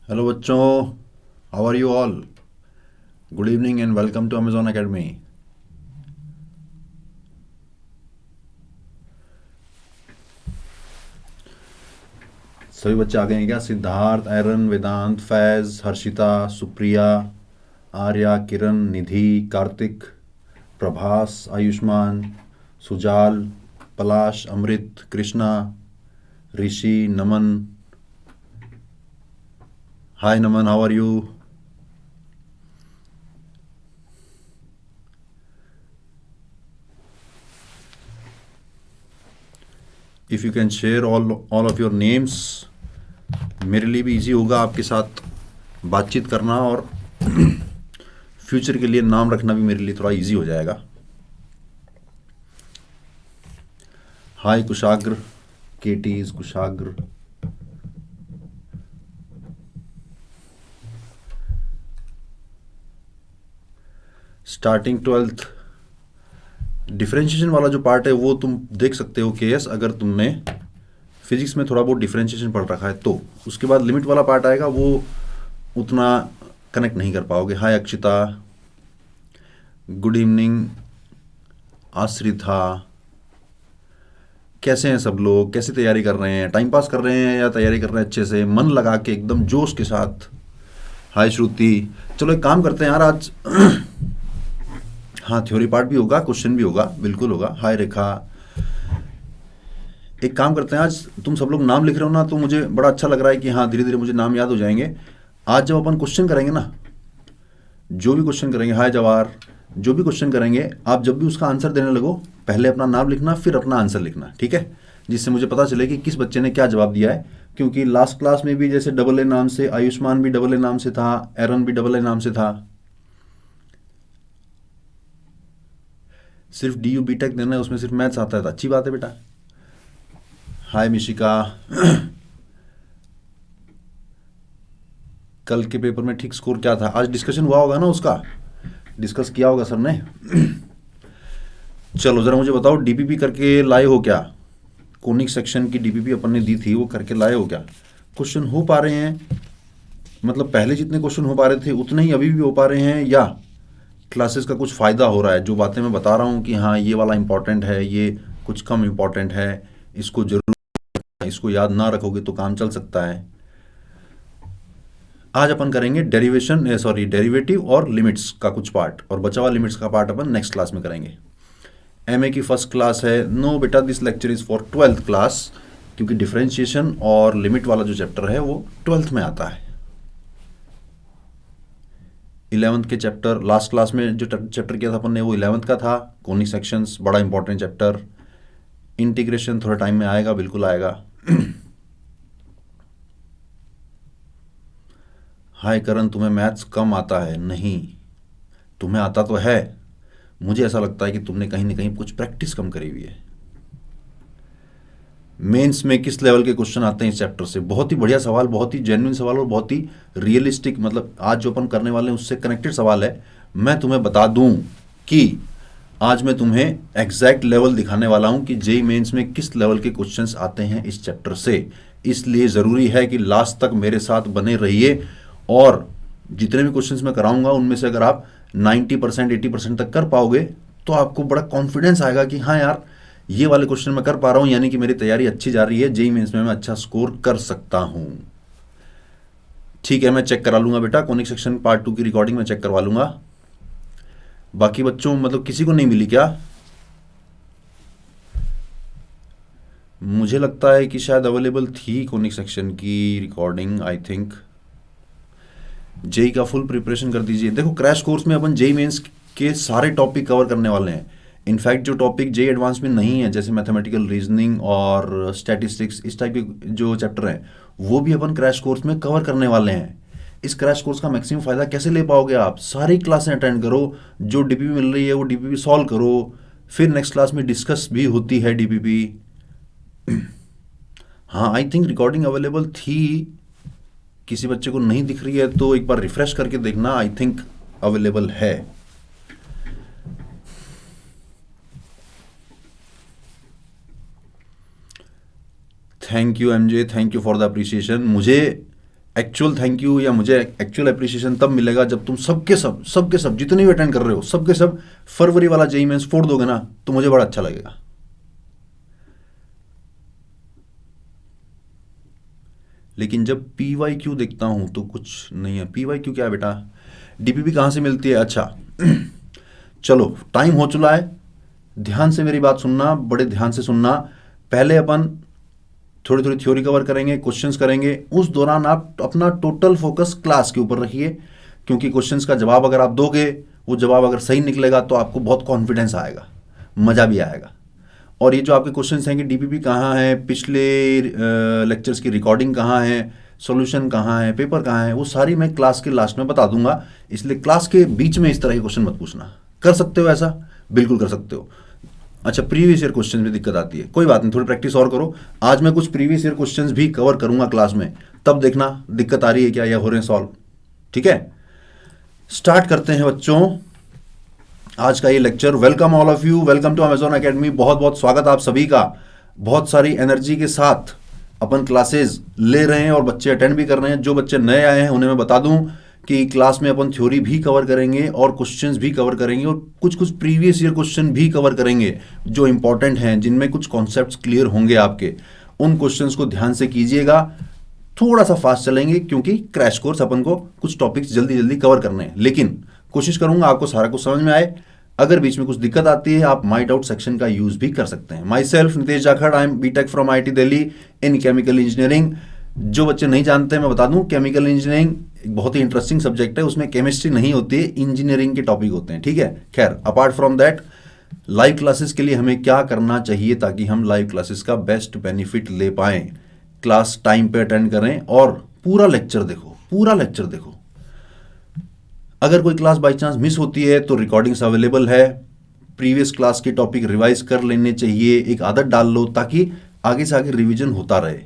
Hello बच्चों, how are you all? Good evening and welcome to Amazon academy. सभी बच्चे आ गए हैं क्या? Siddharth, Aran, Vedant, Faiz, Harshita, Supriya, Arya, Kiran, Nidhi, Kartik, Prabhas, Ayushman, Sujal, Palash, Amrit, Krishna, Rishi, Naman. Hi Naman, how are you? If you can share all of your names, मेरे लिए भी इजी होगा आपके साथ बातचीत करना, और फ्यूचर के लिए नाम रखना भी मेरे लिए थोड़ा इजी हो जाएगा। हाय कुशाग्र, केटीज कुशाग्र। स्टार्टिंग ट्वेल्थ डिफरेंशिएशन वाला जो पार्ट है वो तुम देख सकते हो केएस, अगर तुमने फिजिक्स में थोड़ा बहुत डिफरेंशिएशन पढ़ रखा है तो। उसके बाद लिमिट वाला पार्ट आएगा, वो उतना कनेक्ट नहीं कर पाओगे। हाय अक्षिता, गुड इवनिंग आश्रिता। कैसे हैं सब लोग? कैसे तैयारी कर रहे हैं? टाइम पास कर रहे हैं या तैयारी कर रहे हैं अच्छे से, मन लगा के, एकदम जोश के साथ? हाय श्रुति। चलो एक काम करते हैं यार आज हाँ, थ्योरी पार्ट भी होगा, क्वेश्चन भी होगा, बिल्कुल होगा। हाय रेखा। एक काम करते हैं, आज तुम सब लोग नाम लिख रहे हो ना, तो मुझे बड़ा अच्छा लग रहा है कि हाँ धीरे धीरे मुझे नाम याद हो जाएंगे। आज जब अपन क्वेश्चन करेंगे ना, जो भी क्वेश्चन करेंगे, हाय जवाहर, जो भी क्वेश्चन करेंगे, आप जब भी उसका आंसर देने लगो, पहले अपना नाम लिखना, फिर अपना आंसर लिखना, ठीक है? जिससे मुझे पता चले कि किस बच्चे ने क्या जवाब दिया है। क्योंकि लास्ट क्लास में भी जैसे डबल ए नाम से आयुष्मान भी डबल ए नाम से था, एरन भी डबल ए नाम से था। सिर्फ डी यू बी टेक देना है, उसमें सिर्फ मैथ्स आता है तो अच्छी बात है बेटा। हाय मिशिका। कल के पेपर में ठीक स्कोर क्या था? आज डिस्कशन हुआ होगा ना उसका, डिस्कस किया होगा सर ने। चलो ज़रा मुझे बताओ, डीपीपी करके लाए हो क्या? कोनिक सेक्शन की डीपीपी अपन ने दी थी, वो करके लाए हो क्या? क्वेश्चन हो पा रहे हैं? मतलब पहले जितने क्वेश्चन हो पा रहे थे उतने ही अभी भी हो पा रहे हैं, या क्लासेस का कुछ फ़ायदा हो रहा है? जो बातें मैं बता रहा हूँ कि हाँ ये वाला इंपॉर्टेंट है, ये कुछ कम इंपॉर्टेंट है, इसको जरूर, इसको याद ना रखोगे तो काम चल सकता है। आज अपन करेंगे डेरिवेशन, सॉरी डेरिवेटिव और लिमिट्स का कुछ पार्ट, और बचा हुआ लिमिट्स का पार्ट अपन नेक्स्ट क्लास में करेंगे। एमए की फर्स्ट क्लास है। नो बेटा, this lecture is for twelfth class, क्योंकि डिफरेंशिएशन और लिमिट वाला जो चैप्टर है वो ट्वेल्थ में आता है। इलेवंथ के चैप्टर, लास्ट क्लास में जो चैप्टर किया था अपन ने वो इलेवंथ का था, कोनिक सेक्शंस, बड़ा इंपॉर्टेंट चैप्टर। इंटीग्रेशन थोड़ा टाइम में आएगा, बिल्कुल आएगा। हाय करण, तुम्हें मैथ्स कम आता है? नहीं, तुम्हें आता तो है, मुझे ऐसा लगता है कि तुमने कहीं ना कहीं कुछ प्रैक्टिस कम करी हुई है। मेंस में किस लेवल के क्वेश्चन आते हैं इस चैप्टर से? बहुत ही बढ़िया सवाल, बहुत ही जेन्युइन सवाल, और बहुत ही रियलिस्टिक, मतलब आज जो अपन करने वाले हैं उससे कनेक्टेड सवाल है। मैं तुम्हें बता दूं कि आज मैं तुम्हें एग्जैक्ट लेवल दिखाने वाला हूं कि जेई मेंस में किस लेवल के क्वेश्चंस आते हैं इस चैप्टर से। इसलिए ज़रूरी है कि लास्ट तक मेरे साथ बने रहिए, और जितने भी क्वेश्चंस मैं कराऊंगा उनमें से अगर आप 90% 80% तक कर पाओगे तो आपको बड़ा कॉन्फिडेंस आएगा कि हाँ यार ये वाले क्वेश्चन मैं कर पा रहा हूँ, यानी कि मेरी तैयारी अच्छी जा रही है, जेई मेंस में मैं अच्छा स्कोर कर सकता हूँ। ठीक है, मैं चेक करा लूंगा बेटा, कॉनिक सेक्शन पार्ट 2 की रिकॉर्डिंग मैं चेक करवा लूंगा। बाकी बच्चों मतलब किसी को नहीं मिली क्या? मुझे लगता है कि शायद अवेलेबल थी कॉनिक सेक्शन की रिकॉर्डिंग, आई थिंक। जेई का फुल प्रिपरेशन कर दीजिए। देखो क्रैश कोर्स में अपन जेई मेंस के सारे टॉपिक कवर करने वाले हैं। इनफैक्ट जो टॉपिक जेई एडवांस में नहीं है, जैसे मैथमेटिकल रीजनिंग और स्टैटिस्टिक्स, इस टाइप के जो चैप्टर हैं वो भी अपन क्रैश कोर्स में कवर करने वाले हैं। इस क्रैश कोर्स का मैक्सिमम फ़ायदा कैसे ले पाओगे आप? सारी क्लासें अटेंड करो, जो डीपीपी मिल रही है वो डीपीपी सॉल्व करो, फिर नेक्स्ट क्लास में डिस्कस भी होती है डीपीपी। हाँ आई थिंक रिकॉर्डिंग अवेलेबल थी, किसी बच्चे को नहीं दिख रही है तो एक बार रिफ्रेश करके देखना, आई थिंक अवेलेबल है। Thank you MJ, thank you for the appreciation. मुझे एक्चुअल थैंक यू या मुझे एक्चुअल अप्रिसिएशन तब मिलेगा जब तुम सबके सब जितने भी अटेंड कर रहे हो सबके सब फरवरी वाला जेईई मेंस फोड़ दोगे ना, तो मुझे बड़ा अच्छा लगेगा। लेकिन जब PYQ देखता हूं तो कुछ नहीं है। PYQ क्या है बेटा? DPP कहां से मिलती है? अच्छा चलो टाइम हो चुका है, ध्यान से मेरी बात सुनना, बड़े ध्यान से सुनना। पहले अपन थोड़ी थोड़ी थ्योरी कवर करेंगे, क्वेश्चंस करेंगे, उस दौरान आप अपना टोटल फोकस क्लास के ऊपर रखिए, क्योंकि क्वेश्चंस का जवाब अगर आप दोगे, वो जवाब अगर सही निकलेगा तो आपको बहुत कॉन्फिडेंस आएगा, मज़ा भी आएगा। और ये जो आपके क्वेश्चंस हैं कि DPP कहाँ है, पिछले लेक्चर्स की रिकॉर्डिंग कहाँ है, सॉल्यूशन कहाँ है, पेपर कहाँ है, वो सारी मैं क्लास के लास्ट में बता दूंगा। इसलिए क्लास के बीच में इस तरह के क्वेश्चन मत पूछना। कर सकते हो ऐसा? बिल्कुल कर सकते हो। अच्छा, प्रीवियस ईयर क्वेश्चन में दिक्कत आती है, कोई बात नहीं, थोड़ी प्रैक्टिस और करो। आज मैं कुछ प्रीवियस ईयर क्वेश्चंस भी कवर करूंगा क्लास में, तब देखना दिक्कत आ रही है क्या या हो रहे हैं सॉल्व। ठीक है, स्टार्ट करते हैं बच्चों आज का ये lecture. Welcome all of you, welcome to Amazon academy. बहुत बहुत स्वागत आप सभी का। बहुत सारी एनर्जी के साथ अपन क्लासेस ले रहे हैं और बच्चे अटेंड भी कर रहे हैं। जो बच्चे नए आए हैं उन्हें मैं बता दूं कि क्लास में अपन थ्योरी भी कवर करेंगे और क्वेश्चंस भी कवर करेंगे और कुछ कुछ प्रीवियस ईयर क्वेश्चन भी कवर करेंगे जो इंपॉर्टेंट हैं, जिनमें कुछ कॉन्सेप्ट्स क्लियर होंगे आपके। उन क्वेश्चंस को ध्यान से कीजिएगा, थोड़ा सा फास्ट चलेंगे क्योंकि क्रैश कोर्स अपन को कुछ टॉपिक्स जल्दी जल्दी कवर करने हैं, लेकिन कोशिश करूंगा आपको सारा कुछ समझ में आए। अगर बीच में कुछ दिक्कत आती है आप माई डाउट सेक्शन का यूज भी कर सकते हैं। Myself Nitesh Jakhar, I am BTech from IIT Delhi in chemical engineering. जो बच्चे नहीं जानते मैं बता दूं, केमिकल इंजीनियरिंग एक बहुत ही इंटरेस्टिंग सब्जेक्ट है, उसमें केमिस्ट्री नहीं होती है, इंजीनियरिंग के टॉपिक होते हैं। ठीक है, खैर apart from that live classes के लिए हमें क्या करना चाहिए ताकि हम लाइव क्लासेस का बेस्ट बेनिफिट ले पाएं? क्लास टाइम पे अटेंड करें और पूरा लेक्चर देखो, पूरा लेक्चर देखो। अगर कोई क्लास बाई चांस मिस होती है तो रिकॉर्डिंग्स अवेलेबल है, प्रीवियस क्लास के टॉपिक रिवाइज कर लेने चाहिए, एक आदत डाल लो ताकि आगे से आगे रिवीजन होता रहे।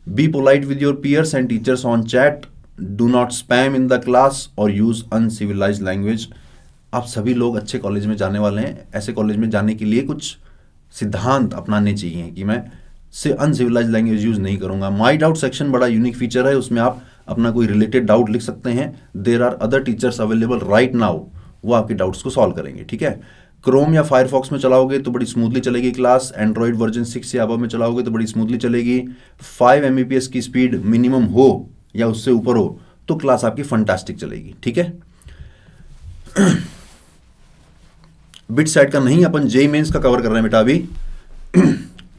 Be polite with your peers and teachers on chat, do not spam in the class और यूज अनसिविलाइज्ड लैंग्वेज। आप सभी लोग अच्छे कॉलेज में जाने वाले हैं, ऐसे कॉलेज में जाने के लिए कुछ सिद्धांत अपनाने चाहिए कि मैं से अनसिविलाइज्ड लैंग्वेज यूज नहीं करूंगा। माई डाउट सेक्शन बड़ा यूनिक फीचर है, उसमें आप अपना कोई रिलेटेड डाउट लिख सकते हैं। There are other teachers available right now, वो आपके डाउट्स को सॉल्व करेंगे। ठीक है, क्रोम या फायरफॉक्स में चलाओगे तो बड़ी स्मूथली चलेगी क्लास, एंड्रॉइड वर्जन 6 या अबव में चलाओगे तो बड़ी स्मूथली चलेगी। 5 Mbps की स्पीड मिनिमम हो या उससे ऊपर हो तो क्लास आपकी फंटास्टिक चलेगी। ठीक है, बिट सेट का नहीं, अपन जेईई मेंस का कवर कर रहे हैं बेटा अभी।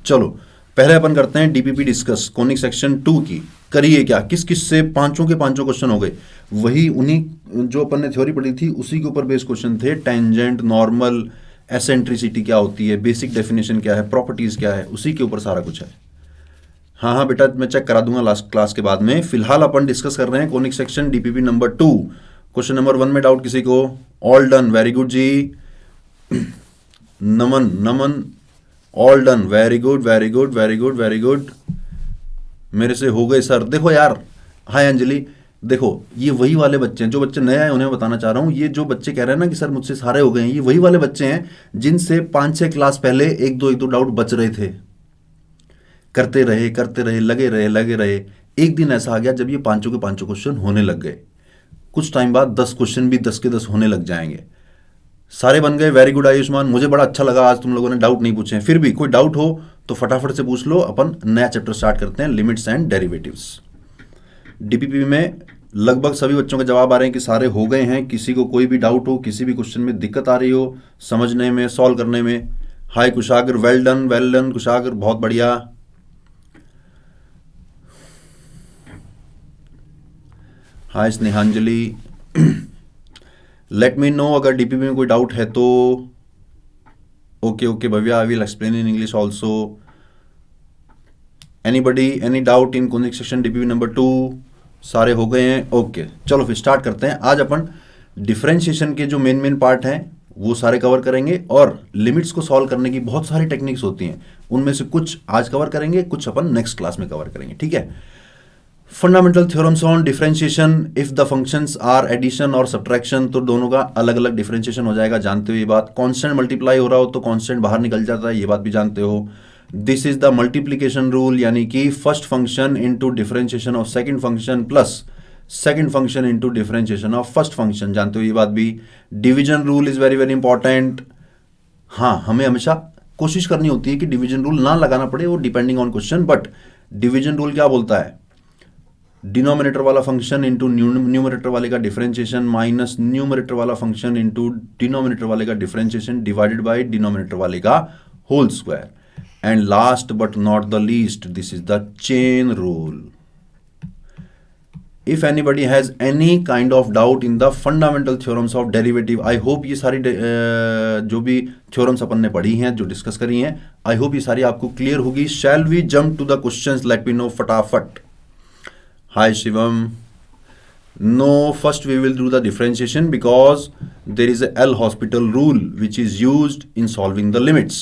चलो पहले अपन करते हैं DPP डिस्कस, कोनिक सेक्शन 2 की। करिए क्या, किस किस से पांचों के पांचों क्वेश्चन हो गए, वही उन्हीं जो अपन ने थ्योरी पढ़ी थी उसी के ऊपर बेस क्वेश्चन थे। टेंजेंट, नॉर्मल, एसेंट्रिसिटी क्या होती है, बेसिक डेफिनेशन क्या है, प्रॉपर्टीज क्या है, उसी के ऊपर सारा कुछ है। हाँ हाँ बेटा, मैं चेक करा दूंगा लास्ट क्लास के बाद में। फिलहाल अपन डिस्कस कर रहे हैं conic section DPP number 2। Question number 1 में डाउट किसी को? ऑल डन, वेरी गुड जी। Naman Naman, all done, very good very good very good very good, मेरे से हो गए सर। देखो यार, हाय अंजलि, देखो ये वही वाले बच्चे हैं, जो बच्चे नए आए उन्हें बताना चाह रहा हूँ। ये जो बच्चे कह रहे हैं ना कि सर मुझसे सारे हो गए हैं, ये वही वाले बच्चे हैं जिनसे 5-6 क्लास पहले एक दो डाउट बच रहे थे। करते रहे, लगे रहे। एक दिन ऐसा आ गया जब ये पांचों के पांचों क्वेश्चन होने लग गए। कुछ टाइम बाद 10 क्वेश्चन भी 10 के 10 होने लग जाएंगे। सारे बन गए, वेरी गुड आयुष्मान। मुझे बड़ा अच्छा लगा आज तुम लोगों ने डाउट नहीं पूछे हैं। फिर भी कोई डाउट हो तो फटाफट से पूछ लो, अपन नया चैप्टर स्टार्ट करते हैं, लिमिट्स एंड डेरिवेटिव्स। DPP में लगभग सभी बच्चों के जवाब आ रहे हैं कि सारे हो गए हैं। किसी को कोई भी डाउट हो, किसी भी क्वेश्चन में दिक्कत आ रही हो समझने में, सॉल्व करने में, हाय कुशागर, वेल डन कुशागर, बहुत बढ़िया। हाय स्नेहांजलि, लेट मी नो अगर DPP में कोई डाउट है तो। Okay Bhavya, I will explain in English also. Anybody, any doubt in conic section DPP number 2? सारे हो गए हैं, ओके। चलो फिर स्टार्ट करते हैं। आज अपन डिफरेंशिएशन के जो मेन पार्ट हैं वो सारे कवर करेंगे और लिमिट्स को सॉल्व करने की बहुत सारी टेक्निक्स होती हैं, उनमें से कुछ आज कवर करेंगे, कुछ अपन नेक्स्ट क्लास में कवर करेंगे। ठीक है, fundamental theorems on differentiation, if the functions are addition और सब्ट्रैक्शन, तो दोनों का अलग अलग डिफरेंशिएशन हो जाएगा, जानते हो ये बात। कांस्टेंट मल्टीप्लाई हो रहा हो तो कांस्टेंट बाहर निकल जाता है, ये बात भी जानते हो। This is the multiplication rule, यानी कि first function into differentiation of second function plus second function into differentiation of first function. जानते हो ये बात भी। Division rule is very very important. हाँ, हमें हमेशा कोशिश करनी होती है कि डिवीजन रूल ना लगाना पड़े, वो depending on question. But division rule क्या बोलता है? डिनोमिनेटर वाला फंक्शन इंटू न्यूमरेटर वाले का डिफरेंशिएशन माइनस न्यूमरेटर वाला फंक्शन इंटू डिनोमिनेटर वाले का डिफरेंशिएशन डिवाइडेड बाय डिनोमिनेटर वाले का whole square. And last but not the least, this is the chain rule. If anybody has any kind of doubt in the fundamental theorems of derivative, I hope ये सारी जो भी theorems अपन ने पढ़ी हैं, जो डिस्कस करी हैं, आई होप ये सारी आपको क्लियर होगी। Shall we jump to the questions? Let me know फटाफट। Hi Shivam. No, first we will do the differentiation because there is a L-Hospital rule which is used in solving the limits,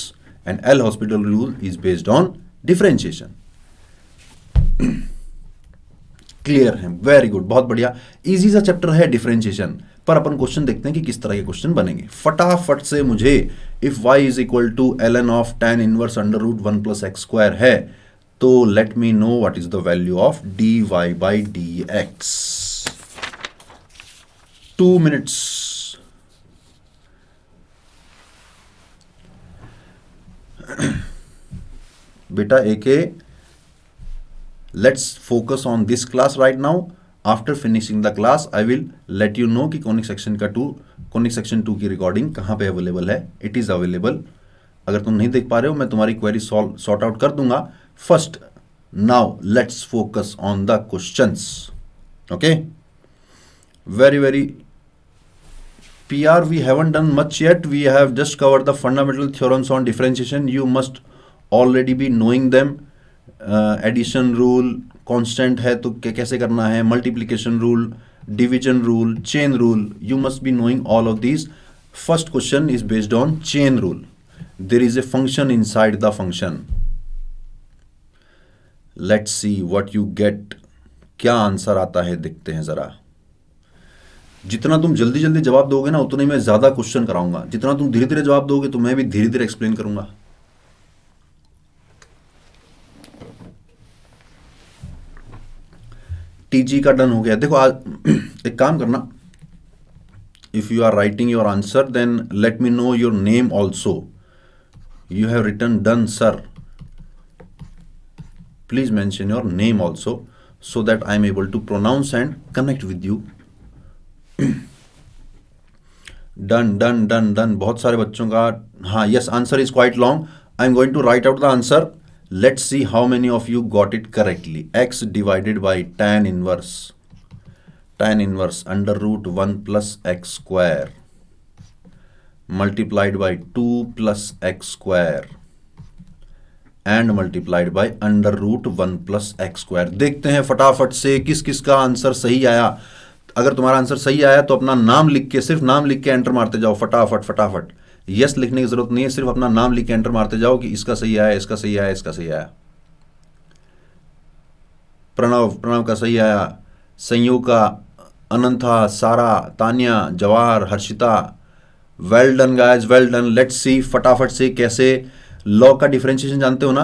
and L-Hospital rule is based on differentiation. Clear है? Very good, बहुत बढ़िया। Easy सा chapter है differentiation, पर अपन question देखते हैं कि किस तरह के क्वेश्चन बनेंगे। फटाफट से मुझे if y is equal to ln of tan inverse under root 1 plus x square है, तो let me know what is the value of dy by dx। 2 minutes. बेटा AK, let's focus on this class right now. After finishing the class I will let you know कि conic section 2 की recording कहां पे available है। It is available. अगर तुम नहीं देख पा रहे हो, मैं तुम्हारी क्वेरी सॉर्ट आउट कर दूंगा। First now let's focus on the questions. Okay, very very PR, we haven't done much yet. We have just covered the fundamental theorems on differentiation. You must already be knowing them. Addition rule, constant है तो कैसे करना है, multiplication rule, division rule, chain rule. You must be knowing all of these. First question is based on chain rule. There is a function inside the function. Let's see what you get. क्या answer आता है देखते हैं जरा। जितना तुम जल्दी जल्दी जवाब दोगे ना, उतना ही मैं ज्यादा क्वेश्चन कराऊंगा। जितना तुम धीरे धीरे जवाब दोगे तो मैं भी धीरे धीरे एक्सप्लेन करूंगा। टीजी का डन हो गया। देखो आज एक काम करना, if you are writing your answer then let me know your name also. You have written done sir, please mention your name also so that I am able to pronounce and connect with you. Done. बहुत सारे बच्चों का हाँ, yes, answer is quite long. I am going to write out the answer. Let's see how many of you got it correctly. x divided by tan inverse under root 1 plus x square multiplied by 2 plus x square and multiplied by under root 1 plus x square. देखते हैं फटाफट से किस किस का answer सही आया। अगर तुम्हारा आंसर सही आया तो अपना नाम लिख के, सिर्फ नाम लिख के एंटर मारते जाओ फटाफट। यस लिखने की जरूरत नहीं है, सिर्फ अपना नाम लिख के एंटर मारते जाओ कि इसका सही आया, इसका सही आया, इसका सही आया। प्रणव का सही आया, संयोग का, अनंथा, सारा, Tania, Jawahar, Harshita. Well done guys, well done. Let's see फटाफट से कैसे। लॉग का डिफरेंशिएशन जानते हो ना,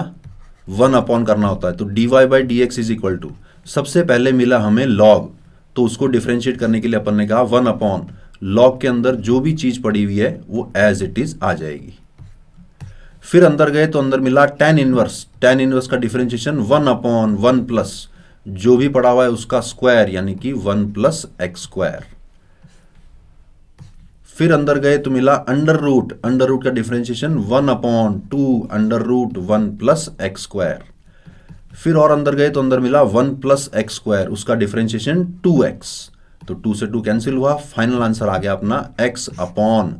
1 अपॉन करना होता है। तो dy by d x is equal to, सबसे पहले मिला हमें लॉग, तो उसको डिफरेंशिएट करने के लिए अपन ने कहा 1 अपॉन लॉग के अंदर जो भी चीज पड़ी हुई है वो एज इट इज आ जाएगी। फिर अंदर गए तो अंदर मिला tan इनवर्स का डिफरेंशिएशन 1 अपॉन 1 प्लस जो भी पड़ा हुआ है उसका स्क्वायर, यानी कि 1 प्लस एक्स स्क्वायर। फिर अंदर गए तो मिला अंडर रूट का differentiation 1 upon 2 under root 1 plus x square. फिर और अंदर गए तो अंदर मिला 1 प्लस एक्स स्क्वायर, उसका डिफरेंशिएशन 2x। तो 2 से 2 कैंसिल हुआ, फाइनल आंसर आ गया अपना x upon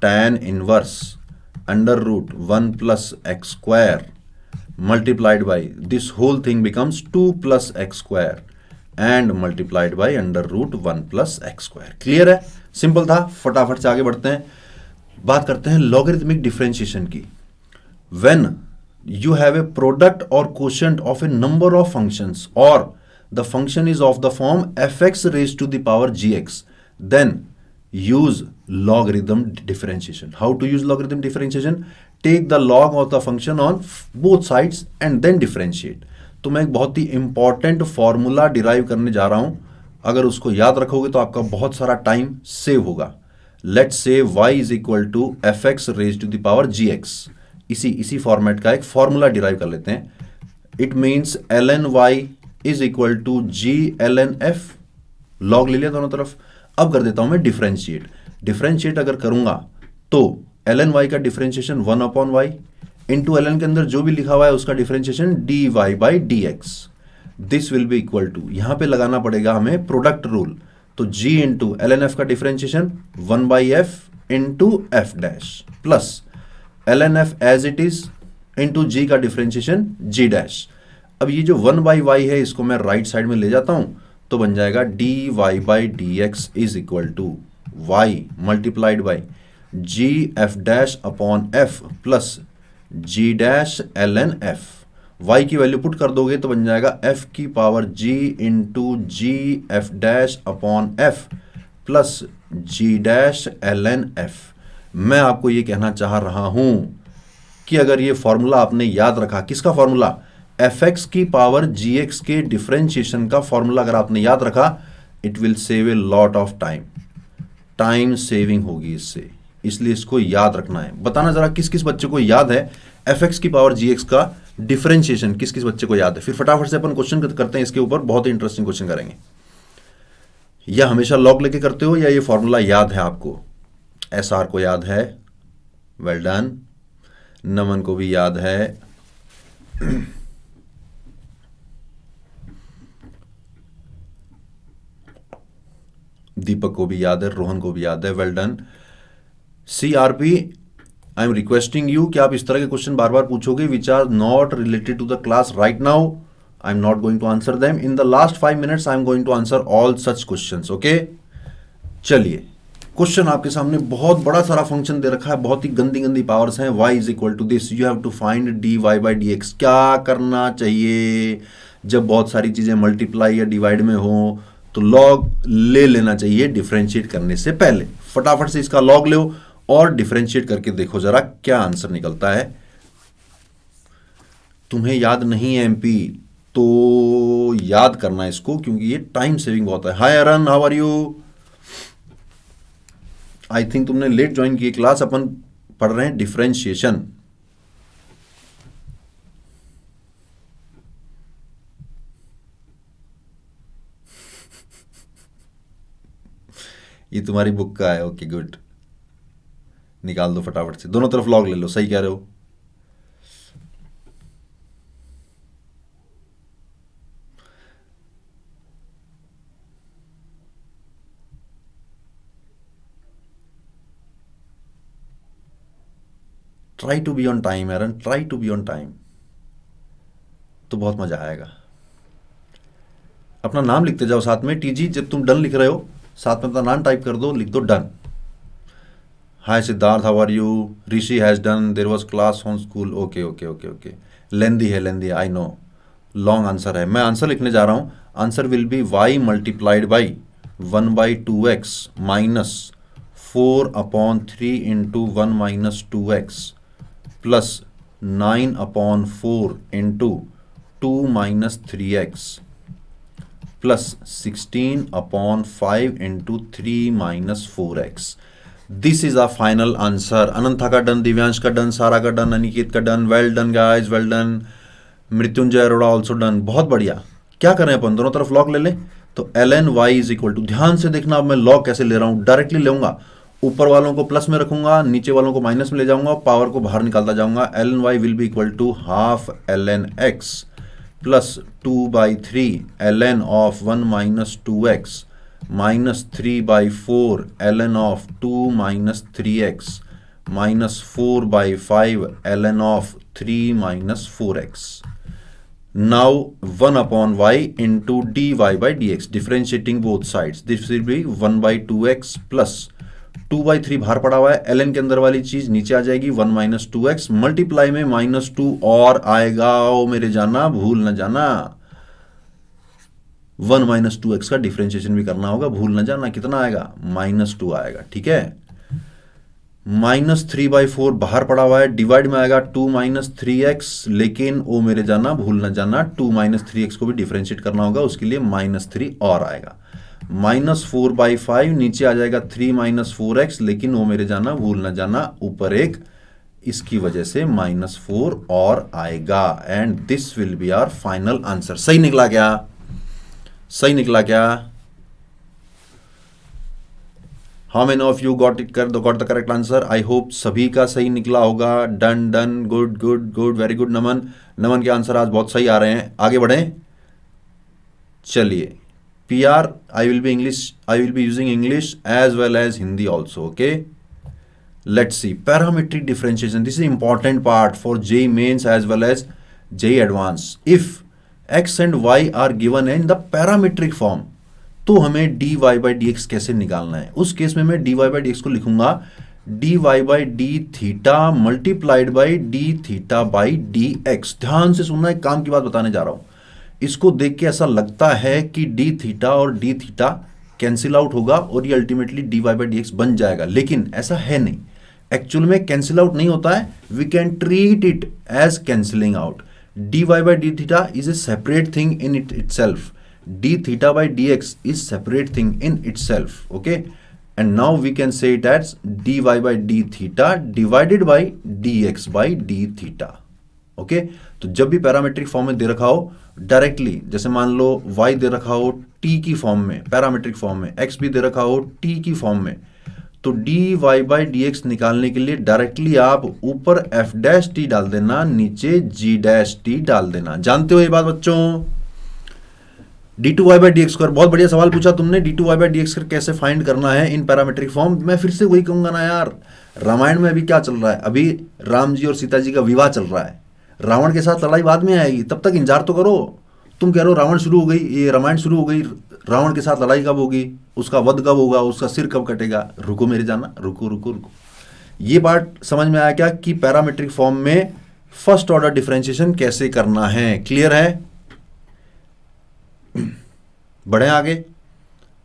tan inverse under root 1 plus x square multiplied by this whole thing becomes 2 plus x square and multiplied by under root 1 plus x square. Clear है? Simple था। फटाफट से आगे बढ़ते हैं, बात करते हैं लॉगरिथमिक डिफरेंशिएशन की। When you have a product or quotient of a number of functions or the function is of the form fx raised to the power gx, then use logarithm differentiation. How to use logarithm differentiation? Take the log of the function on both sides and then differentiate. तो मैं एक बहुत ही important formula derive करने जा रहा हूं, अगर उसको याद रखोगे तो आपका बहुत सारा टाइम सेव होगा। Let's say y is equal to f x raise to the power g x, इसी फॉर्मेट का एक फॉर्मूला डिराइव कर लेते हैं। It means ln y is equal to g ln f, log ले लिया दोनों तरफ। अब कर देता हूं मैं डिफरेंशिएट अगर करूंगा तो ln y का differentiation 1 upon y into ln के अंदर जो भी लिखा हुआ है उसका differentiation dy by d x, this will be equal to, यहां पे लगाना पड़ेगा हमें प्रोडक्ट रूल। तो g इंटू ln f का differentiation 1 by f into f dash plus ln f as it is into g का डिफरेंशिएशन g डैश। अब ये जो 1 बाई वाई है इसको मैं राइट साइड में ले जाता हूं तो बन जाएगा dy by d x is equal to y multiplied by g f dash upon f plus g dash ln f। y की वैल्यू पुट कर दोगे तो बन जाएगा f की power g into g f dash upon f plus g dash ln f। मैं आपको ये कहना चाह रहा हूं कि अगर ये फॉर्मूला आपने याद रखा, किसका फॉर्मूला, एफ एक्स की पावर जी एक्स के डिफरेंशिएशन का फॉर्मूला अगर आपने याद रखा, it will save a lot of time saving होगी इससे, इसलिए इसको याद रखना है। बताना जरा किस किस बच्चे को याद है एफ एक्स की पावर जी एक्स का डिफरेंशिएशन, किस किस बच्चे को याद है। फिर फटाफट से अपन क्वेश्चन करते हैं इसके ऊपर, बहुत ही इंटरेस्टिंग क्वेश्चन करेंगे। या हमेशा लॉग लेके करते हो या ये फॉर्मूला याद है आपको, एस आर को याद है, वेल डन, नमन को भी याद है, दीपक को भी याद है, रोहन को भी याद है, well done. CRP, I am requesting you कि आप इस तरह के क्वेश्चन बार बार पूछोगे which are not related to the class right now. I am not going to answer them in the last 5 minutes, I am going to answer all such questions, okay. चलिए, question आपके सामने बहुत बड़ा सारा function दे रखा है, बहुत ही गंदी गंदी पावर्स हैं। y is equal to this, you have to find dy by d x. क्या करना चाहिए जब बहुत सारी चीजें मल्टीप्लाई या डिवाइड में हो, तो लॉग ले लेना चाहिए डिफरेंशिएट करने से पहले। फटाफट से इसका लॉग लो और डिफरेंशिएट करके देखो जरा क्या आंसर निकलता है। तुम्हें याद नहीं है एमपी तो याद करना इसको, क्योंकि ये टाइम सेविंग बहुत है। Hi Aaron, how are you? I think तुमने लेट ज्वाइन की क्लास, अपन पढ़ रहे हैं डिफरेंशिएशन। ये तुम्हारी बुक का है, ओके गुड, निकाल दो फटाफट से, दोनों तरफ लॉग ले लो, सही कह रहे हो। Try to be on time Aaron, try to be on time, तो बहुत मजा आएगा। अपना नाम लिखते जाओ साथ में, टीजी जब तुम डन लिख रहे हो साथ में अपना नाम टाइप कर दो, लिख दो done. Hi Siddharth, how are you? Rishi has done, there was class on school, okay okay okay okay. लेंदी है, आई नो, लॉन्ग आंसर है। मैं आंसर लिखने जा रहा हूं, answer will be y multiplied by 1 by 2x minus 4 upon 3 into 1 minus 2x plus 9 upon 4 into 2 minus 3x plus 16 upon 5 into 3 minus 4x। This is a final answer. Anantha का done, Divyansh का done, सारा का done, Aniket का done, well done guys, well done. Mrityunjay Arora also done, बहुत बढ़िया। क्या करें अपन, दोनों तरफ लॉग ले लें। तो ln y is equal to, ध्यान से देखना अब मैं लॉग कैसे ले रहा हूं, डायरेक्टली लेऊंगा, ऊपर वालों को प्लस में रखूंगा, नीचे वालों को माइनस में ले जाऊंगा, पावर को बाहर निकालता जाऊंगा। ln y will be equal to half ln x प्लस 2 by 3 ln of 1 minus 2x minus 3 by 4 ln of 2 minus 3x minus 4 by 5 ln of 3 minus 4x। Now 1 upon y into dy by dx, differentiating both sides. This will be 1 by 2x plus 2 by 3 बाहर पड़ा हुआ है, ln के अंदर वाली चीज नीचे आ जाएगी, 1 माइनस 2x मल्टीप्लाई में माइनस 2 और आएगा, ओ मेरे जाना, भूल न जाना। 1 माइनस 2x का डिफरेंशिएशन भी करना होगा, भूल न जाना, कितना आएगा, माइनस 2 आएगा, ठीक है। -3/4 बाहर पड़ा हुआ है, डिवाइड में आएगा 2 - 3x, लेकिन ओ मेरे जाना भूल ना जाना 2 - 3x को भी डिफरेंशिएट करना होगा, उसके लिए -3 और आएगा। -4/5 नीचे आ जाएगा 3 - 4x, लेकिन वो मेरे जाना भूल ना जाना ऊपर एक, इसकी वजह से -4 और आएगा। And this will be our final answer. सही निकला क्या? सही निकला क्या? How many of you got the correct answer? I hope सभी का सही निकला होगा। Done done, good good good, very good. Naman, Naman के आंसर आज बहुत सही आ रहे हैं। आगे बढ़ें, चलिए। PR, I will be using English as well as Hindi also, okay? Let's see, parametric differentiation. This is important part for JEE Mains as well as JEE Advanced. If x and y are given in the parametric form, तो हमें dy/dx कैसे निकालना है? उस case में मैं dy/dx को लिखूंगा dy/d theta multiplied by d theta by dx। ध्यान से सुनना, एक काम की बात बताने जा रहा हूं। इसको देख के ऐसा लगता है कि डी थीटा और डी थीटा कैंसिल आउट होगा और ये अल्टीमेटली dy/dx बन जाएगा, लेकिन ऐसा है नहीं। एक्चुअल में कैंसिल आउट नहीं होता है, we can treat it as cancelling out. dy/d theta is a separate thing in itself. d theta by dx is separate thing in itself, okay? And now we can say it as dy/d theta divided by dx by d theta, okay? तो जब भी parametric form में दे रखा हो, directly जैसे मान लो y दे रखा हो t की फॉर्म में, पैरामेट्रिक फॉर्म में, x भी दे रखा हो t की फॉर्म में, तो dy/dx निकालने के लिए डायरेक्टली आप ऊपर f' डाल देना, नीचे g' डाल देना। जानते हो ये बात बच्चों? d2y/dx बहुत बढ़िया सवाल पूछा तुमने। d2y/dx कैसे फाइंड करना है इन पैरामेट्रिक फॉर्म? मैं फिर से वही कहूंगा ना यार, रामायण में अभी क्या चल रहा है? अभी राम जी और सीता जी का विवाह चल रहा है, रावण के साथ लड़ाई बाद में आएगी, तब तक इंतजार तो करो। तुम कह रहे हो रावण शुरू हो गई, ये रामायण शुरू हो गई, रावण के साथ लड़ाई कब होगी, उसका वध कब होगा, उसका सिर कब कटेगा? रुको मेरे जाना, रुको रुको रुको। ये बात समझ में आया क्या कि पैरामेट्रिक फॉर्म में फर्स्ट ऑर्डर डिफरेंशिएशन कैसे करना है? क्लियर है? बढ़े आगे।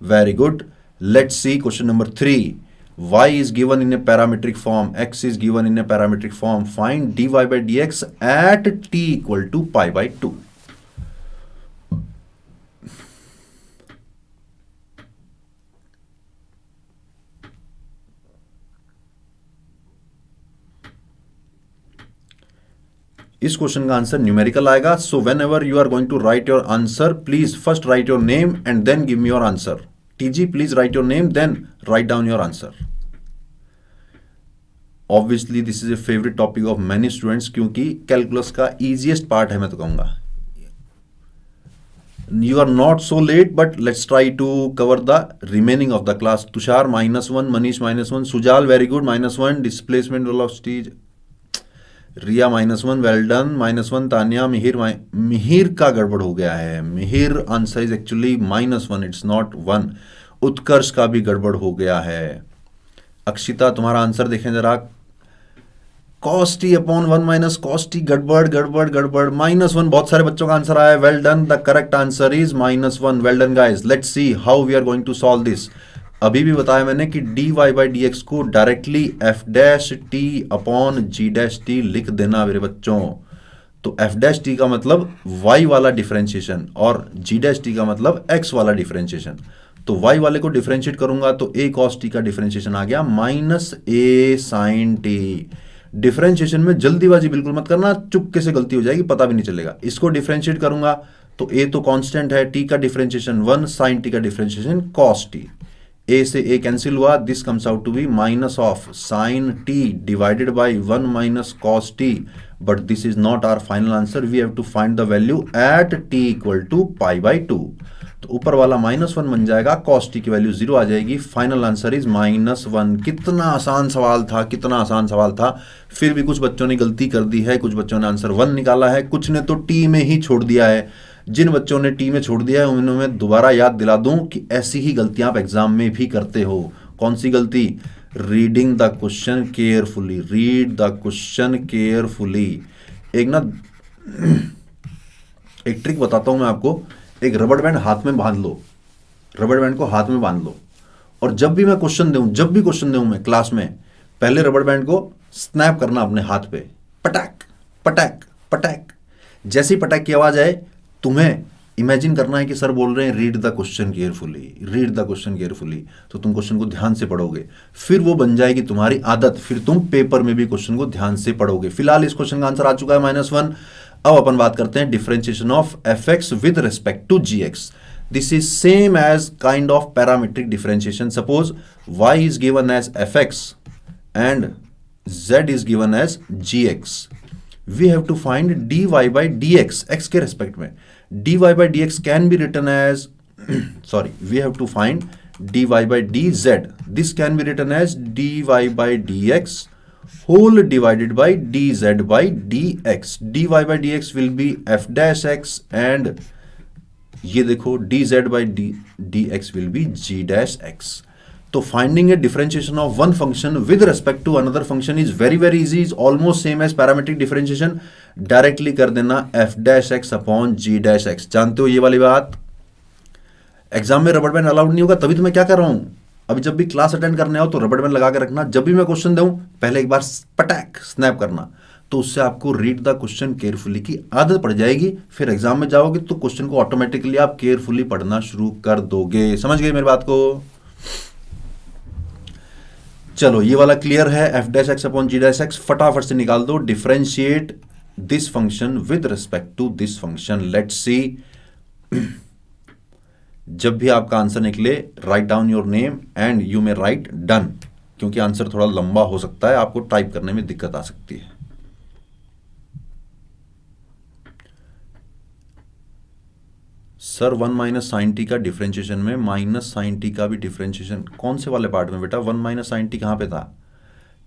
Very good. Let's see question number 3। y is given in a parametric form, x is given in a parametric form. Find dy/dx at t equal to pi/2. इस question का answer numerical आएगा। So whenever you are going to write your answer, please first write your name and then give me your answer. TG please write your name then write down your answer. Obviously this is a favourite topic of many students, क्योंकि calculus का easiest part है, मैं तो कहूंगा। You are not so late, but let's try to cover the remaining of the class. Tushar -1, Manish -1, Sujal very good -1, displacement velocity, Riya -1, well done -1, Tanya, Mihir का गड़बड़ हो गया है। Mihir answer is actually -1, it's not 1। उत्कर्ष का भी गड़बड़ हो गया है। अक्षिता तुम्हारा आंसर देखें जरा, cos t upon 1 - cos t, गड़बड़ गड़बड़ गड़बड़, -1। बहुत सारे बच्चों का आंसर आया है। Well done, the correct answer is -1। Well done guys. Let's see how we are going to solve this. अभी भी बताया मैंने कि dy/dx को डायरेक्टली f' अपॉन g' लिख देना मेरे बच्चों। तो f' का मतलब y वाला डिफरेंशिएशन और g' का मतलब x वाला डिफरेंशिएशन। तो y वाले को डिफरेंशिएट करूंगा तो a cos t का डिफरेंशिएशन आ गया -a sin t। डिफरेंशिएशन में जल्दीबाजी बिल्कुल मत करना, चुपके से गलती हो जाएगी, पता भी नहीं चलेगा। इसको डिफरेंशिएट करूंगा तो a तो कांस्टेंट है, t का डिफरेंशिएशन 1, sin t का डिफरेंशिएशन cos t। a से a कैंसिल हुआ, this comes out to be minus of sin t divided by 1 - cos t, but this is not our final answer. We have to find the value at t equal to pi/2। तो ऊपर वाला -1 बन जाएगा, cos t की value 0 आ जाएगी। Final answer is -1। कितना आसान सवाल था, कितना आसान सवाल था। फिर भी कुछ बच्चों ने गलती कर दी है, कुछ बच्चों ने आंसर 1 निकाला है, कुछ ने तो टी में ही छोड़ दिया है। जिन बच्चों ने टी में छोड़ दिया है उन्हें मैं दोबारा याद दिला दूं कि ऐसी ही गलतियां आप एग्जाम में भी करते हो। कौन सी गलती? Reading the question carefully, read the question carefully. एक ना एक ट्रिक बताता हूं मैं आपको। एक रबड़ बैंड हाथ में बांध लो, रबड़ बैंड को हाथ में बांध लो, और जब भी क्वेश्चन दूं मैं क्लास में, पहले रबड़ बैंड को स्नैप करना अपने हाथ पे, पटैक पटैक पटैक। जैसी पटैक की आवाज आए तुम्हें इमेजिन करना है कि सर बोल रहे हैं read the question carefully, read the question carefully. तो तुम क्वेश्चन को ध्यान से पढ़ोगे, फिर वो बन जाएगी तुम्हारी आदत, फिर तुम पेपर में भी क्वेश्चन को ध्यान से पढ़ोगे। फिलहाल इस क्वेश्चन का आंसर आ चुका है -1। अब अपन बात करते हैं differentiation of f x with respect to g x. This is same as kind of parametric differentiation. Suppose y is given as f x and z is given as g x. We have to find dy by dx, x के respect में। dy by dx can be written as sorry, we have to find dy by dz. This can be written as dy by dx whole divided by dz by dx. dy by dx will be f dash x and ये देखो dz by dx will be g dash x. तो finding a differentiation of one function with respect to another function is very very easy, is almost same as parametric differentiation. Directly कर देना f dash x upon g dash x. जानते हो ये वाली बात? Exam में रबड़ बैंड अलाउड नहीं होगा, तभी तो मैं क्या कर रहा हूं, अभी जब भी क्लास अटेंड करने आओ तो रबड़ बैंड लगा के रखना। जब भी मैं क्वेश्चन दूं पहले एक बार पटैक स्नैप करना, तो उससे आपको रीड द क्वेश्चन केयरफुली की आदत पड़ जाएगी। फिर एग्जाम में जाओगे तो क्वेश्चन को ऑटोमेटिकली आप केयरफुली पढ़ना शुरू कर दोगे। समझ गए मेरी बात को? चलो ये वाला क्लियर है, f dash x upon g dash x. फटाफट से निकाल दो, differentiate this function with respect to this function. Let's see. जब भी आपका आंसर निकले write down your name and you may write done, क्योंकि आंसर थोड़ा लंबा हो सकता है, आपको टाइप करने में दिक्कत आ सकती है। सर 1 माइनस साइन टी का डिफरेंशिएशन में माइनस साइन टी का भी डिफरेंशिएशन कौन से वाले पार्ट में बेटा? 1 माइनस साइन टी कहां पे था?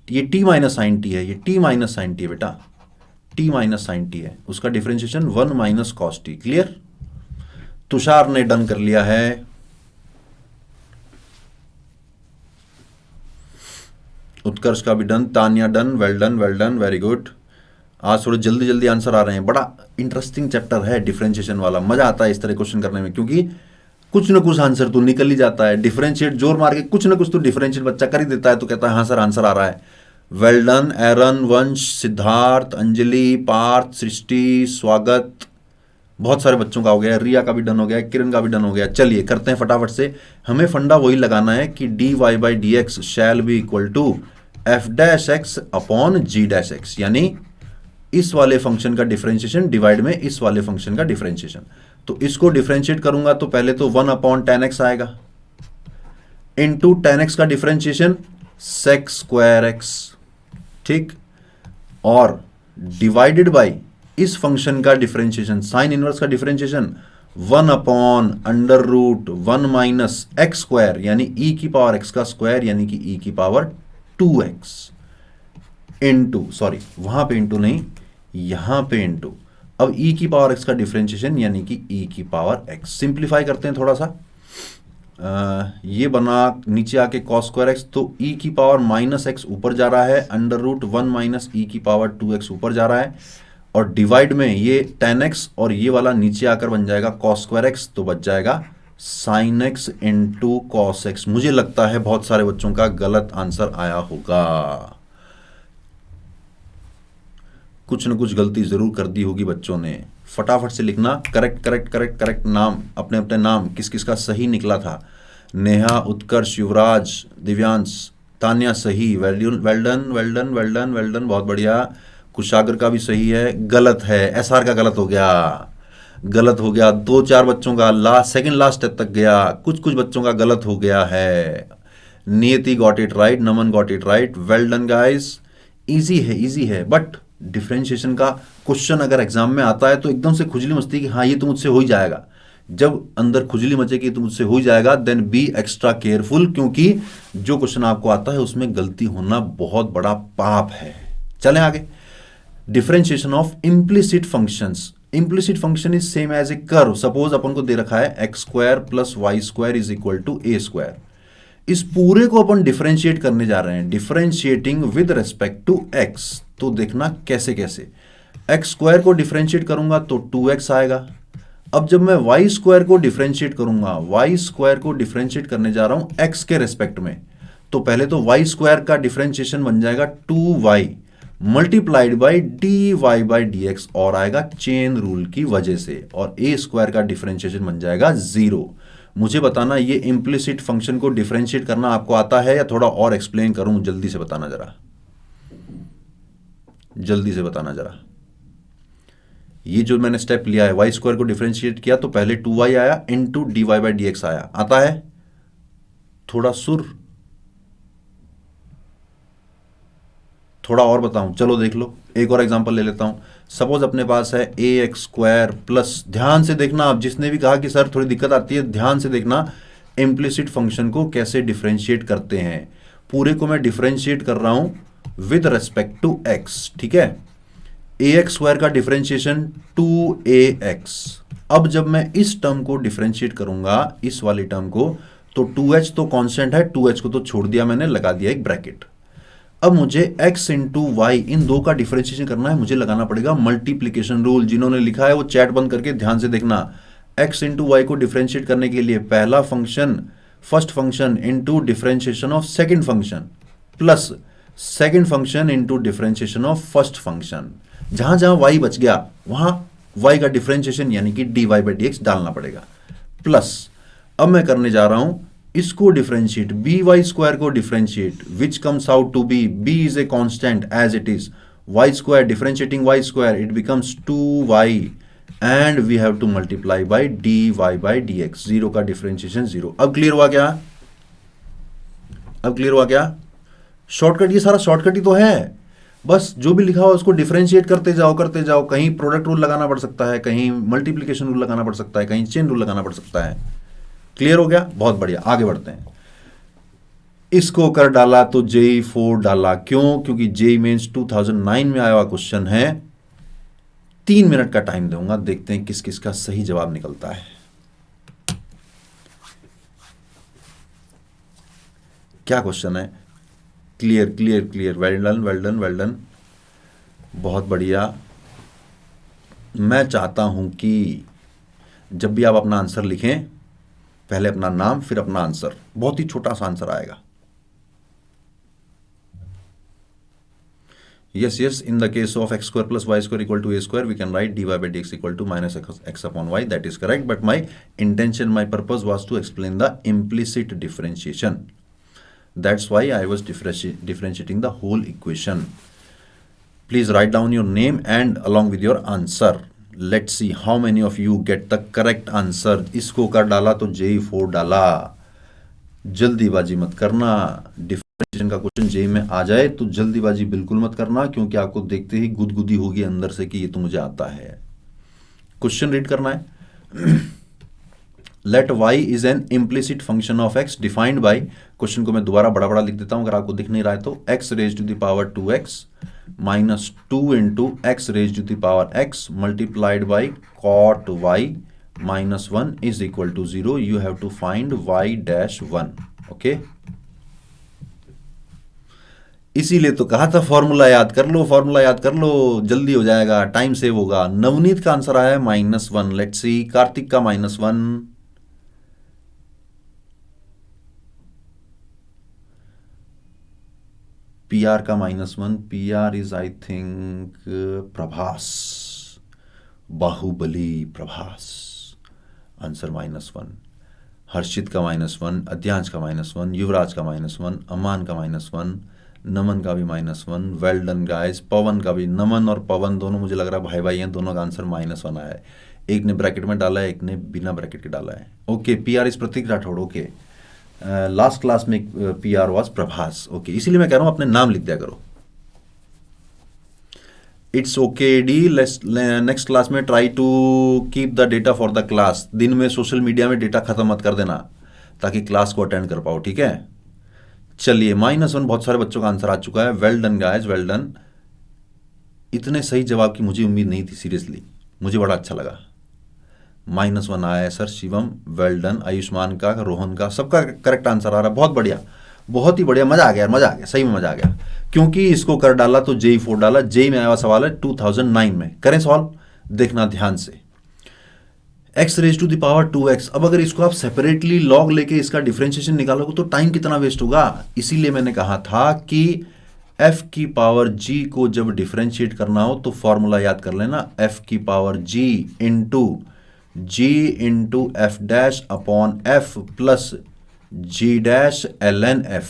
ये टी माइनस साइन टी है, ये टी माइनस साइन टी है बेटा, टी माइनस साइन टी है, उसका differentiation 1 minus cos T. Clear? Tushar ने डन कर लिया है। उत्कर्ष का भी done, Tania done, well done well done, very good. आज थोड़े जल्दी जल्दी आंसर आ रहे हैं। बड़ा इंटरेस्टिंग चैप्टर है डिफरेंशिएशन वाला, मजा आता है इस तरह क्वेश्चन करने में, क्योंकि कुछ ना कुछ आंसर तो निकल ही जाता है। डिफरेंशिएट जोर मार के कुछ ना कुछ तो डिफरेंशिएट बच्चा कर ही देता है, तो कहता है हाँ सर आंसर आ रहा है। वेल डन एरन, वंश, सिद्धार्थ, अंजलि, पार्थ, सृष्टि, स्वागत, बहुत सारे बच्चों का हो गया। रिया का भी डन हो गया, किरण का भी डन हो गया। चलिए करते हैं फटाफट से। हमें फंडा वही लगाना है कि dy by dx shall be equal to f dash x upon g dash x, यानी इस वाले फंक्शन का डिफरेंशिएशन डिवाइड में इस वाले फंक्शन का डिफरेंशिएशन। तो इसको डिफरेंशिएट करूंगा तो पहले तो 1 अपॉन tan x आएगा, इनटू tan x का डिफरेंशिएशन sec स्क्वायर x, ठीक, और डिवाइडेड बाई इस फंक्शन का डिफरेंशिएशन साइन इनवर्स का differentiation 1 upon under root 1 minus x square, यानी e की पावर x का स्क्वायर, यानी कि e की पावर 2x इनटू, सॉरी वहां पे इनटू नहीं, यहां पे इनटू, अब e की पावर x का डिफरेंशिएशन यानी कि e की पावर x। सिंप्लीफाई करते हैं थोड़ा सा, ये बना नीचे आके cos स्क्वायर x, तो e की पावर माइनस एक्स ऊपर जा रहा है, अंडर रूट 1 माइनस e की पावर 2x ऊपर जा रहा है, और डिवाइड में ये tan x और ये वाला नीचे आकर बन जाएगा cos स्क्वायर x, तो बच जाएगा sin x into cos x. मुझे लगता है बहुत सारे बच्चों का गलत आंसर आया होगा, कुछ न कुछ गलती जरूर कर दी होगी बच्चों ने। फटाफट से लिखना, करेक्ट करेक्ट करेक्ट करेक्ट नाम, अपने अपने नाम किस किस का सही निकला था। नेहा, उत्कर्ष, युवराज, दिव्यांश, तान्या सही, well done well done well done well done well done, बहुत बढ़िया। कुशागर का भी सही है, गलत है, एसआर का गलत हो गया, गलत हो गया। 2-4 बच्चों का लास्ट सेकंड लास्ट स्टेप तक गया, कुछ कुछ बच्चों का गलत हो गया है। नियति got it right, Naman got it right, well done guys. Easy है, बट डिफरेंशिएशन का क्वेश्चन अगर एग्जाम में आता है तो एकदम से खुजली मचती है कि हाँ ये तो मुझसे हो ही जाएगा। जब अंदर खुजली मचेगी तो मुझसे हो ही जाएगा, देन बी एक्स्ट्रा केयरफुल, क्योंकि जो क्वेश्चन आपको आता है उसमें गलती होना बहुत बड़ा पाप है। चलें आगे। Differentiation of implicit functions. Implicit function is same as a curve. Suppose अपन को दे रखा है x square plus y square is equal to a square. इस पूरे को अपन डिफरेंशिएट करने जा रहे हैं, differentiating with respect to x. तो देखना कैसे कैसे। एक्स स्क्वायर को डिफरेंशिएट करूंगा तो 2x आएगा। अब जब मैं वाई स्क्वायर को डिफरेंशिएट करूंगा, वाई स्क्वायर को डिफरेंशिएट करने जा रहा हूं एक्स के रेस्पेक्ट में, तो पहले तो वाई स्क्वायर का डिफरेंशिएशन बन जाएगा 2y multiplied by d y by d x, और आएगा चेन रूल की वजह से, और ए स्क्वायर का डिफरेंशिएशन बन जाएगा 0। मुझे बताना ये इम्प्लिसिट फंक्शन को डिफरेंशिएट करना आपको आता है या थोड़ा और एक्सप्लेन करूं? जल्दी से बताना जरा, जल्दी से बताना जरा। ये जो मैंने स्टेप लिया है, वाई स्क्वायर को डिफरेंशिएट किया तो पहले 2y आया into d y by d x आया, आता है? थोड़ा सुर, थोड़ा और बताऊं? चलो देख लो, एक और एग्जांपल ले लेता हूं। सपोज अपने पास है ए एक्स स्क्वायर प्लस, ध्यान से देखना, आप जिसने भी कहा कि सर थोड़ी दिक्कत आती है, ध्यान से देखना इम्प्लिसिट फंक्शन को कैसे डिफरेंशिएट करते हैं। पूरे को मैं डिफरेंशिएट कर रहा हूं विद रेस्पेक्ट टू एक्स, ठीक है। ए एक्स स्क्वायर का डिफरेंशिएशन 2ax। अब जब मैं इस टर्म को डिफरेंशिएट करूंगा, इस वाली टर्म को, तो 2h तो कांस्टेंट है, 2h को तो छोड़ दिया मैंने, लगा दिया एक ब्रैकेट। अब मुझे x इंटू वाई, इन दो का डिफरेंशिएशन करना है, मुझे लगाना पड़ेगा मल्टीप्लीकेशन रूल। जिन्होंने लिखा है वो चैट बंद करके ध्यान से देखना। x इंटू वाई को डिफरेंशिएट करने के लिए पहला function, first function into differentiation of second function, plus second function into differentiation of first function. जहां जहां y बच गया वहां y का डिफरेंशिएशन यानी कि d y by d x डालना पड़ेगा, प्लस अब मैं करने जा रहा हूं इसको डिफरेंशिएट, बी वाई स्क्वायर को differentiate, which comes out to be, b is a constant as it is, y square differentiating y square, it becomes 2y and we have to multiply by d y by d x, 0 का differentiation 0। अब clear हुआ क्या? अब clear हुआ क्या? Shortcut, ये सारा shortcut ही तो है, बस जो भी लिखा हुआ उसको डिफरेंशिएट करते जाओ करते जाओ। कहीं प्रोडक्ट रूल लगाना पड़ सकता है, कहीं मल्टीप्लिकेशन रूल लगाना पड़ सकता है, कहीं चेन रूल लगाना पड़ सकता है। क्लियर हो गया? बहुत बढ़िया, आगे बढ़ते हैं। इसको कर डाला तो जेई 4 डाला, क्यों? क्योंकि जेई मेंस 2009 में आया हुआ क्वेश्चन है। 3 मिनट का टाइम दूंगा, देखते हैं किस किस का सही जवाब निकलता है। क्या क्वेश्चन है? Clear clear clear, well done well done well done, बहुत बढ़िया। मैं चाहता हूं कि जब भी आप अपना आंसर लिखें, पहले अपना नाम फिर अपना आंसर, बहुत ही छोटा सा आंसर आएगा। yes, in the case of x square plus y square equal to a square, we can write dy by dx equal to minus x upon y. That is correct, but my intention, my purpose was to explain the implicit differentiation. That's why I was differentiating the whole equation. Please write down your name and along with your answer. Let's see how many of you get the correct answer. इसको कर डाला तो JEE 4 डाला। जल्दीबाजी मत करना, differentiation का question JEE में आ जाए तो जल्दीबाजी बिल्कुल मत करना, क्योंकि आपको देखते ही गुदगुदी होगी अंदर से कि ये तो मुझे आता है। क्वेश्चन रीड करना है। Let y is an implicit function of x defined by, question को मैं दोबारा बड़ा बड़ा लिख देता हूं अगर आपको दिख नहीं रहा है तो, x raise to the power 2x minus 2 into x raise to the power x multiplied by cot y minus 1 is equal to 0। You have to find y dash 1। Okay, इसीलिए तो कहा था फॉर्मूला याद कर लो, फॉर्मूला याद कर लो, जल्दी हो जाएगा, टाइम सेव होगा। नवनीत का आंसर आया है -1। लेट्स सी, कार्तिक का -1, PR का -1, PR is I think Prabhas, Baahubali Prabhas, answer -1। Harshit का -1, अध्यांश का -1, युवराज का -1, अमान का -1, नमन का भी -1। Well done guys. पवन का भी, नमन और पवन दोनों मुझे लग रहा है भाई भाई हैं, दोनों का आंसर -1 आया है। एक ने ब्रैकेट में डाला है, एक ने बिना ब्रैकेट के डाला है। Okay, PR is Prateek Rathore. Okay, last class में PR वाज प्रभास। ओके, इसीलिए मैं कह रहा हूं अपने नाम लिख दिया करो। It's okay D, next class में try to keep the data for the class. दिन में सोशल मीडिया में डेटा खत्म मत कर देना ताकि क्लास को अटेंड कर पाओ, ठीक है। चलिए, -1 बहुत सारे बच्चों का आंसर आ चुका है। Well done guys, well done. इतने सही जवाब की मुझे उम्मीद नहीं थी, सीरियसली मुझे बड़ा अच्छा लगा। -1 आया है sir, Shivam well done. Ayushman का, रोहन का, सबका करेक्ट आंसर आ रहा है। बहुत बढ़िया, बहुत ही बढ़िया, मजा आ गया, मजा आ गया, सही में मजा आ गया। क्योंकि इसको कर डाला तो जेई 4 डाला। जेई में आया हुआ सवाल है 2009 में। करें सॉल्व, देखना ध्यान से। X raise to the power 2x। अब अगर इसको आप सेपरेटली लॉग लेके इसका डिफरेंशिएशन निकालोगे तो टाइम कितना वेस्ट होगा। इसीलिए मैंने कहा था कि f की पावर g को जब डिफरेंशिएट करना हो तो फॉर्मूला याद कर लेना, f की power g into f dash upon f plus g dash ln f।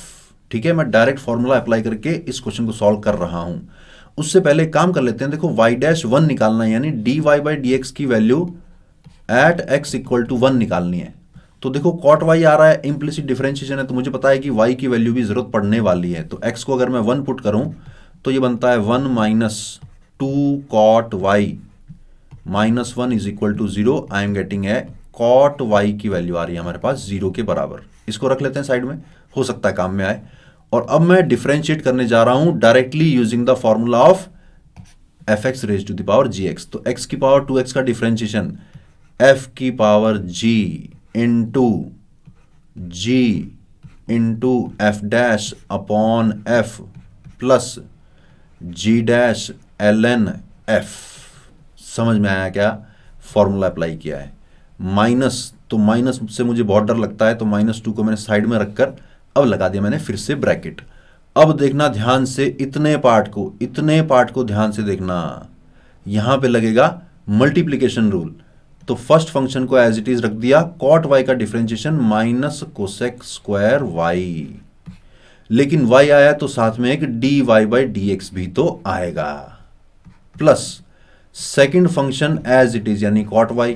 ठीक है, मैं डायरेक्ट फॉर्मूला अप्लाई करके इस क्वेश्चन को सॉल्व कर रहा हूं। उससे पहले काम कर लेते हैं। देखो y डैश 1 निकालना है, यानी dy बाई डी एक्स की value at x equal to 1 निकालनी है। तो देखो कॉट y आ रहा है, इम्प्लिसिट डिफरेंशिएशन है, तो मुझे पता है कि y की वैल्यू भी जरूरत पड़ने वाली है। तो x को अगर मैं 1 पुट करूं तो ये बनता है 1 minus 2 cot y minus 1 is equal to 0। I am getting a cot y की वैल्यू आ रही है हमारे पास 0 के बराबर। इसको रख लेते हैं साइड में, हो सकता है काम में आए। और अब मैं डिफरेंशिएट करने जा रहा हूं directly using the formula of f x raise to the power g x. तो x की पावर 2x का डिफरेंशिएशन f की power g into f dash upon f plus g dash ln f। समझ में आया क्या? फॉर्मूला अप्लाई किया है। माइनस, तो माइनस से मुझे बहुत डर लगता है, तो -2 को मैंने साइड में रखकर अब लगा दिया मैंने फिर से ब्रैकेट। अब देखना ध्यान से, इतने पार्ट को ध्यान से देखना। यहां पे लगेगा मल्टीप्लीकेशन रूल। तो फर्स्ट फंक्शन को एज इट इज रख दिया, कॉट y का differentiation minus cosec square y। लेकिन y आया तो साथ में एक dy बाई डी एक्स भी तो आएगा, plus second function as it is यानी कॉट y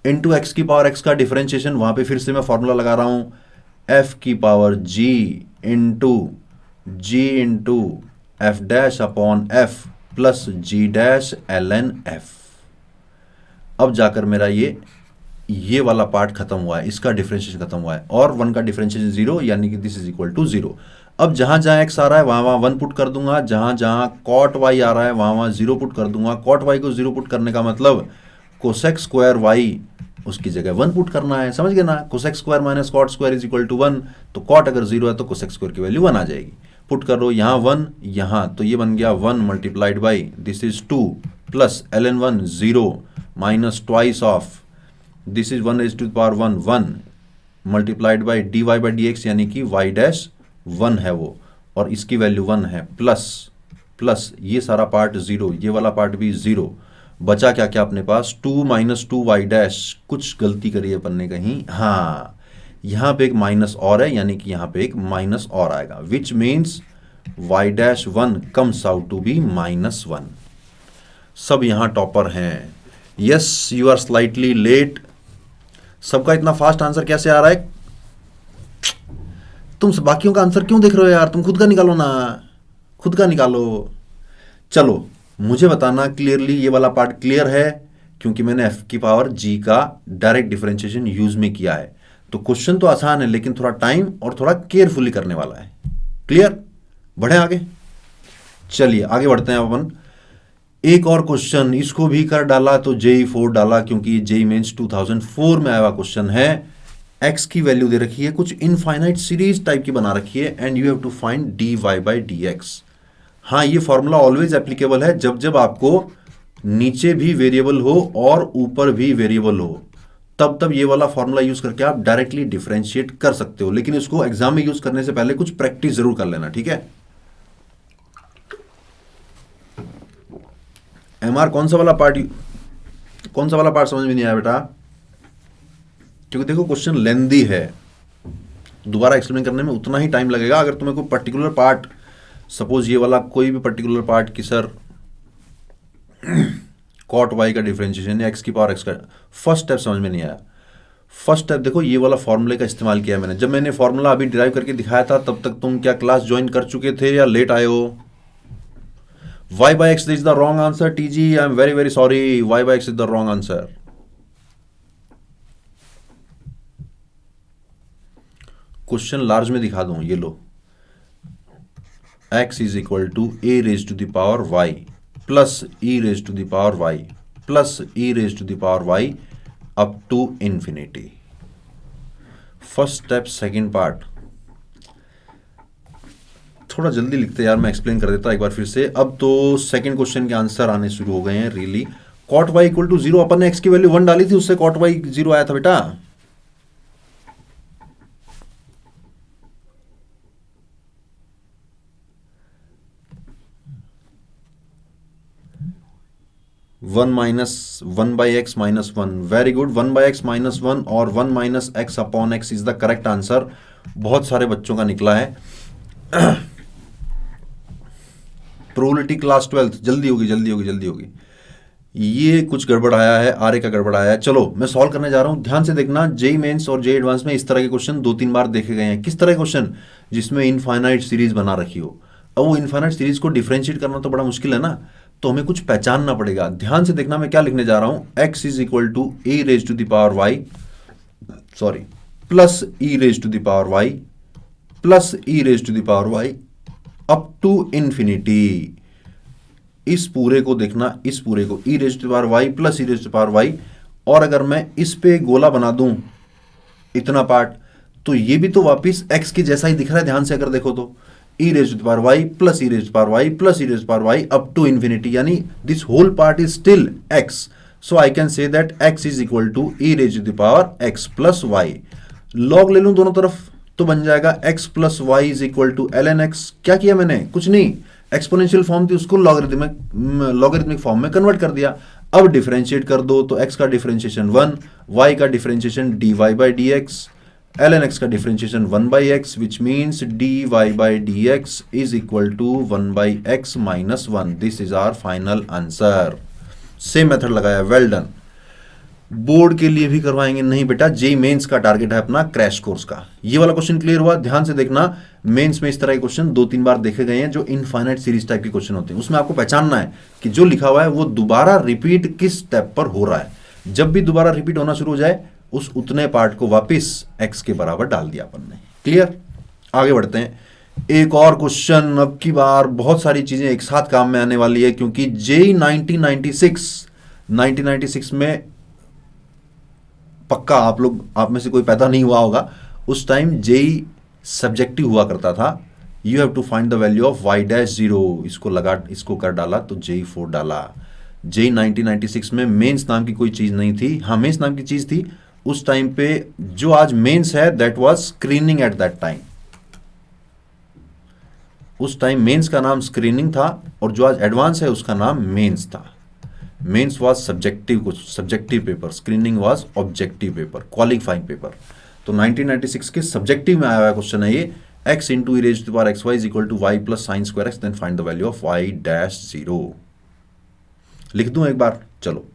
इंटू एक्स की पावर x का डिफरेंशिएशन। वहां पे फिर से मैं फॉर्मूला लगा रहा हूं, f की power g into f dash upon f plus g dash ln f। अब जाकर मेरा ये वाला पार्ट खत्म हुआ है, इसका डिफरेंशिएशन खत्म हुआ है, और 1 का डिफरेंशिएशन 0, यानी कि दिस इज इक्वल टू 0। अब जहां जहां x आ रहा है वहां 1 पुट कर दूंगा, जहां जहां कॉट y आ रहा है वहां 0 पुट कर दूंगा। कॉट y को 0 पुट करने का मतलब कोसेक स्क्वायर y उसकी जगह 1 पुट करना है, समझ गए ना। Cosec square minus cot square is equal to 1, तो कॉट अगर 0 है तो कोसेक स्क्वायर की वैल्यू 1 आ जाएगी। पुट करो यहाँ 1 यहाँ, तो ये बन गया 1 multiplied by this is 2 plus ln 1 0 minus twice of this is 1 raise to the power 1 multiplied by dy by d x, यानी कि y डैश 1 है वो, और इसकी वैल्यू 1 है, प्लस ये सारा पार्ट 0, ये वाला पार्ट भी 0। बचा क्या क्या अपने पास, 2 माइनस 2 वाई डैश। कुछ गलती करी है अपन ने कहीं, हाँ यहां पे एक माइनस और है, यानी कि यहां पे एक माइनस और आएगा, which means y dash 1 comes out to be -1। सब यहां टॉपर हैं। Yes, you are slightly late. सबका इतना फास्ट आंसर कैसे आ रहा है? तुम बाकियों का आंसर क्यों देख रहे हो यार? तुम खुद का निकालो ना, खुद का निकालो। चलो मुझे बताना क्लियरली, ये वाला पार्ट क्लियर है? क्योंकि मैंने f की पावर g का डायरेक्ट डिफरेंशिएशन यूज में किया है। तो क्वेश्चन तो आसान है, लेकिन थोड़ा टाइम और थोड़ा केयरफुली करने वाला है। क्लियर? बढ़े आगे? चलिए आगे बढ़ते हैं अपन। एक और क्वेश्चन, इसको भी कर डाला तो JEE 4 डाला, क्योंकि JEE मेंस 2004 में आया हुआ क्वेश्चन है। x की वैल्यू दे रखी है, कुछ इनफाइनाइट सीरीज टाइप की बना रखी है, and you have to find dy by d x. हाँ, ये फॉर्मूला ऑलवेज एप्लीकेबल है जब आपको नीचे भी वेरिएबल हो और ऊपर भी वेरिएबल हो, तब ये वाला फॉर्मूला यूज करके आप डायरेक्टली डिफरेंशिएट कर सकते हो। लेकिन इसको एग्जाम में यूज करने से पहले कुछ प्रैक्टिस जरूर कर लेना, ठीक है। MR कौन सा वाला पार्ट समझ में नहीं आया बेटा? क्योंकि देखो क्वेश्चन लेंदी है, दोबारा एक्सप्लेन करने में उतना ही टाइम लगेगा। अगर तुम्हें कोई पर्टिकुलर पार्ट, सपोज ये वाला कोई भी पर्टिकुलर पार्ट की सर कॉट y का डिफरेंशिएशन या x की पावर x का फर्स्ट स्टेप समझ में नहीं आया। फर्स्ट स्टेप देखो, ये वाला फॉर्मूले का इस्तेमाल किया मैंने। जब मैंने फॉर्मूला अभी डिराइव करके दिखाया था, तब तक तुम क्या क्लास ज्वाइन कर चुके थे या लेट आए हो? y by x is the wrong answer, TG, I am very very sorry, y by x is the wrong answer। Question large में दिखा दूं, ये लो, x is equal to a raised to the power y plus e raised to the power y plus e raised to the power y up to infinity। First step, second part थोड़ा जल्दी लिखते यार, मैं explain कर देता एक बार फिर से। अब तो सेकंड क्वेश्चन के आंसर आने शुरू हो गए हैं really. Cot y equal to 0, अपन ने एक्स की वैल्यू 1 डाली थी, उससे कॉट वाई 0 आया था बेटा। One minus 1/x-1, very good. 1/x-1 और 1-x is the correct answer. बहुत सारे बच्चों का निकला है। प्रोबेबिलिटी क्लास 12, जल्दी होगी जल्दी होगी जल्दी होगी। ये कुछ गड़बड़ आया है, आरे का गड़बड़ आया है। चलो मैं सॉल्व करने जा रहा हूं, ध्यान से देखना। जेई मेंस और जेई एडवांस में इस तरह के क्वेश्चन 2-3 बार देखे गए हैं। किस तरह के क्वेश्चन? जिसमें इनफाइनाइट सीरीज बना रखी हो। अब वो इनफाइनाइट सीरीज को डिफरेंशिएट करना तो बड़ा मुश्किल है ना, तो हमें कुछ पहचानना पड़ेगा। ध्यान से देखना मैं क्या लिखने जा रहा हूं। x is equal to e raise to the power y, sorry, plus e raise to the power y plus e raise to the power y up to infinity. इस पूरे को देखना, इस पूरे को e raise to the power y plus e raise to the power y, और अगर मैं इस पे गोला बना दूं इतना पार्ट, तो ये भी तो वापिस x के जैसा ही दिख रहा है। ध्यान से अगर देखो तो e raise to the power y plus e raise to the power y plus e raise to the power y up to infinity, यानी this whole part is still x, so I can say that x is equal to e raise to the power x plus y। Log ले लूं दोनों तरफ तो बन जाएगा x plus y is equal to ln x। क्या किया मैंने? कुछ नहीं, एक्सपोनेंशियल फॉर्म थी उसको लॉगरिथमिक फॉर्म में कन्वर्ट कर दिया। अब डिफरेंशिएट कर दो तो x का डिफरेंशिएशन 1, y का differentiation dy by dx, ln x का differentiation 1/x, which means dy by dx is equal to 1/x minus 1। This is our final answer. Same method लगाया, वेल डन। बोर्ड के लिए भी करवाएंगे? नहीं बेटा, जेई मेंस का टारगेट है अपना क्रैश कोर्स का। ये वाला क्वेश्चन क्लियर हुआ? ध्यान से देखना, मेंस में इस तरह के क्वेश्चन 2-3 बार देखे गए हैं जो इनफाइनाइट सीरीज टाइप के क्वेश्चन होते हैं। उसमें आपको पहचानना है कि जो लिखा हुआ है वो दोबारा रिपीट किस स्टेप पर हो रहा है। जब भी दोबारा रिपीट होना शुरू हो जाए, उस उतने पार्ट को वापिस x के बराबर डाल दिया अपन ने। क्लियर? आगे बढ़ते हैं। एक और क्वेश्चन, अब की बार बहुत सारी चीजें एक साथ काम में आने वाली है, क्योंकि जेई 1996 में पक्का आप में से कोई पैदा नहीं हुआ होगा, उस टाइम जेई सब्जेक्टिव हुआ करता था। You have to find the value of y-0, इसको कर डाला तो जेई 4 डाला। जेई 1996 में मेंस नाम की कोई चीज नहीं थी। हाँ, मेंस नाम की चीज थी उस टाइम पे। जो आज मेंस है that was screening at that time. उस टाइम मेंस का नाम स्क्रीनिंग था और जो आज एडवांस है उसका नाम मेंस था। Mains was subjective paper, screening was objective paper, qualifying paper. तो 1996 के सब्जेक्टिव में आया हुआ क्वेश्चन है ये। x into e raise to the power x y is equal to y plus sine square x, then find the value of y-0। लिख दूं एक बार? चलो,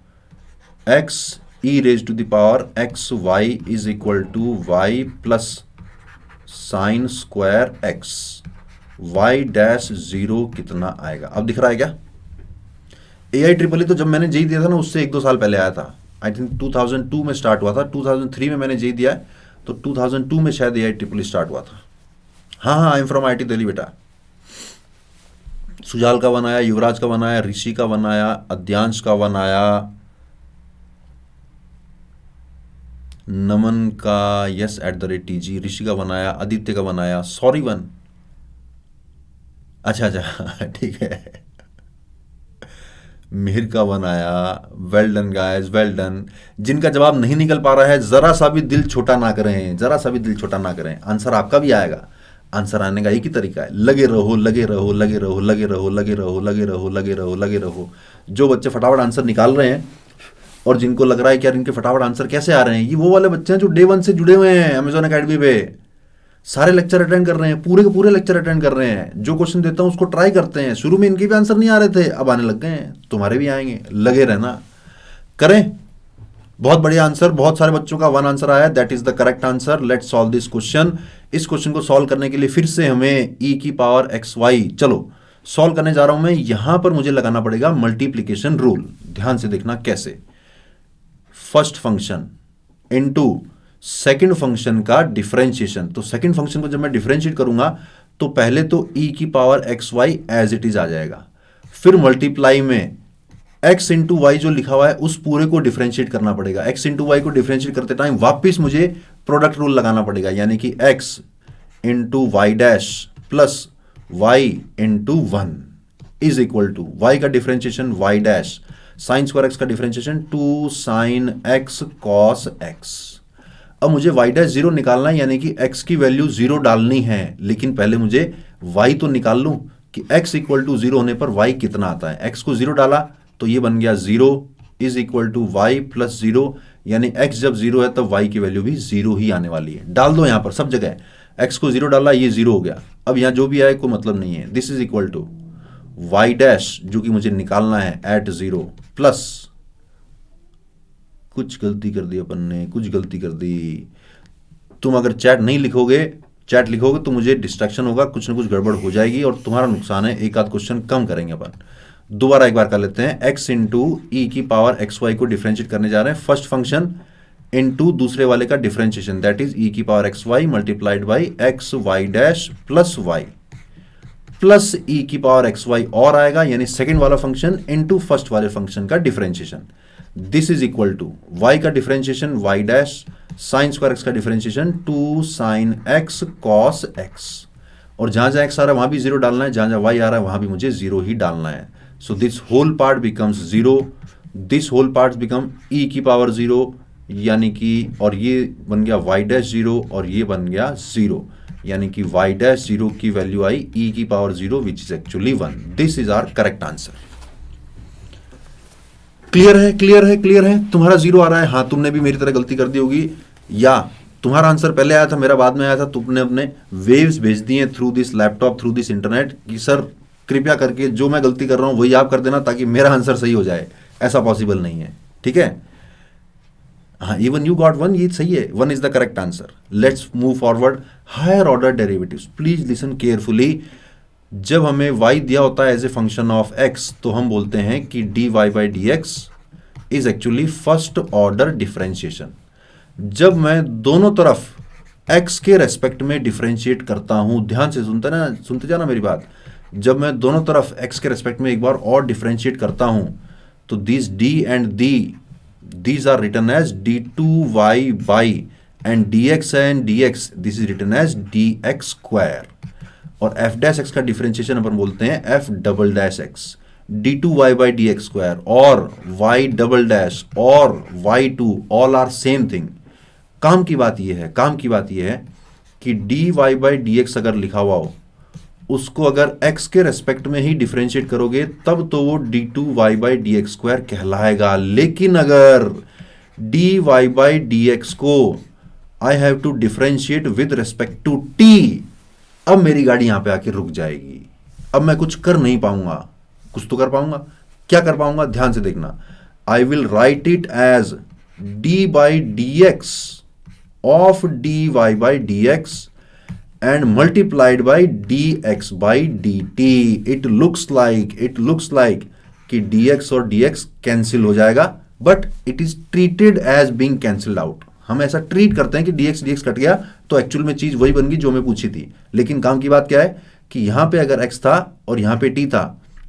x e raise to the power x y is equal to y plus sine square x, y-0 कितना आएगा? अब दिख रहा है क्या? AI-EEE तो जब मैंने जेई दिया था ना, उससे 1-2 साल पहले आया था। आई थिंक 2002 में स्टार्ट हुआ था। 2003 में मैंने जेई दिया है, तो 2002 में शायद AI-EEE स्टार्ट हुआ था। हाँ, I am from IIT Delhi बेटा। सुजाल का बनाया, युवराज का बनाया, ऋषि का बनाया, अद्यांश का बनाया, नमन का यस @TG, ऋषि का बनाया, आदित्य का बनाया, सॉरी वन, अच्छा ठीक है, मिहिर का बनाया। Well done guys, well done. जिनका जवाब नहीं निकल पा रहा है, जरा सा भी दिल छोटा ना करें, जरा सा भी दिल छोटा ना करें। आंसर आपका भी आएगा। आंसर आने का एक ही तरीका है, लगे रहो लगे रहो लगे रहो लगे रहो लगे रहो लगे रहो लगे रहो लगे रहो। जो बच्चे फटाफट आंसर निकाल रहे हैं और जिनको लग रहा है कि यार इनके फटाफट आंसर कैसे आ रहे हैं, ये वो वाले बच्चे हैं जो डे 1 से जुड़े हुए हैं अमेजॉन अकेडमी पे। सारे लेक्चर अटेंड कर रहे हैं, पूरे के पूरे लेक्चर अटेंड कर रहे हैं। जो क्वेश्चन देता हूं उसको ट्राई करते हैं। शुरू में इनके भी आंसर नहीं आ रहे थे, अब आने लग गए हैं, तुम्हारे भी आएंगे। लगे रहना, करें। बहुत बढ़िया आंसर, बहुत सारे बच्चों का 1 आंसर आया, that is the correct answer. Let's solve this question. इस क्वेश्चन को सॉल्व करने के लिए फिर से हमें e की पावर xy, चलो सॉल्व करने जा रहा हूं मैं। यहां पर मुझे लगाना पड़ेगा मल्टीप्लीकेशन रूल। ध्यान से देखना कैसे। First function into second function का डिफरेंशिएशन। तो सेकंड फंक्शन को जब मैं डिफरेंशिएट करूंगा तो पहले तो e की power xy as it is आ जाएगा, फिर मल्टीप्लाई में x इंटू वाई जो लिखा हुआ है उस पूरे को डिफरेंशिएट करना पड़ेगा। x इंटू वाई को डिफरेंशिएट करते टाइम वापिस मुझे प्रोडक्ट रूल लगाना पड़ेगा, यानी कि x into y dash plus y into 1 is equal to y का differentiation y dash, sine square x का differentiation 2 sine x cos x. अब मुझे y डैश जीरो निकालना है, यानी कि x की वैल्यू जीरो डालनी है, लेकिन पहले मुझे y तो निकाल लूं कि x इक्वल टू जीरो होने पर y कितना आता है। x को जीरो डाला तो ये बन गया zero is equal to y plus zero, यानी x जब जीरो है तब y की वैल्यू भी जीरो ही आने वाली है। डाल दो यहां पर सब जगह, x को जीरो डाला ये जीरो हो गया। अब यहां जो भी आए कोई मतलब नहीं है। This is equal to y dash जो कि मुझे निकालना है एट जीरो प्लस, कुछ गलती कर दी अपन ने, कुछ गलती कर दी। तुम अगर चैट नहीं लिखोगे, चैट लिखोगे तो मुझे डिस्ट्रैक्शन होगा, कुछ ना कुछ गड़बड़ हो जाएगी और तुम्हारा नुकसान है। एक आध क्वेश्चन कम करेंगे अपन। दोबारा एक बार कर लेते हैं। x इंटू ई की पावर एक्स वाई को डिफरेंशिएट करने जा रहे हैं, फर्स्ट फंक्शन इंटू दूसरे वाले का डिफरेंशिएशन, दैट इज ई की power x y multiplied by x y dash plus y plus e की पावर एक्स वाई और आएगा, यानी सेकेंड वाला फंक्शन इंटू फर्स्ट वाले फंक्शन का differentiation. This is equal to y का differentiation y dash sine square x का differentiation 2 sine x cos x, और जहां जहां x आ रहा है वहां भी जीरो डालना है, जहां जहां y आ रहा है वहां भी मुझे जीरो ही डालना है। So this whole part becomes zero, this whole part become e की पावर जीरो, यानी कि और ये बन गया y डैश जीरो और ये बन गया जीरो, यानी कि y डैश जीरो की वैल्यू आई e की power zero which is actually 1। This is our correct answer. Clear है, क्लियर है, क्लियर है। तुम्हारा जीरो आ रहा है, हाँ तुमने भी मेरी तरह गलती कर दी होगी, या तुम्हारा आंसर पहले आया था मेरा बाद में आया था, तुमने अपने वेव्स भेज दिए through this laptop through this internet कि सर कृपया करके जो मैं गलती कर रहा हूं वही आप कर देना ताकि मेरा आंसर सही हो जाए। ऐसा पॉसिबल नहीं है, ठीक है। हाँ, इवन यू गॉट वन, ये सही है, one is the correct answer. Let's move forward. Higher order derivatives, please listen carefully. जब हमें y दिया होता है as a function of x तो हम बोलते हैं कि dy by d x is actually first order differentiation. जब मैं दोनों तरफ x के रेस्पेक्ट में डिफरेंशिएट करता हूं, ध्यान से सुनते जाना मेरी बात, जब मैं दोनों तरफ x के रेस्पेक्ट में एक बार और डिफरेंशिएट करता हूं तो this d and these are written as d2y by and dx and dx this is written as dx square, और f डैश x का डिफरेंशिएशन अपन बोलते हैं f double dash x, d2y by dx square और y double dash और y2 all are same thing. काम की बात यह है, काम की बात यह है कि dy by dx अगर लिखा हुआ हो उसको अगर x के रेस्पेक्ट में ही डिफरेंशिएट करोगे तब तो वो d2y by dx स्क्वायर कहलाएगा, लेकिन अगर dy by dx को I have to differentiate with respect to t, अब मेरी गाड़ी यहां पे आके रुक जाएगी। अब मैं कुछ कर नहीं पाऊंगा, कुछ तो कर पाऊंगा। क्या कर पाऊंगा, ध्यान से देखना। I will write it as d by d x of d y by d x and multiplied by d x by d t. It looks like कि डी एक्स और डी एक्स कैंसिल हो जाएगा, but it is treated as being cancelled out. हम ऐसा treat करते हैं कि dx cut गया तो एक्चुअल में चीज वही बन गई जो मैं पूछी थी, लेकिन काम की बात क्या है कि यहां पे अगर x था और यहां पे t था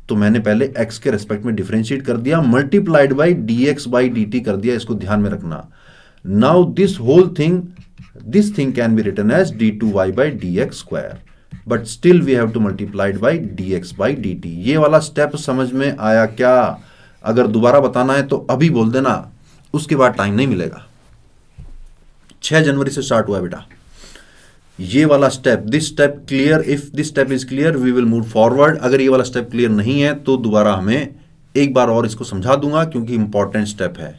तो मैंने पहले x के रेस्पेक्ट में डिफरेंशिएट कर दिया, multiplied by dx by dt कर दिया। इसको ध्यान में रखना। Now this whole thing, this thing can be written as d2y by dx square, but still we have to multiplied by dx by dt। ये वाला स्टेप समझ में आया क्या? अगर दोबारा बताना है तो अभी बोल देना, उसके बाद टाइम नहीं मिलेगा। 6 जनवरी से स्टार्ट हुआ है बेटा ये वाला step. This step clear, if this step is clear we will move forward. अगर ये वाला स्टेप क्लियर नहीं है तो दोबारा हमें एक बार और इसको समझा दूंगा क्योंकि इंपॉर्टेंट स्टेप है।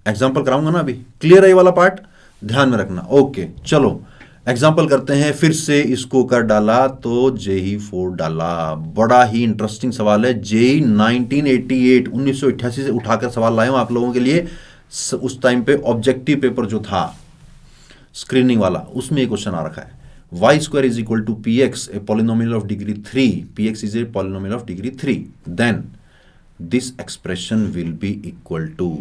एग्जाम्पल कराऊंगा ना अभी। क्लियर है ये वाला पार्ट, ध्यान में रखना। ओके चलो एग्जाम्पल करते हैं। फिर से इसको कर डाला तो जेई 4 डाला। बड़ा ही इंटरेस्टिंग सवाल है। जेई 1988 से उठाकर सवाल लाया हूं आप लोगों के लिए। उस टाइम पे ऑब्जेक्टिव पेपर जो था स्क्रीनिंग वाला, उसमें ये क्वेश्चन आ रखा है। Y square is equal to p x a polynomial of degree 3, p x is a polynomial of degree 3, then this expression will be equal to,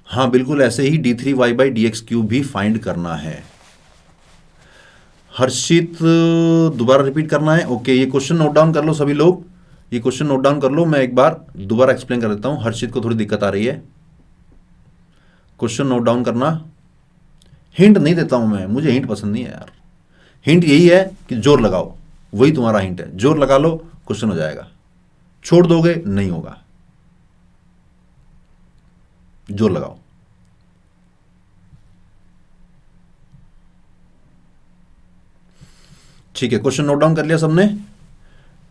हाँ बिल्कुल ऐसे ही d3y by d x cube भी find करना है। हर्षित दोबारा repeat करना है। ओके ये क्वेश्चन नोट डाउन कर लो सभी लोग, ये क्वेश्चन नोट डाउन कर लो। मैं एक बार दोबारा एक्सप्लेन कर देता हूं। हर्षित को थोड़ी दिक्कत आ रही है, क्वेश्चन नोट डाउन करना। हिंट नहीं देता हूं मैं, मुझे हिंट पसंद नहीं है यार। हिंट यही है कि जोर लगाओ, वही तुम्हारा हिंट है। जोर लगा लो, क्वेश्चन हो जाएगा। छोड़ दोगे नहीं होगा। जोर लगाओ। ठीक है, क्वेश्चन नोट डाउन कर लिया सबने?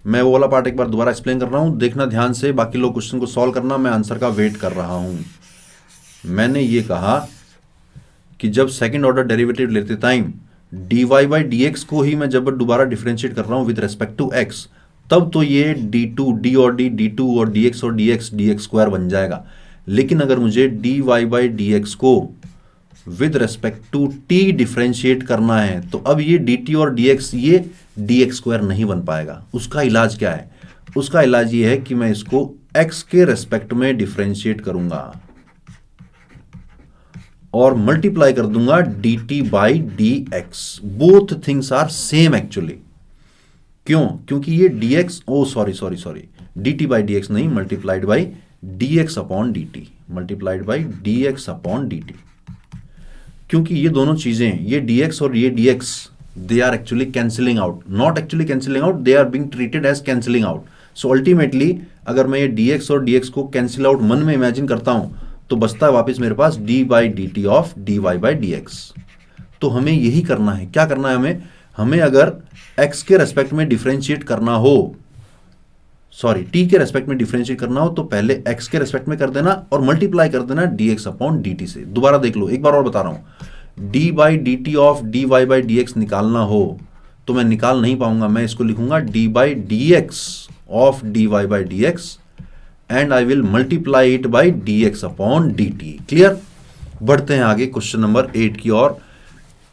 मैं वो वाला पार्ट एक बार दोबारा एक्सप्लेन कर रहा हूं, देखना ध्यान से, बाकी लोग क्वेश्चन को सॉल्व करना, मैं आंसर का वेट कर रहा हूं। मैंने ये कहा कि जब सेकंड ऑर्डर डेरिवेटिव लेते time dy by d x को ही मैं जब दोबारा डिफरेंशिएट कर रहा हूं विद रेस्पेक्ट टू x, तब तो ये d2 d और d d2 और dx और dx स्क्वायर बन जाएगा। लेकिन अगर मुझे dy बाई डी एक्स को with respect to t differentiate करना है तो अब ये dt और dx ये dx स्क्वायर नहीं बन पाएगा। उसका इलाज क्या है? उसका इलाज ये है कि मैं इसको x के रेस्पेक्ट में डिफरेंशिएट करूंगा और मल्टीप्लाई कर दूंगा dt by d x. Both things are same actually. क्यों? क्योंकि ये dx, oh sorry dt by d x नहीं, multiplied by dx upon dt, multiplied by dx upon dt। क्योंकि ये दोनों चीजें, ये dx और ये dx, they are actually cancelling out, not actually cancelling out, they are being treated as cancelling out. So ultimately अगर मैं ये dx और dx को कैंसिल आउट मन में इमेजिन करता हूं तो बचता है वापस मेरे पास d by d T of dy by d x. तो हमें यही करना है। क्या करना है हमें अगर x के रेस्पेक्ट में डिफरेंशिएट करना हो, t के रेस्पेक्ट में डिफरेंशिएट करना हो तो पहले x के रेस्पेक्ट में कर देना और मल्टीप्लाई कर देना dx अपॉन dt से। दोबारा देख लो, एक बार और बता रहा हूं, d by d T of dy by d x निकालना हो तो मैं निकाल नहीं पाऊंगा, मैं इसको लिखूंगा d by d x of dy by d x and I will multiply it by dx upon dt। Clear? बढ़ते हैं आगे क्वेश्चन नंबर 8 की ओर।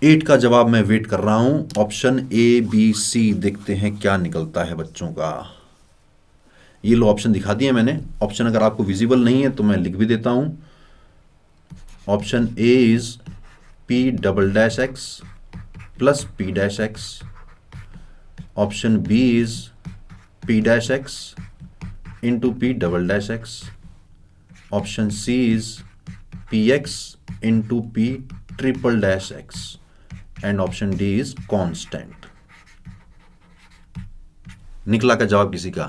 8 का जवाब मैं वेट कर रहा हूं। ऑप्शन ए बी सी, देखते हैं क्या निकलता है बच्चों का। ये लो ऑप्शन दिखा दिए मैंने। ऑप्शन अगर आपको विजिबल नहीं है तो मैं लिख भी देता हूं। Option a is p double dash x plus p dash x. Option b is p dash x into p double dash x. Option C is px into p triple dash x and option D is constant. निकला का जवाब किसी का?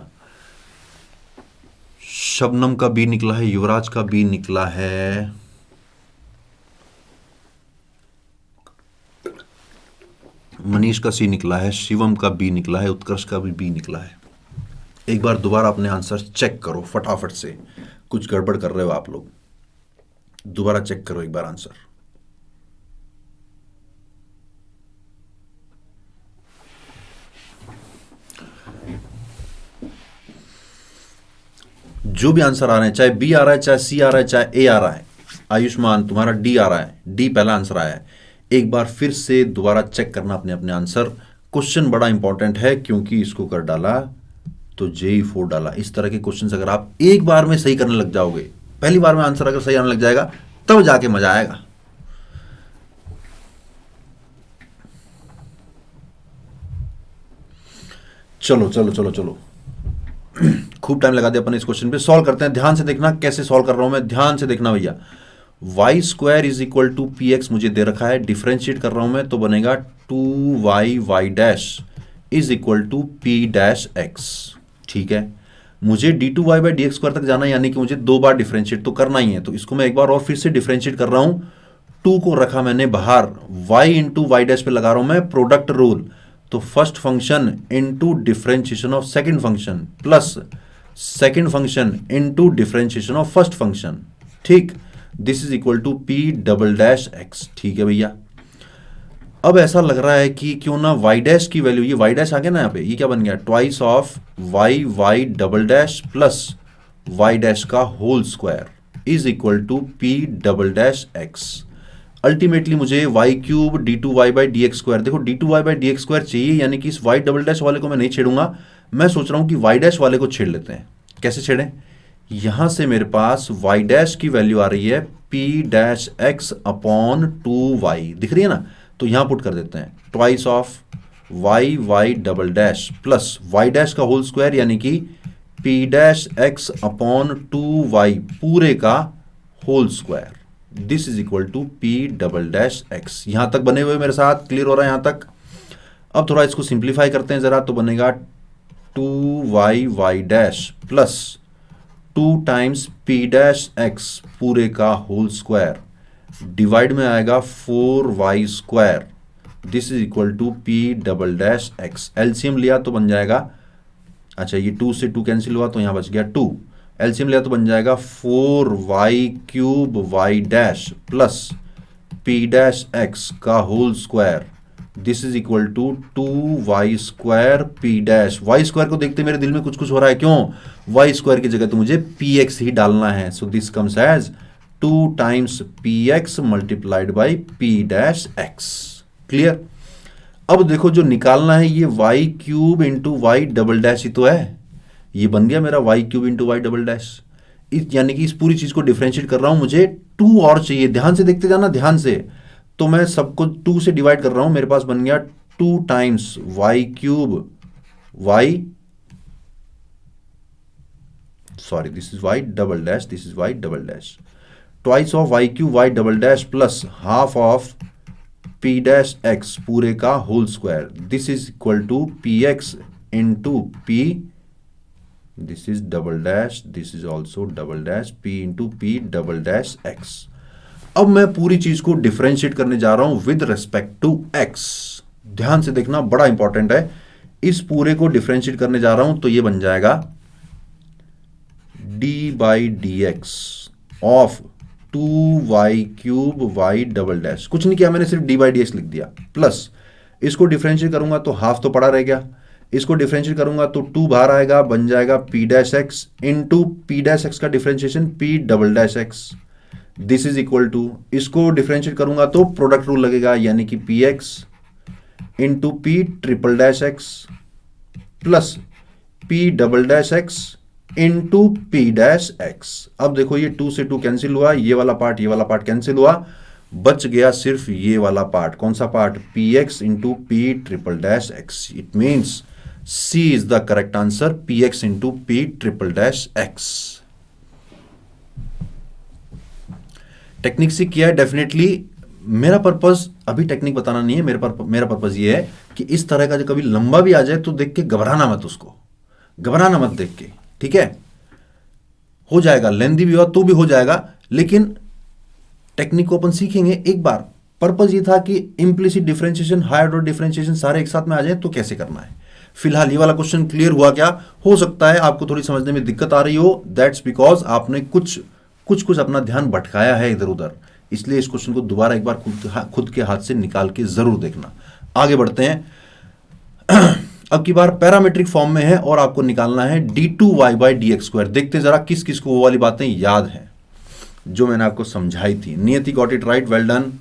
शबनम का B निकला है, युवराज का B निकला है, मनीष का सी निकला है, शिवम का बी निकला है, उत्कर्ष का भी बी निकला है। एक बार दोबारा अपने आंसर चेक करो फटाफट से, कुछ गड़बड़ कर रहे हो आप लोग, दोबारा चेक करो एक बार आंसर। जो भी आंसर आ रहे हैं, चाहे बी आ रहा है, चाहे सी आ रहा है, चाहे ए आ रहा है। आयुष्मान तुम्हारा डी आ रहा है, डी पहला आंसर आया है। एक बार फिर से दोबारा चेक करना अपने अपने आंसर। क्वेश्चन बड़ा इंपॉर्टेंट है क्योंकि इसको कर डाला तो JE4 डाला। इस तरह के क्वेश्चंस अगर आप एक बार में सही करने लग जाओगे, पहली बार में आंसर अगर सही आने लग जाएगा तब जाके मजा आएगा। चलो चलो चलो चलो, खूब टाइम लगा दिया अपन इस क्वेश्चन पे। सॉल्व करते हैं, ध्यान से देखना कैसे सॉल्व कर रहा हूं मैं, ध्यान से देखना भैया। Y square is equal to p x मुझे दे रखा है, डिफरेंशिएट कर रहा हूं मैं तो बनेगा 2y y dash is equal to p dash x. ठीक है, मुझे d2y by d x square तक जाना है, यानी कि मुझे दो बार डिफरेंशिएट तो करना ही है। तो इसको मैं एक बार और फिर से डिफरेंशिएट कर रहा हूं। 2 को रखा मैंने बाहर, y इंटू वाई डैश पे लगा रहा हूं मैं प्रोडक्ट रूल। तो first function into differentiation of second function plus second function into differentiation of first function. ठीक, this is equal to p double dash x. ठीक है भैया, अब ऐसा लग रहा है कि क्यों ना y डैश की वैल्यू, ये y डैश आ गया ना यहाँ पे, ये क्या बन गया, twice of y double dash plus y dash का whole square is equal to p double dash x। Ultimately मुझे y cube d2y by d x square, देखो d2y by d x square चाहिए, यानी कि इस y डबल डैश वाले को मैं नहीं छेड़ूंगा। मैं सोच रहा हूं कि y डैश वाले को छेड़ लेते हैं। कैसे छेड़ें? यहां से मेरे पास y डैश की वैल्यू आ रही है p dash x upon 2y, दिख रही है ना, तो यहां पुट कर देते हैं twice of y double dash plus y dash का होल स्क्वायर यानी कि p dash x upon 2y पूरे का whole square, this is equal to p double dash x। यहां तक बने हुए मेरे साथ क्लियर हो रहा है यहां तक? अब थोड़ा इसको सिंप्लीफाई करते हैं जरा, तो बनेगा 2y dash plus 2 times p dash x पूरे का होल स्क्वायर डिवाइड में आएगा 4y²। This is equal to p double dash x. LCM लिया तो बन जाएगा, अच्छा ये 2 से 2 कैंसिल हुआ तो यहां बच गया 2। एलसीएम लिया तो बन जाएगा 4y³ y dash plus p dash x का whole square. This is equal to 2y² p dash. y² को देखते मेरे दिल में कुछ कुछ हो रहा है, क्यों? y² की जगह तो मुझे px ही डालना है। So this comes as 2 times px multiplied by p dash x। Clear? अब देखो जो निकालना है ये y³ into y double dash ही तो है। ये बन गया मेरा y³ into y double dash. यानी कि इस पूरी चीज को डिफरेंशिएट कर रहा हूं, मुझे 2 और चाहिए। ध्यान से देखते जाना, ध्यान से। तो मैं सबको 2 से डिवाइड कर रहा हूं, मेरे पास बन गया 2 times y³ y, sorry this is y double dash, this is y double dash, twice of y³ y double dash plus half of p dash x पूरे का whole square. This is equal to px into p, this is double dash, this is also double dash, p into p double dash x। अब मैं पूरी चीज को differentiate करने जा रहा हूं विद रेस्पेक्ट टू x। ध्यान से देखना, बड़ा इंपॉर्टेंट है। इस पूरे को डिफरेंशिएट करने जा रहा हूं तो ये बन जाएगा d by d x of 2y³ y double dash. कुछ नहीं किया मैंने, सिर्फ d बाई डी एक्स लिख दिया, प्लस इसको डिफरेंशिएट करूंगा तो हाफ तो पड़ा रह गया, इसको डिफरेंशिएट करूंगा तो 2 बाहर आएगा, बन जाएगा p dash x into p dash x का differentiation p double dash x. This is equal to, इसको डिफरेंशिएट करूंगा तो प्रोडक्ट रूल लगेगा, यानी कि px into p triple dash x plus p double dash x into p dash x. अब देखो ये 2 से 2 कैंसिल हुआ, ये वाला पार्ट कैंसिल हुआ, बच गया सिर्फ ये वाला पार्ट। कौन सा part? px into p triple dash x. It means C is the correct answer, px into p triple dash x. Technique से किया है डेफिनेटली। मेरा पर्पस अभी टेक्निक बताना नहीं है, मेरा पर्पस ये है कि इस तरह का जो कभी लंबा भी आ जाए तो देख के घबराना मत, उसको घबराना मत देख के, ठीक है? हो जाएगा, लेंदी भी हुआ तो भी हो जाएगा, लेकिन टेक्निक को अपन सीखेंगे एक बार। पर्पस ये था कि implicit differentiation, higher order differentiation सारे एक साथ में आ जाए तो कैसे करना है। फिलहाल ये वाला क्वेश्चन क्लियर हुआ क्या? हो सकता है आपको थोड़ी समझने में दिक्कत आ रही हो, दैट्स बिकॉज आपने कुछ अपना ध्यान भटकाया है इधर उधर, इसलिए इस क्वेश्चन को दोबारा एक बार खुद के हाथ से निकाल के जरूर देखना। आगे बढ़ते हैं। अब की बार पैरामीट्रिक फॉर्म में है और आपको निकालना है d2y by d x square. देखते जरा किस किस को वो वाली बातें याद हैं जो मैंने आपको समझाई थी। नियति got it right, well done.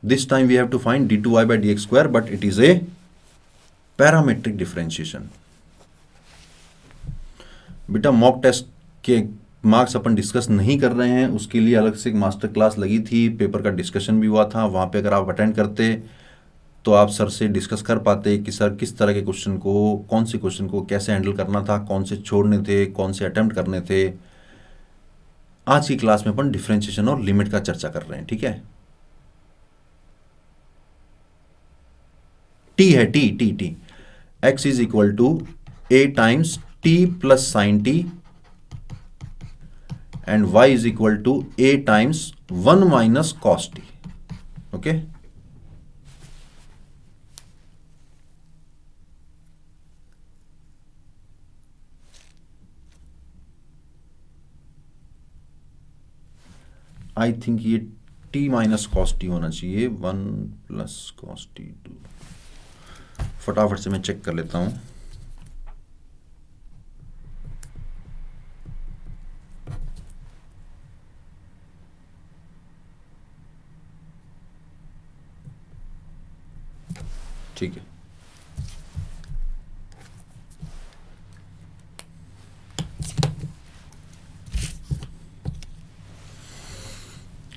This time we have to find d2y by dx square, but it is a parametric differentiation. बेटा मॉक टेस्ट के मार्क्स अपन डिस्कस नहीं कर रहे हैं, उसके लिए अलग से एक मास्टर क्लास लगी थी, पेपर का डिस्कशन भी हुआ था। वहाँ पे अगर आप अटेंड करते तो आप सर से डिस्कस कर पाते कि सर किस तरह के क्वेश्चन को, कौन से क्वेश्चन को कैसे हैंडल करना था, कौन से छोड़ने थे, कौन से अटेम्प्ट करने थे। आज की क्लास में अपन डिफरेंशिएशन और लिमिट का चर्चा कर रहे हैं, ठीक है? टी है, t x is equal to a times t plus sine t and y is equal to a times 1 minus cos t. Okay, I think ये t माइनस कॉस टी होना चाहिए, 1 प्लस कॉस टी 2। फटाफट से मैं check कर लेता हूं। ठीक है,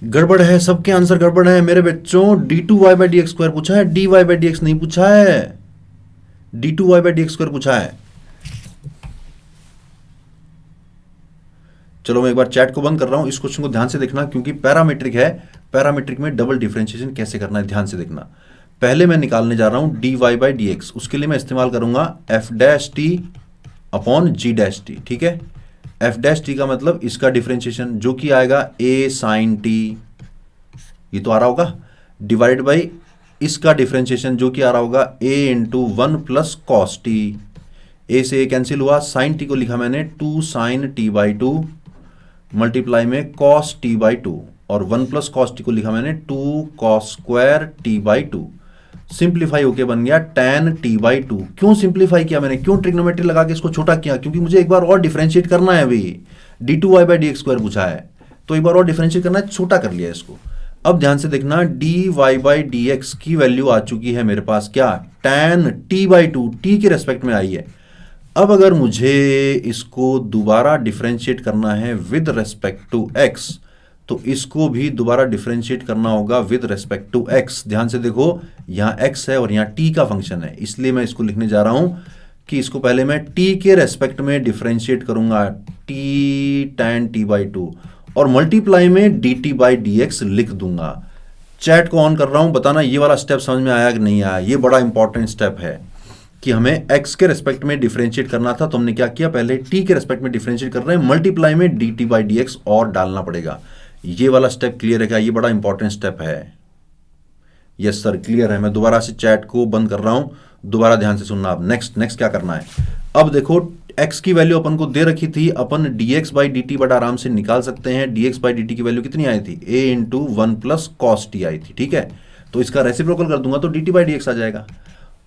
गड़बड़ है, सबके आंसर गड़बड़ है मेरे बच्चों। d2y by d x square पूछा है, dy बाई डी एक्स नहीं पूछा है, d2y by d x square पूछा है। चलो मैं एक बार चैट को बंद कर रहा हूं, इस क्वेश्चन को ध्यान से देखना क्योंकि पैरामीट्रिक है। पैरामीट्रिक में डबल डिफरेंशिएशन कैसे करना है ध्यान से देखना। पहले मैं निकालने जा रहा हूं d y by d x, उसके लिए मैं इस्तेमाल करूंगा f dash t upon g dash t. ठीक है, एफ डैश टी का मतलब इसका डिफरेंशिएशन जो कि आएगा ए साइन टी, ये तो आ रहा होगा, डिवाइड बाई इसका डिफरेंशिएशन जो कि आ रहा होगा a into one plus cos t. A से ए कैंसिल हुआ, साइन टी को लिखा मैंने two sine t by two multiply में कॉस टी बाई टू, और वन प्लस कॉस टी को लिखा मैंने two cos square t by two. Simplify होके बन गया tan टी बाई टू। क्यों सिंप्लीफाई किया मैंने, क्यों ट्रिग्नोमेट्री लगा के इसको छोटा किया, क्योंकि मुझे एक बार और डिफरेंशिएट करना है। अभी d two y by d x square पूछा है तो एक बार और डिफरेंशिएट करना है, छोटा कर लिया इसको। अब ध्यान से देखना, d y by d x की वैल्यू आ चुकी है मेरे पास क्या, tan t by two, t के रेस्पेक्ट में आई है। अब अगर मुझे इसको दोबारा डिफरेंशिएट करना है विद रेस्पेक्ट टू एक्स, तो इसको भी दोबारा डिफरेंशिएट करना होगा विद रेस्पेक्ट टू एक्स। ध्यान से देखो, यहां एक्स है और यहां टी का फंक्शन है, इसलिए मैं इसको लिखने जा रहा हूं कि इसको पहले मैं टी के रेस्पेक्ट में डिफरेंशिएट करूंगा, T tan t by two, और मल्टीप्लाई में D T by d x लिख दूंगा। चैट को ऑन कर रहा हूं, बताना ये वाला स्टेप समझ में आया कि नहीं आया। ये बड़ा इंपॉर्टेंट स्टेप है कि हमें x के रेस्पेक्ट में डिफरेंशिएट करना था, तो हमने क्या किया, पहले t के रेस्पेक्ट में डिफरेंशिएट कर रहे हैं, मल्टीप्लाई में dt बाई डी एक्स और डालना पड़ेगा। ये वाला स्टेप क्लियर है क्या, ये बड़ा इंपॉर्टेंट स्टेप है। यस सर क्लियर है। मैं दोबारा से चैट को बंद कर रहा हूं, दोबारा ध्यान से सुनना। अब नेक्स्ट क्या करना है, अब देखो x की वैल्यू अपन को दे रखी थी, अपन dx बाई डी टी बड़ा आराम से निकाल सकते हैं। dx बाई डी टी की वैल्यू कितनी आई थी, a into one plus cos T I थी। ठीक है, तो इसका रेसिप्रोकल कर दूंगा तो dt बाई डी एक्स आ जाएगा,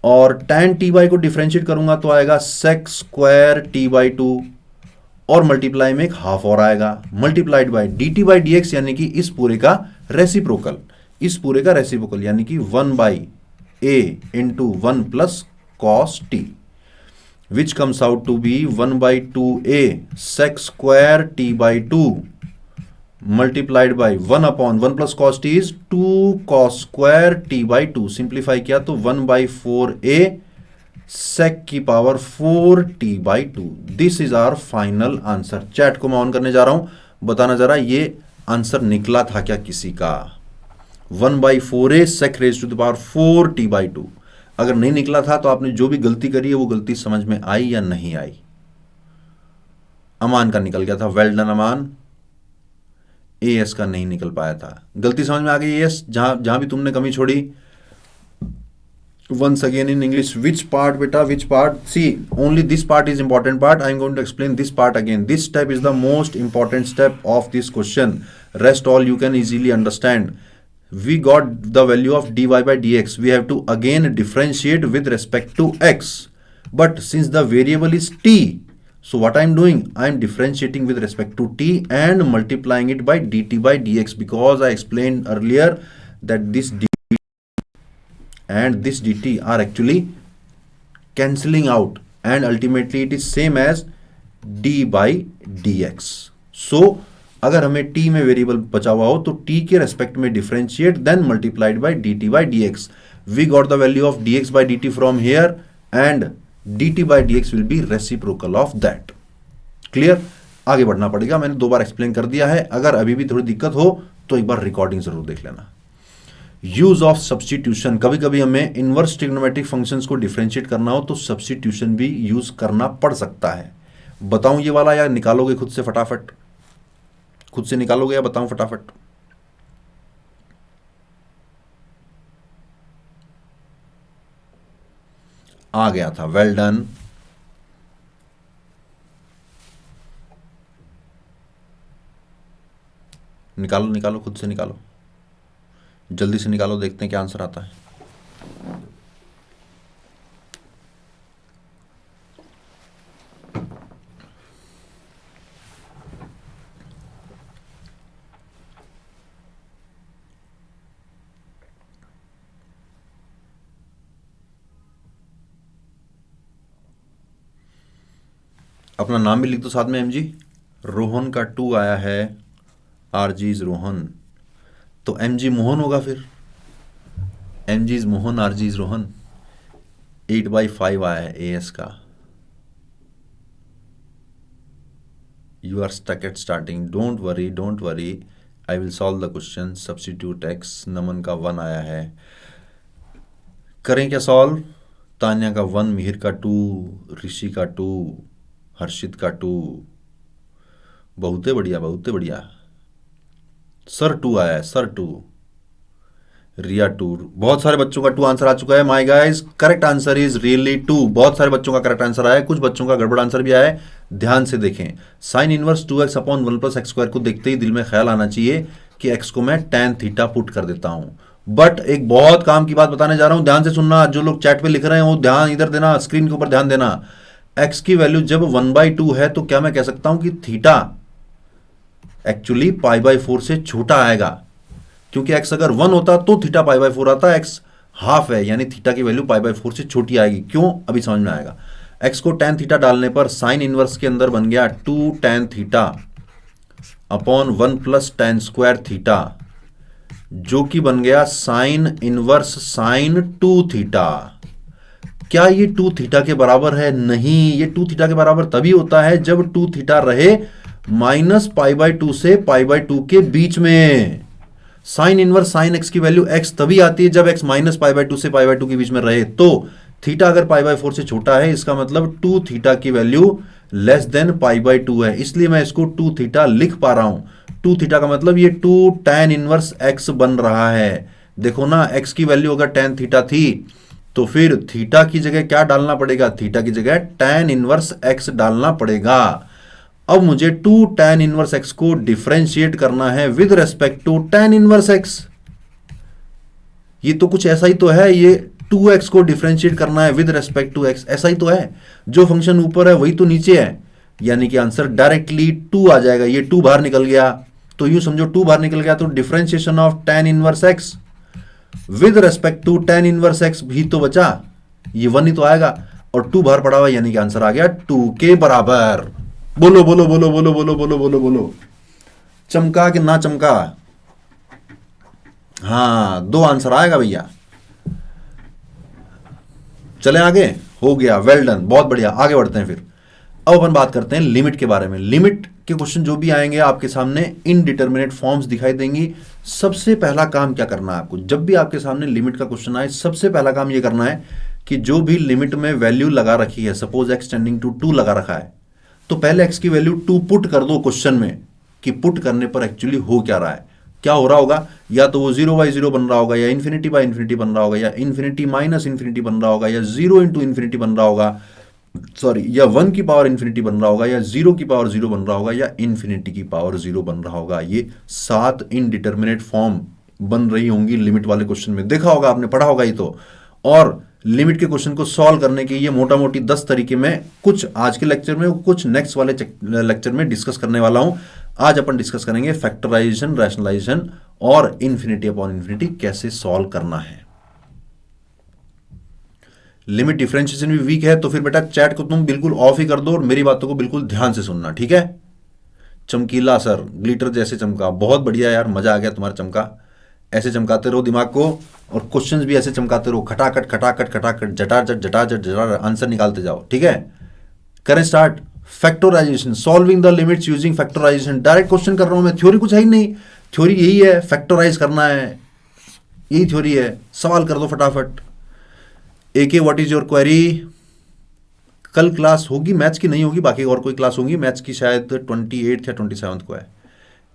और tan टी बाई को डिफरेंशिएट करूंगा तो आएगा sec square t by two, और मल्टीप्लाई में एक हाफ और आएगा, multiplied by dt by d x, यानी कि इस पूरे का रेसिप्रोकल, इस पूरे का रेसिप्रोकल यानी कि one by a into one plus cos t, which comes out to be one by two a sec square t by two multiplied by one upon one plus cos t is two cos square t by two. Simplify किया तो one by four a sec की power four t by two. This is our final answer. Chat को मैं on करने जा रहा हूं, बताना जरा ये आंसर निकला था क्या किसी का, one by four a sec raise to the power four t by two. अगर नहीं निकला था तो आपने जो भी गलती करी है वो गलती समझ में आई या नहीं आई। अमान का निकल गया था, वेल डन अमान। एएस का नहीं निकल पाया था, गलती समझ में आ गई। एएस जहां भी तुमने कमी छोड़ी, once again in English, which part beta, which part, see only this part is important part. I am going to explain this part again. This step is the most important step of this question, rest all you can easily understand. We got the value of dy by dx, we have to again differentiate with respect to x, but since the variable is t, so what I am doing, I am differentiating with respect to t and multiplying it by dt by dx, because I explained earlier that this dt and this dt are actually cancelling out, and ultimately it is same as d by dx. So अगर हमें t में variable बचा हुआ हो तो t के respect में differentiate, then multiplied by dt by dx. We got the value of dx by dt from here, and dt by dx will be reciprocal of that. Clear? आगे बढ़ना पड़ेगा, मैंने दो बार एक्सप्लेन कर दिया है। अगर अभी भी थोड़ी दिक्कत हो तो एक बार रिकॉर्डिंग जरूर देख लेना। यूज ऑफ सब्स्टिट्यूशन, कभी कभी हमें इनवर्स ट्रिग्नोमेट्रिक फंक्शंस को डिफरेंशिएट करना हो तो सब्स्टिट्यूशन भी यूज करना पड़ सकता है। बताऊं ये वाला या निकालोगे खुद से फटाफट, खुद से निकालोगे या बताऊं फटाफट? आ गया था, वेल डन। निकालो निकालो, खुद से निकालो, जल्दी से निकालो, देखते हैं क्या आंसर आता है। अपना नाम भी लिख दो साथ में, एम जी। रोहन का 2 आया है, आर जी इज रोहन, तो एम जी मोहन होगा फिर, M G is Mohan, R G is Rohan. 8/5 आया है ए एस का। You are stuck at starting. Don't worry, don't worry. I will solve the question. Substitute x. नमन का 1 आया है. करें क्या सॉल्व? तान्या का 1, मिहिर का 2, ऋषि का 2, हर्षित का 2. बहुते बढ़िया, बहुते बढ़िया. सर 2 आया है, सर 2. रिया 2. बहुत सारे बच्चों का 2 आंसर आ चुका है. My guys, correct answer is really 2. बहुत सारे बच्चों का करेक्ट आंसर आया है, कुछ बच्चों का गड़बड़ आंसर भी आया है. ध्यान से देखें. Sine inverse 2x upon 1 plus x square को देखते ही दिल में ख्याल आना चाहिए कि x को मैं tan थीटा पुट कर देता हूं. बट एक बहुत काम की बात बताने जा रहा हूं, ध्यान से सुनना. जो लोग चैट पे लिख रहे हैं वो ध्यान इधर देना, स्क्रीन के ऊपर ध्यान देना. x की वैल्यू जब 1/2 है तो क्या मैं कह सकता हूं कि थीटा एक्चुअली π/4 से छोटा आएगा, क्योंकि x अगर 1 होता तो थीटा π/4 आता. x हाफ है, यानी थीटा की वैल्यू π/4 से छोटी आएगी. क्यों? अभी समझ में आएगा. x को tan थीटा डालने पर साइन इनवर्स के अंदर बन गया 2 tan theta upon 1 plus tan square theta, जो कि बन गया साइन इनवर्स साइन 2 थीटा. क्या ये 2 थीटा के बराबर है? नहीं. ये 2 थीटा के बराबर तभी होता है जब 2 थीटा रहे माइनस π/2 से π/2 के बीच में. साइन इनवर्स साइन एक्स की वैल्यू x तभी आती है जब x माइनस π/2 से π/2 के बीच में रहे. तो थीटा अगर π/4 से छोटा है, इसका मतलब 2 थीटा की वैल्यू लेस देन π/2 है. इसलिए मैं इसको 2 थीटा लिख पा रहा हूं. 2 थीटा का मतलब ये 2 tan इनवर्स x बन रहा है. देखो ना, x की वैल्यू अगर tan थीटा थी तो फिर थीटा की जगह क्या डालना पड़ेगा? थीटा की जगह tan इनवर्स x डालना पड़ेगा. अब मुझे 2 tan इनवर्स x को डिफरेंशिएट करना है with respect to tan inverse x. ये तो कुछ ऐसा ही तो है. ये 2x को डिफरेंशिएट करना है विद रेस्पेक्ट टू x. ऐसा ही तो है. जो फंक्शन ऊपर है वही तो नीचे है, यानी कि आंसर डायरेक्टली 2 आ जाएगा. ये 2 बाहर निकल गया तो यूं समझो 2 बाहर निकल गया तो differentiation of tan inverse x with respect to tan inverse x भी तो बचा. ये 1 ही तो आएगा और 2 बाहर पड़ा हुआ, यानी कि आंसर आ गया 2 के बराबर. बोलो बोलो बोलो बोलो बोलो बोलो बोलो बोलो. चमका कि ना चमका? हाँ, 2 आंसर आएगा भैया. चले आगे. हो गया, वेल डन, बहुत बढ़िया. आगे बढ़ते हैं फिर. अब अपन बात करते हैं लिमिट के बारे में. लिमिट के क्वेश्चन जो भी आएंगे आपके सामने इनडिटरमिनेट फॉर्म्स दिखाई देंगी. सबसे पहला काम क्या करना है आपको? जब भी आपके सामने लिमिट का क्वेश्चन आए, सबसे पहला काम ये करना है कि जो भी लिमिट में वैल्यू लगा रखी है, सपोज x टेंडिंग टू 2 लगा रखा है, तो पहले x की वैल्यू 2 पुट कर दो क्वेश्चन में, कि पुट करने पर एक्चुअली हो क्या रहा है. क्या हो रहा होगा? या तो वो 0/0 बन रहा होगा, या इन्फिनिटी बाय इन्फिनिटी बन रहा होगा, या इन्फिनिटी माइनस इन्फिनिटी बन रहा होगा, या 0 इंटू इन्फिनिटी बन रहा होगा, सॉरी, या 1 की पावर इन्फिनिटी बन रहा होगा, या 0 की पावर 0 बन रहा होगा, या इन्फिनिटी की पावर 0 बन रहा होगा. ये 7 इनडिटरमिनेट फॉर्म बन रही होंगी लिमिट वाले क्वेश्चन में. देखा होगा आपने, पढ़ा होगा ये तो. और लिमिट के क्वेश्चन को सॉल्व करने के ये मोटा मोटी 10 तरीके में, कुछ आज के लेक्चर में, कुछ नेक्स्ट वाले लेक्चर में डिस्कस करने वाला हूं. आज अपन डिस्कस करेंगे फैक्टराइजेशन, रैशनलाइजेशन और इन्फिनिटी अपॉन इन्फिनिटी कैसे सॉल्व करना है. लिमिट डिफरेंशिएशन भी वीक है तो फिर बेटा चैट को तुम बिल्कुल ऑफ ही कर दो और मेरी बातों को बिल्कुल ध्यान से सुनना, ठीक है? चमकीला सर, ग्लिटर जैसे चमका. बहुत बढ़िया यार, मजा आ गया तुम्हारा चमका. ऐसे चमकाते रहो दिमाग को, और क्वेश्चंस भी ऐसे चमकाते रहो. खटाखट खटाखट खटाखट, जटाजट जटाजट जटाजट, आंसर निकालते जाओ, ठीक है? करें start. Factorisation, solving the limits using factorisation. Direct question कर रहा हूं मैं, थ्योरी कुछ है ही नहीं. थ्योरी यही है, फैक्टराइज करना है, यही थ्योरी है. सवाल कर दो फटाफट. AK what is your query? कल क्लास होगी मैथ्स की, नहीं होगी, बाकी और कोई क्लास होगी. मैथ्स की शायद 28 या 27 को है.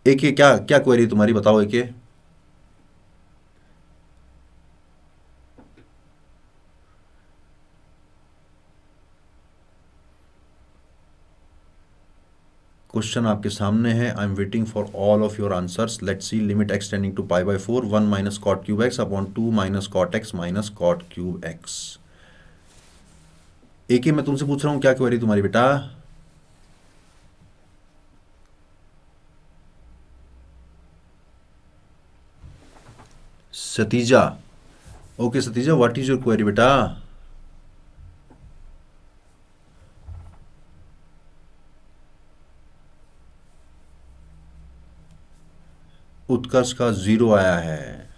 AK क्या क्या क्वेरी तुम्हारी, बताओ AK. क्वेश्चन आपके सामने है. I am waiting for all of your answers. Let's see. Limit x tending to π/4 1 minus cot cube x upon 2 minus cot x minus cot cube x. AK मैं तुमसे पूछ रहा हूं, क्या क्वेरी तुम्हारी बेटा? Satija. Okay Satija, what is your query बेटा? उत्कर्ष का 0 आया है.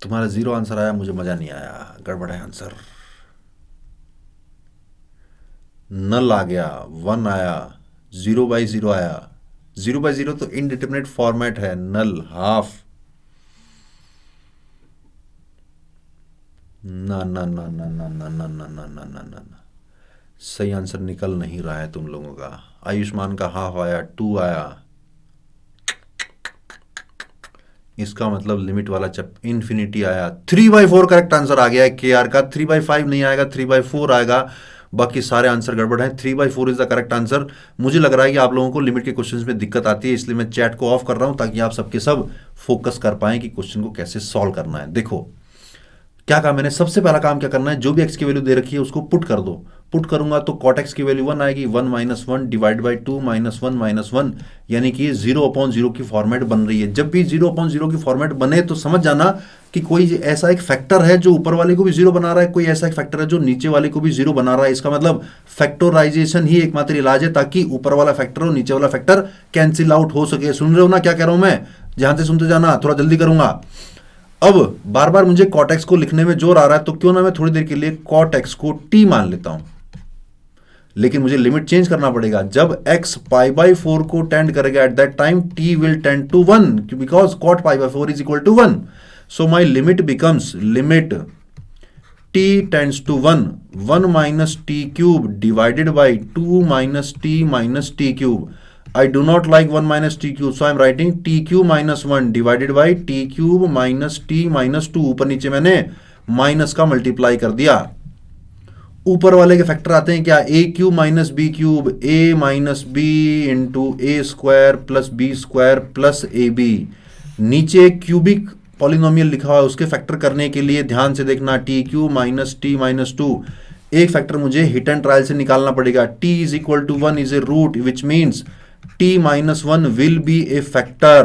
तुम्हारा 0 आंसर आया, मुझे मजा नहीं आया, गड़बड़ है आंसर। नल आ गया, 1 आया, 0/0 आया। 0/0 तो इनडिटरमिनेट फॉर्मेट है, नल हाफ। ना ना ना ना ना ना ना ना ना ना ना ना ना, सही आंसर निकल नहीं रहा है तुम लोगों का। आयुष्मान का हाफ आया, 2 आया। इसका मतलब लिमिट वाला चप इन्फिनिटी आया। 3/4 करेक्ट आंसर आ गया है के आर का। 3/5 नहीं आएगा, 3/4 आएगा। बाकी सारे आंसर गड़बड़ हैं। 3/4 इज द करेक्ट आंसर। मुझे लग रहा है कि आप लोगों को लिमिट के क्वेश्चंस में दिक्कत आती है, इसलिए मैं चैट को ऑफ कर रहा हूं ताकि आप सबके सब फोकस कर पाएं कि क्वेश्चन को कैसे सॉल्व करना है। देखो क्या काम, मैंने सबसे पहला काम क्या करना है, जो भी एक्स की वैल्यू दे रखी है उसको पुट कर दो। पुट करूंगा तो कॉट एक्स की वैल्यू 1 आएगी, 1 - 1 डिवाइड बाई 2 -1 - 1, यानी कि 0/0 की फॉर्मेट बन रही है। जब भी 0/0 की फॉर्मेट बने तो समझ जाना कि कोई ऐसा एक फैक्टर है जो ऊपर वाले को भी 0 बना रहा है, कोई ऐसा एक फैक्टर है जो नीचे वाले को भी 0 बना रहा है। इसका मतलब फैक्टराइजेशन ही एकमात्र इलाज है ताकि ऊपर वाला फैक्टर और नीचे वाला फैक्टर कैंसिल आउट हो सके। सुन रहे हो ना क्या कह रहा हूं मैं? ध्यान से सुनते जाना, थोड़ा जल्दी करूंगा। अब बार बार मुझे कॉट एक्स को लिखने में जोर आ रहा है, तो क्यों ना मैं थोड़ी देर के लिए कॉट एक्स को टी मान लेता हूं। लेकिन मुझे लिमिट चेंज करना पड़ेगा। जब x π/4 को टेंड करेगा at that time t will tend to 1 because cot π/4 is equal to 1। So my limit becomes limit t tends to 1, 1 - t cube divided by 2 - t - t cube. I do not like 1 - t cube, so I am writing t cube - 1 divided by t cube minus t minus 2। ऊपर नीचे मैंने minus का multiply कर दिया। ऊपर वाले के factor आते हैं क्या, a cube minus b cube, a minus b into a square plus b square plus a b. नीचे क्यूबिक पॉलिनोमियल लिखा हुआ है, उसके फैक्टर करने के लिए ध्यान से देखना, T cube minus T minus 2। एक फैक्टर मुझे हिट एंड ट्रायल से निकालना पड़ेगा। t is equal to 1 is a root which means t - 1 will be a factor,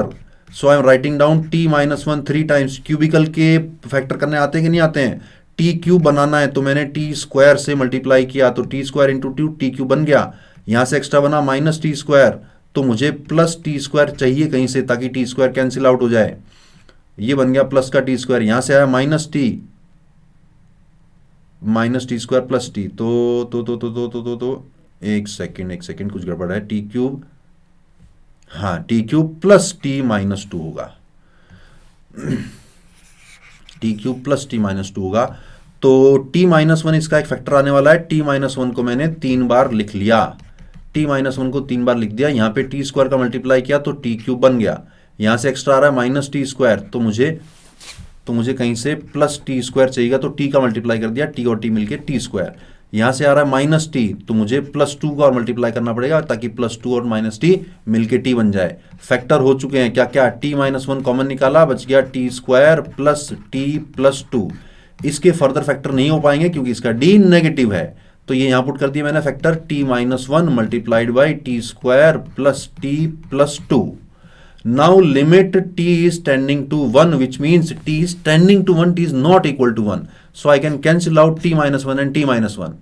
so I am writing down t - 1 3 times। Cubicle के factor करने आते हैं कि नहीं आते हैं? t क्यूब बनाना है तो मैंने t स्क्वायर से मल्टीप्लाई किया, तो t square into two T cube बन गया। यहां से एक्स्ट्रा बना माइनस टी स्क्वायर, तो मुझे प्लस टी स्क्वायर चाहिए कहीं से ताकि टी स्क्वायर कैंसिल आउट हो जाए। ये बन गया प्लस का टी स्क्वायर, यहां से आया minus T square plus T. तो एक सेकेंड कुछ गड़बड़ है। टी क्यूब, हाँ T cube plus T minus 2 होगा। T cube plus T minus 2 होगा। तो t - 1 इसका एक फैक्टर आने वाला है। t - 1 को मैंने 3 बार लिख लिया, t - 1 को 3 बार लिख दिया। यहां पे टी स्क्वायर का मल्टीप्लाई किया तो टी क्यूब बन गया। यहां से एक्स्ट्रा आ रहा है माइनस टी स्क्वायर, तो मुझे कहीं से प्लस टी स्क्वायर चाहिएगा, तो टी का मल्टीप्लाई कर दिया, टी और टी मिलके टी स्क्वायर। यहां से आ रहा है माइनस टी, तो मुझे +2 का और मल्टीप्लाई करना पड़ेगा ताकि +2 और माइनस टी मिलके टी बन जाए। फैक्टर हो चुके हैं क्या क्या, t - 1 कॉमन निकाला, बच गया T square plus T plus 2। इसके फर्दर फैक्टर नहीं हो पाएंगे क्योंकि इसका d नेगेटिव है, तो ये यहां पुट कर दिया मैंने factor t - 1 multiplied by T square plus T plus 2। Now limit t is tending to 1 which means t is tending to 1, t is not equal to 1, so I can cancel out t - 1 and t - 1।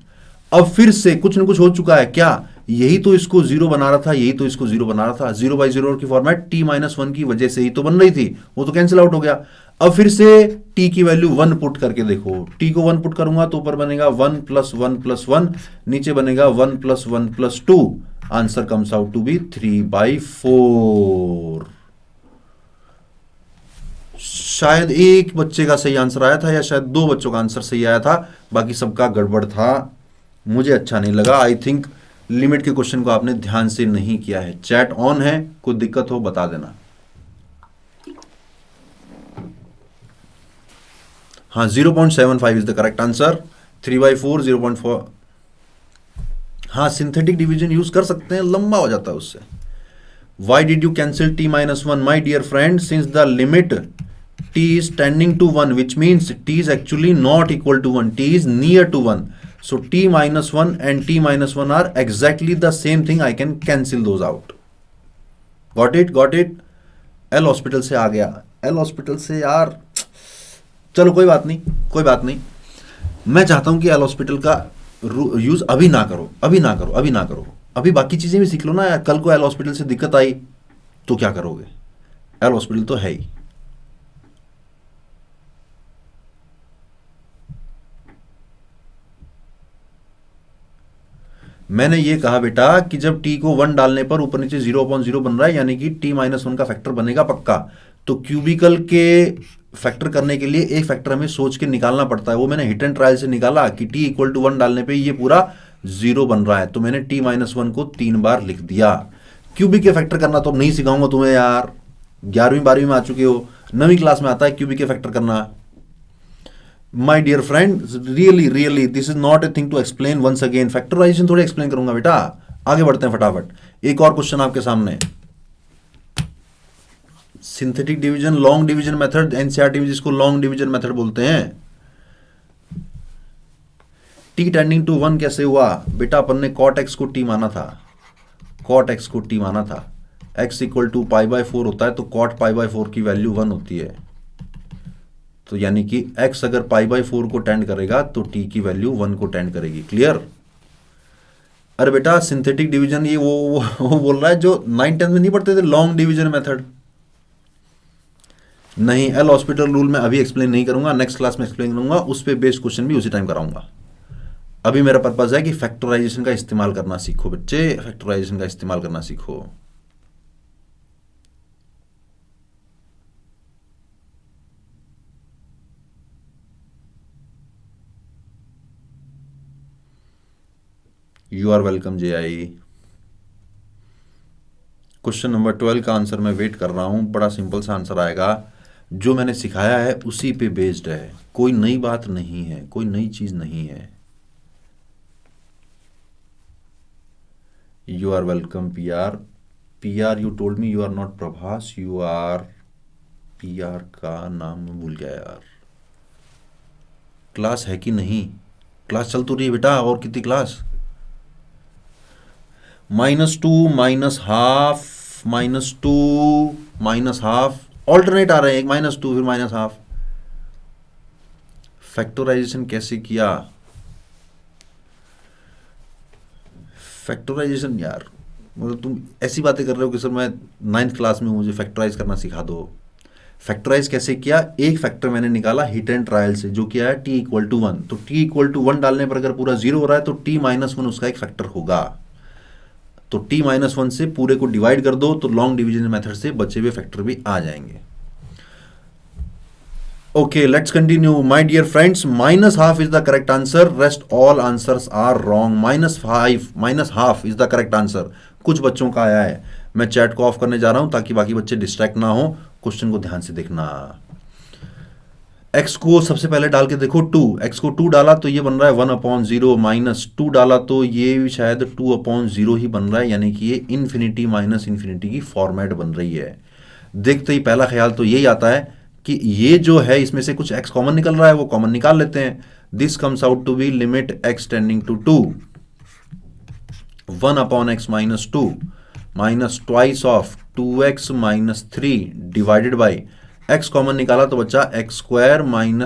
अब फिर से कुछ न कुछ हो चुका है क्या, यही तो इसको 0 बना रहा था, यही तो इसको 0 बना रहा था। 0/0 की फॉर्मेट t - 1 की वजह से ही तो बन रही थी, वो तो कैंसिल आउट हो गया। अब फिर से t की वैल्यू 1 पुट करके देखो, t को 1 पुट करूंगा तो ऊपर बनेगा 1 + 1 + 1, नीचे बनेगा 1 + 1 + 2। Answer comes out to be 3/4। शायद एक बच्चे का सही आंसर आया था या शायद 2 बच्चों का आंसर सही आया था, बाकी सबका गड़बड़ था। मुझे अच्छा नहीं लगा। आई थिंक लिमिट के क्वेश्चन को आपने ध्यान से नहीं किया है। चैट ऑन है, कोई दिक्कत हो बता देना। हाँ 0.75 इज द करेक्ट आंसर। 3/4 0.4। हाँ सिंथेटिक डिवीजन यूज कर सकते हैं, लंबा हो जाता है उससे। Why did you cancel t - 1? My dear friend, since the limit t is tending to 1, which means t is actually not equal to 1, t is near to 1. So t - 1 and t - 1 are exactly the same thing. I can cancel those out. Got it? Got it? L hospital से आ गया। L hospital से यार, चलो कोई बात नहीं, कोई बात नहीं। मैं चाहता हूं कि L हॉस्पिटल का यूज अभी ना करो, अभी ना करो, अभी ना करो। अभी बाकी चीजें भी सीख लो ना यार। कल को एल हॉस्पिटल से दिक्कत आई तो क्या करोगे? एल हॉस्पिटल तो है ही। मैंने ये कहा बेटा कि जब t को 1 डालने पर ऊपर नीचे 0/0 बन रहा है, यानी कि t-1 का फैक्टर बनेगा पक्का। तो क्यूबिकल के फैक्टर करने के लिए एक फैक्टर हमें सोच के निकालना पड़ता है। वो मैंने हिट एंड ट्रायल से निकाला कि t = 1 डालने पे ये पूरा 0 बन रहा है, तो मैंने t-1 को 3 बार लिख दिया। क्यूबिक के फैक्टर करना तो नहीं सिखाऊंगा तुम्हें यार, 11वीं 12वीं में आ चुके हो, 9वीं क्लास में आता है क्यूबिक के फैक्टर करना। My dear friend, really this is not a thing to explain once again. Factorisation थोड़ी एक्सप्लेन करूंगा बेटा। आगे बढ़ते हैं फटाफट। एक और क्वेश्चन आपके सामने, synthetic division, long division method, NCERT में जिसको लॉन्ग डिवीजन मेथड बोलते हैं। t टेंडिंग टू 1 कैसे हुआ बेटा? अपन ने cot x को t माना था, cot x को t माना था। x = π/4 होता है, तो cot π/4 की वैल्यू 1 होती है। तो यानी कि x अगर π/4 को टेंड करेगा तो t की वैल्यू 1 को टेंड करेगी। क्लियर? अरे बेटा सिंथेटिक डिवीजन ये वो बोल रहा है जो 9th-10th में नहीं पढ़ते थे, लॉन्ग डिवीजन मेथड। नहीं, एल हॉस्पिटल रूल में अभी एक्सप्लेन नहीं करूंगा, नेक्स्ट क्लास में एक्सप्लेन करूंगा, उस पे बेस्ड क्वेश्चन भी उसी टाइम कराऊंगा। अभी मेरा पर्पज है कि फैक्टराइजेशन का इस्तेमाल करना सीखो बच्चे, फैक्टराइजेशन का इस्तेमाल करना सीखो। You are welcome JI। Question number 12 का आंसर मैं वेट कर रहा हूं। बड़ा सिंपल सा आंसर आएगा, जो मैंने सिखाया है उसी पे बेस्ड है, कोई नई बात नहीं है, कोई नई चीज नहीं है। You are welcome PR you told me you are not Prabhas, you are PR का नाम मैं भूल गया यार। क्लास है कि नहीं? क्लास चल तो रही है बेटा, और कितनी क्लास? -2 -½ -2 -½ ऑल्टरनेट आ रहे हैं, एक -2 फिर -½ फैक्टराइजेशन कैसे किया? फैक्टराइजेशन यार, मतलब तुम ऐसी बातें कर रहे हो कि सर मैं 9th क्लास में हूं, मुझे फैक्टराइज करना सिखा दो। फैक्टराइज कैसे किया? एक फैक्टर मैंने निकाला हिट एंड ट्रायल से, जो किया है t = 1। तो t = 1 डालने पर अगर पूरा 0 हो रहा है तो t-1 उसका एक फैक्टर होगा। तो t-1 से पूरे को डिवाइड कर दो, तो लॉन्ग डिवीजन मेथड से बचे हुए फैक्टर भी आ जाएंगे। Okay, let's continue my dear friends. -½ is the correct answer, rest all answers are wrong. -½ is the correct answer. कुछ बच्चों का आया है, मैं चैट को ऑफ करने जा रहा हूं ताकि बाकी बच्चे डिस्ट्रैक्ट ना हो। क्वेश्चन को ध्यान से देखना। x को सबसे पहले डाल के देखो 2, x को 2 डाला तो ये बन रहा है 1/0, -2 डाला तो ये भी शायद 2/0 ही बन रहा है, यानी कि ये इन्फिनिटी माइनस इन्फिनिटी की फॉर्मेट बन रही है। देखते ही पहला ख्याल तो यही आता है कि ये जो है इसमें से कुछ x कॉमन निकल रहा है, वो कॉमन निकाल लेते हैं। This comes out to be limit x tending to 2 1/x - 2 minus twice of 2x - 3 divided by x common निकाला तो बचा x²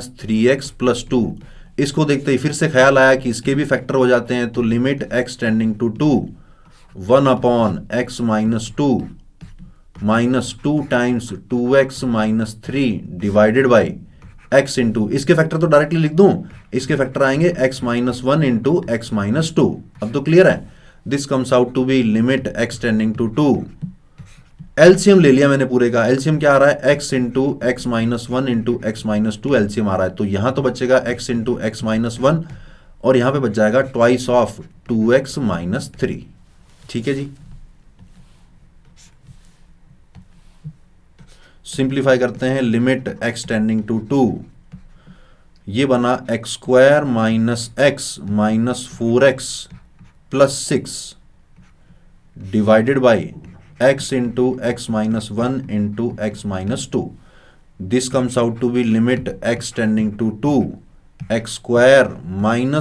- 3x + 2। इसको देखते ही फिर से ख्याल आया कि इसके भी फैक्टर हो जाते हैं, तो limit x tending to 2 1/x - 2 -2 times 2x - 3 divided by x into, इसके फैक्टर तो डायरेक्टली लिख दूं, इसके फैक्टर आएंगे x - 1 इंटू x - 2। अब तो क्लियर है। This comes out to be limit x tending to 2। LCM ले लिया मैंने पूरे का। एलसीएम क्या आ रहा है? x into x - 1 into x - 2 LCM आ रहा है, तो यहां तो बचेगा x इंटू x - 1 और यहां पे बच जाएगा ट्वाइस ऑफ 2x - 3। ठीक है जी, सिंप्लीफाई करते हैं। लिमिट x टेंडिंग टू 2, ये बना x² - x - 4x + 6 divided by x into x - 1 into x - 2। This comes out to be limit x tending to 2 x²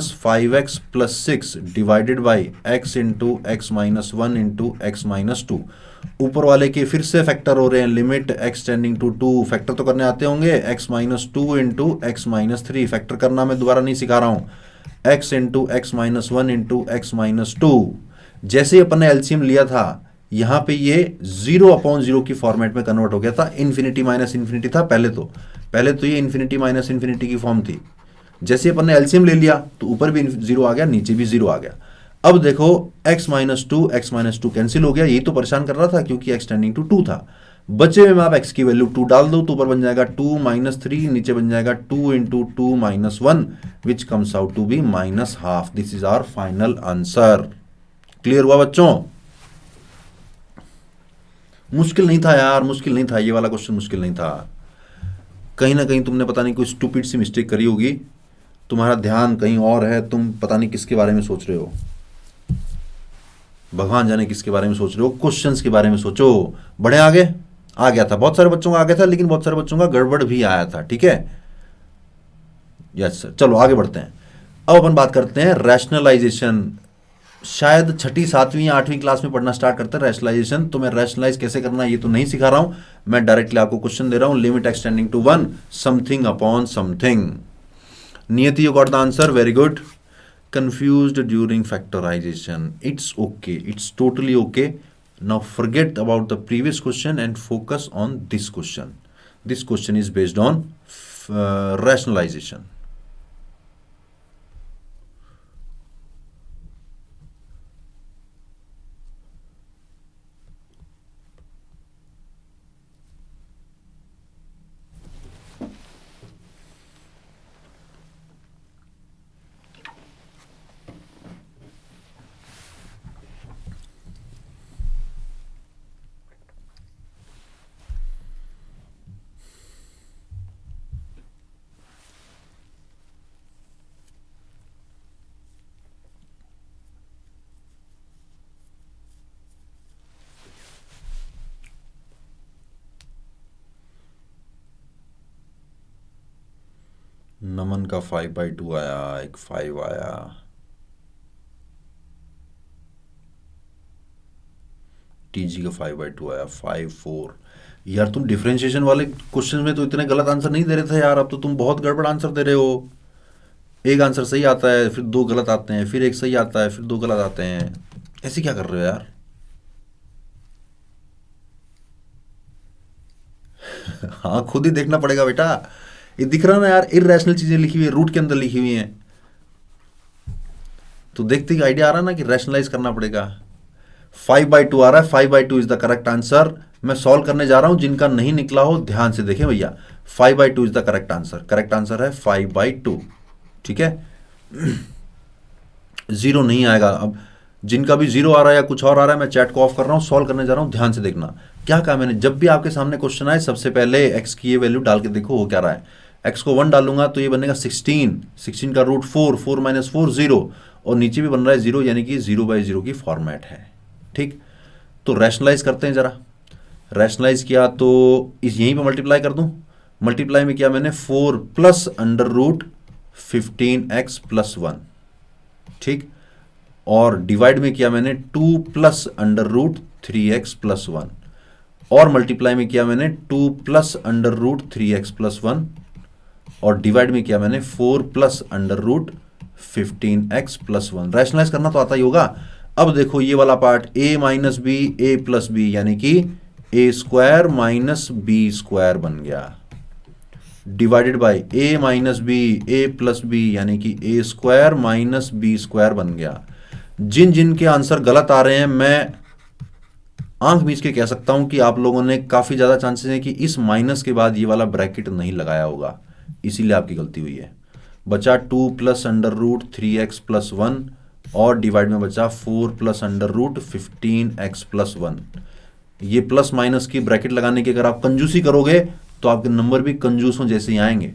- 5x + 6 divided by x into x - 1 into x - 2। ऊपर वाले के फिर से factor हो रहे हैं, limit x tending to 2, factor तो करने आते होंगे, x - 2 इंटू x - 3। फैक्टर करना मैं दोबारा नहीं सिखा रहा हूं, x into x - 1 into x - 2। जैसे ही अपन ने एलसीएम लिया था, यहां पे ये 0/0 की फॉर्मेट में कन्वर्ट हो गया था। इन्फिनिटी माइनस इन्फिनिटी था पहले तो ये इन्फिनिटी माइनस इन्फिनिटी की फॉर्म थी। जैसे अपन ने एलसीएम ले लिया तो ऊपर भी 0 आ गया, नीचे भी 0 आ गया। अब देखो x माइनस टू कैंसिल हो गया, यही तो परेशान कर रहा था क्योंकि x टेंडिंग टू 2 था। बचे में आप x की वैल्यू 2 डाल दो तो ऊपर बन जाएगा 2 माइनस 3, नीचे बन जाएगा 2 into 2 minus 1 which comes out to be minus half. This is our final answer. Clear हुआ बच्चों? मुश्किल नहीं था यार, मुश्किल नहीं था, ये वाला क्वेश्चन मुश्किल नहीं था। कहीं ना कहीं तुमने पता नहीं कोई स्टूपिड सी मिस्टेक करी होगी, तुम्हारा ध्यान कहीं और है, तुम पता नहीं किसके बारे में सोच रहे हो, भगवान जाने किसके बारे में सोच रहे हो, क्वेश्चंस के बारे में सोचो। बढ़े आगे। आ गया था, बहुत सारे बच्चों का आ गया था, लेकिन बहुत सारे बच्चों का गड़बड़ भी आया था। ठीक है, यस सर। चलो आगे बढ़ते हैं। अब अपन बात करते हैं रैशनलाइजेशन। शायद छठी, सातवीं या आठवीं क्लास में पढ़ना स्टार्ट करते हैं रैशनलाइजेशन, तो मैं रैशनलाइज कैसे करना है ये तो नहीं सिखा रहा हूं, मैं डायरेक्टली आपको क्वेश्चन दे रहा हूं। Limit x tending to 1 something upon something. Niyati, you got the answer, very good. Confused during factorization, it's okay, it's totally okay. Now forget about the previous question and focus on this question. This question is based on rationalization. नमन का 5/2 आया, एक 5 आया। TG का 5/2 आया, 5 4। यार तुम differentiation वाले question में तो इतने गलत आंसर नहीं दे रहे थे यार, अब तो तुम बहुत गड़बड़ आंसर दे रहे हो। एक आंसर सही आता है, फिर 2 गलत आते हैं, फिर एक सही आता है, फिर 2 गलत आते हैं। ऐसे क्या कर रहे हो यार? हाँ, खुद ही देखना पड़ेगा बेटा। ये दिख रहा ना यार, इररेशनल चीजें लिखी हुई है, रूट के अंदर लिखी हुई हैं, तो देखते ही आइडिया आ रहा ना कि रैशनलाइज करना पड़ेगा। 5/2 आ रहा है, 5/2 इज द करेक्ट आंसर। मैं सॉल्व करने जा रहा हूं, जिनका नहीं निकला हो ध्यान से देखें भैया। 5/2 is the correct answer. Correct answer है 5/2। ठीक है, जीरो नहीं आएगा। अब जिनका भी जीरो आ रहा है या कुछ और आ रहा है, मैं चैट को ऑफ कर रहा हूं, सॉल्व करने जा रहा हूं, ध्यान से देखना। क्या कहा मैंने, जब भी आपके सामने क्वेश्चन आए सबसे पहले एक्स की ये वैल्यू डाल के देखो हो क्या रहा है। एक्स को 1 डालूंगा तो ये बनेगा 16, 16 का रूट 4, 4 माइनस 4 0, और नीचे भी बन रहा है 0, यानी कि 0/0 की फॉर्मेट है। ठीक, तो रैशनलाइज करते हैं जरा। रैशनलाइज किया तो इस यहीं पे मल्टीप्लाई कर दूं। मल्टीप्लाई में किया मैंने 4 plus under root 15x plus 1। ठीक, और डिवाइड में किया मैंने 2 plus under root 3x plus 1, और मल्टीप्लाई में किया मैंने 2 plus under root 3x plus 1, और डिवाइड में किया मैंने 4 plus under root 15x plus 1। Rationalise करना तो आता ही होगा। अब देखो ये वाला part, a minus b a plus b, यानी कि a square minus b square बन गया, divided by a minus b a plus b, यानी कि a square minus b square बन गया। जिन जिन के आंसर गलत आ रहे हैं, मैं आंख मीच के कह सकता हूं कि आप लोगों ने काफी ज्यादा चांसेस हैं कि इस माइनस के बाद ये वाला ब्रैकेट नहीं लगाया होगा, इसीलिए आपकी गलती हुई है। बचा 2 plus under root 3x plus 1, और डिवाइड में बचा 4 plus under root 15x plus 1। ये प्लस माइनस की ब्रैकेट लगाने की अगर आप कंजूसी करोगे तो आपके नंबर भी कंजूसों जैसे ही आएंगे।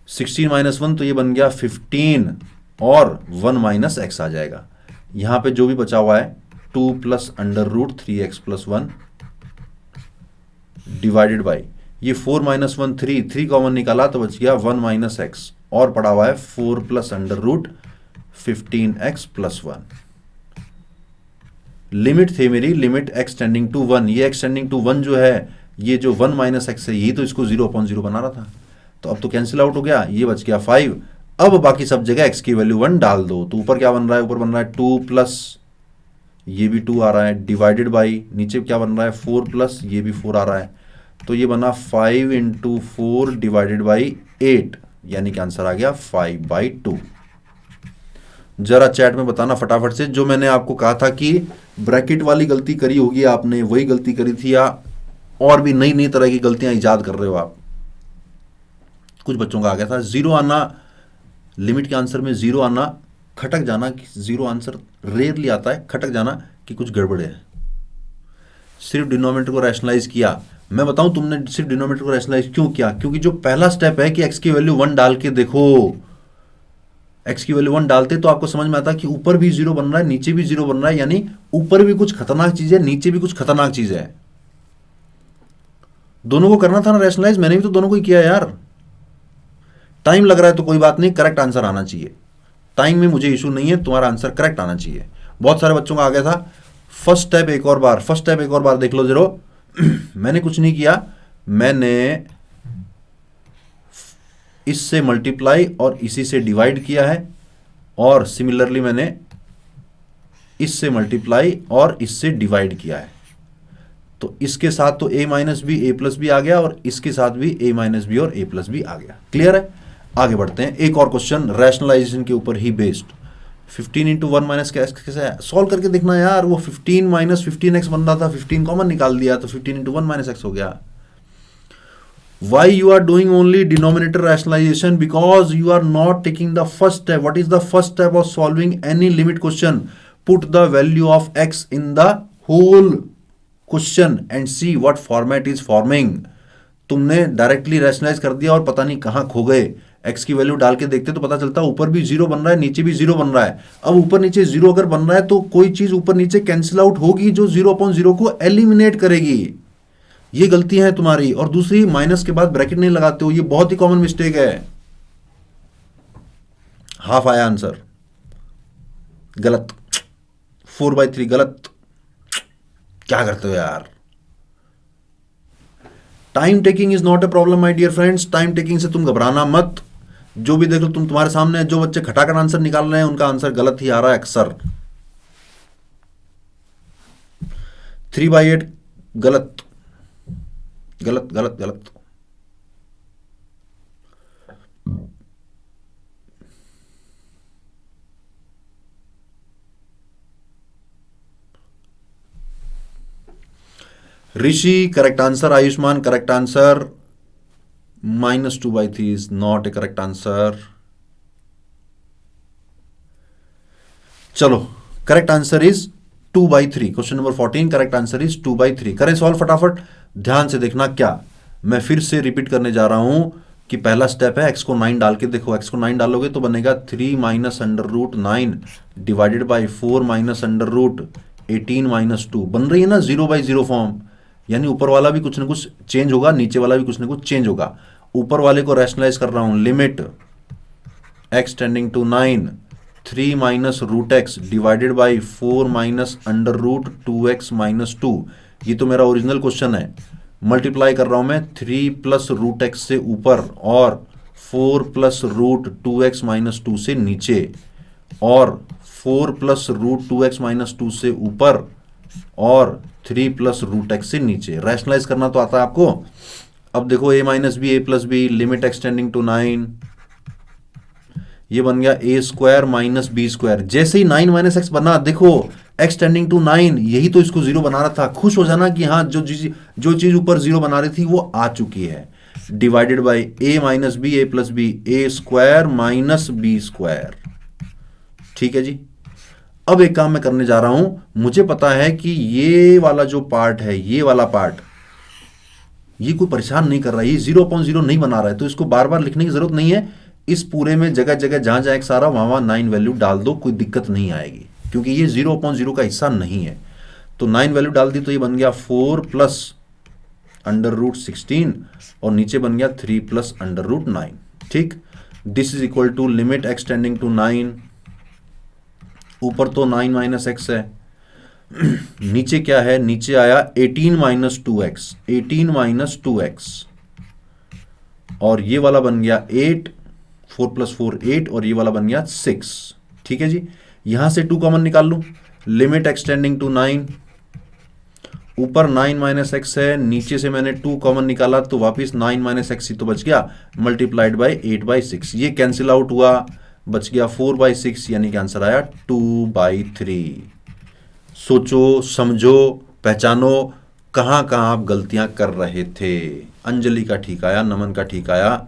16 माइनस 1 तो ये बन गया 15, और 1 माइनस एक्स आ जाएगा। यहां पे जो भी बचा हुआ है 2 plus under root 3x plus 1 divided by ये 4 माइनस 1 3 कॉमन निकाला तो बच गया 1 माइनस एक्स, और पड़ा हुआ है 4 plus under root 15x plus 1। Limit थी मेरी, लिमिट एक्स टेंडिंग टू 1। ये एक्स टेंडिंग टू 1 जो है, ये जो 1 माइनस एक्स है, यही तो इसको 0/0 बना रहा था, तो अब तो कैंसिल आउट हो गया, ये बच गया 5। अब बाकी सब जगह x की वैल्यू 1 डाल दो, तो ऊपर क्या बन रहा है, ऊपर बन रहा है 2 प्लस, ये भी 2 आ रहा है, डिवाइडेड बाई नीचे क्या बन रहा है 4 प्लस, ये भी 4 आ रहा है, तो ये बना 5 इंटू 4 डिवाइडेड बाई 8, यानी कि आंसर आ गया 5/2। जरा चैट में बताना फटाफट से। जो मैंने आपको कहा था कि ब्रैकेट वाली गलती करी होगी आपने, वही गलती करी थी या और भी नई नई तरह की गलतियां ईजाद कर रहे हो आप? कुछ बच्चों का आ गया था जीरो आना, लिमिट के आंसर में जीरो आना, खटक जाना कि जीरो आंसर रेयरली आता है, खटक जाना कि कुछ गड़बड़ है। सिर्फ डिनोमिनेटर को रैशनलाइज किया। मैं बताऊं तुमने सिर्फ डिनोमिनेटर को रैशनलाइज क्यों किया? क्योंकि जो पहला स्टेप है कि एक्स की वैल्यू 1 डाल के देखो, एक्स की वैल्यू 1 डालते तो आपको समझ में आता कि ऊपर भी जीरो बन रहा है, नीचे भी जीरो बन रहा है, यानी ऊपर भी कुछ खतरनाक चीज है, नीचे भी कुछ खतरनाक चीज है। दोनों को करना था ना रैशनलाइज, मैंने भी तो दोनों को ही किया यार। टाइम लग रहा है तो कोई बात नहीं, करेक्ट आंसर आना चाहिए। टाइम में मुझे इशू नहीं है, तुम्हारा आंसर करेक्ट आना चाहिए। बहुत सारे बच्चों का आ गया था फर्स्ट स्टेप एक और बार, फर्स्ट स्टेप एक और बार देख लो जरो। मैंने कुछ नहीं किया, मैंने इससे मल्टीप्लाई और इसी से डिवाइड किया है, और सिमिलरली मैंने इससे मल्टीप्लाई और इससे डिवाइड किया है। तो इसके साथ तो a minus b a plus b आ गया, और इसके साथ भी a माइनस बी और a प्लस बी आ गया। क्लियर है? आगे बढ़ते हैं। एक और क्वेश्चन रैशनलाइजेशन के ऊपर ही बेस्ड। 15 इंटू 1 माइनस कैसे है? सॉल्व करके देखना यार। वो 15 माइनस 15x बन रहा था, 15 कॉमन निकाल दिया तो 15 इंटू 1 माइनस एक्स हो गया। Why you are doing only denominator rationalization? Because you are not taking the first step. What is the first step of solving any limit question? Put the value of x in the whole question and see what format is forming. तुमने directly rationalise कर दिया और पता नहीं कहां खो गए। x की वैल्यू डाल के देखते तो पता चलता ऊपर भी जीरो बन रहा है, नीचे भी जीरो बन रहा है। अब ऊपर नीचे जीरो अगर बन रहा है तो कोई चीज ऊपर नीचे कैंसिल आउट होगी जो 0/0 को एलिमिनेट करेगी। ये गलती है तुम्हारी। और दूसरी, माइनस के बाद ब्रैकेट नहीं लगाते हो, ये बहुत ही कॉमन मिस्टेक है। हाफ आया आंसर, गलत। 4/3 गलत। क्या करते हो यार? Time taking is not a problem my dear friends. Time taking से तुम घबराना मत। जो भी देख लो तुम्हारे सामने जो बच्चे खटाखट आंसर निकाल रहे हैं उनका आंसर गलत ही आ रहा है अक्सर। 3/8 गलत गलत गलत गलत। Rishi correct answer, Ayushman correct answer, -2/3 is not a correct answer. चलो, correct answer is 2/3। Question number 14 correct answer is 2/3। करें सॉल्व फटाफट। ध्यान से देखना, क्या मैं फिर से रिपीट करने जा रहा हूं कि पहला स्टेप है x को 9 डाल के देखो। x को 9 डालोगे तो बनेगा 3 minus under root 9 divided by 4 minus under root 18 minus 2। बन रही है ना 0/0 फॉर्म, यानी ऊपर वाला भी कुछ ना कुछ चेंज होगा, नीचे वाला भी कुछ ना कुछ चेंज होगा। ऊपर वाले को रैशनलाइज कर रहा हूं, limit x tending to 9 3 minus root x divided by 4 minus under root 2x minus 2। ये तो मेरा ओरिजिनल क्वेश्चन है। मल्टीप्लाई कर रहा हूं मैं 3 प्लस रूट एक्स से ऊपर और 4 प्लस रूट 2x माइनस 2 से नीचे, और 4 प्लस रूट 2x माइनस 2 से ऊपर और 3 प्लस रूट एक्स से नीचे। रैशनलाइज करना तो आता है आपको। अब देखो a minus b a plus b, limit x tending to 9, ये बन गया a square minus b square. जैसे ही 9 माइनस एक्स बना, देखो x टेंडिंग टू 9, यही तो इसको जीरो बना रहा था। खुश हो जाना कि हाँ जो चीज ऊपर जीरो बना रही थी वो आ चुकी है। Divided by a minus b a plus b, a square minus b square. ठीक है जी। अब एक काम मैं करने जा रहा हूं, मुझे पता है कि ये वाला जो पार्ट है, ये वाला पार्ट, ये कोई परेशान नहीं कर रहा है, ये 0/0 नहीं बना रहा है, तो इसको बार बार लिखने की जरूरत नहीं है। इस पूरे में जगह जगह जहां जहां एक्स आ रहा वहां 9 वैल्यू डाल दो, कोई दिक्कत नहीं आएगी, क्योंकि ये 0/0 का हिस्सा नहीं है। तो 9 वैल्यू डाल दी तो ये बन गया 4 प्लस अंडर रूट 16 और नीचे बन गया 3 प्लस अंडर रूट 9। ठीक, this is equal to limit x tending to 9, ऊपर तो 9 माइनस एक्स है, नीचे क्या है, नीचे आया 18 माइनस 2x, 18 माइनस 2x, और ये वाला बन गया 8, 4 प्लस 4 8, और ये वाला बन गया 6। ठीक है जी। यहां से 2 कॉमन निकाल लूं, लिमिट एक्सटेंडिंग टू 9, ऊपर 9 माइनस एक्स है, नीचे से मैंने 2 कॉमन निकाला तो वापिस 9 माइनस एक्स ही तो बच गया, मल्टीप्लाइड बाई 8/6। ये कैंसिल आउट हुआ, बच गया 4/6, यानी कि आंसर आया 2/3। सोचो, समझो, पहचानो कहाँ कहाँ आप गलतियां कर रहे थे। अंजलि का ठीक आया, नमन का ठीक आया।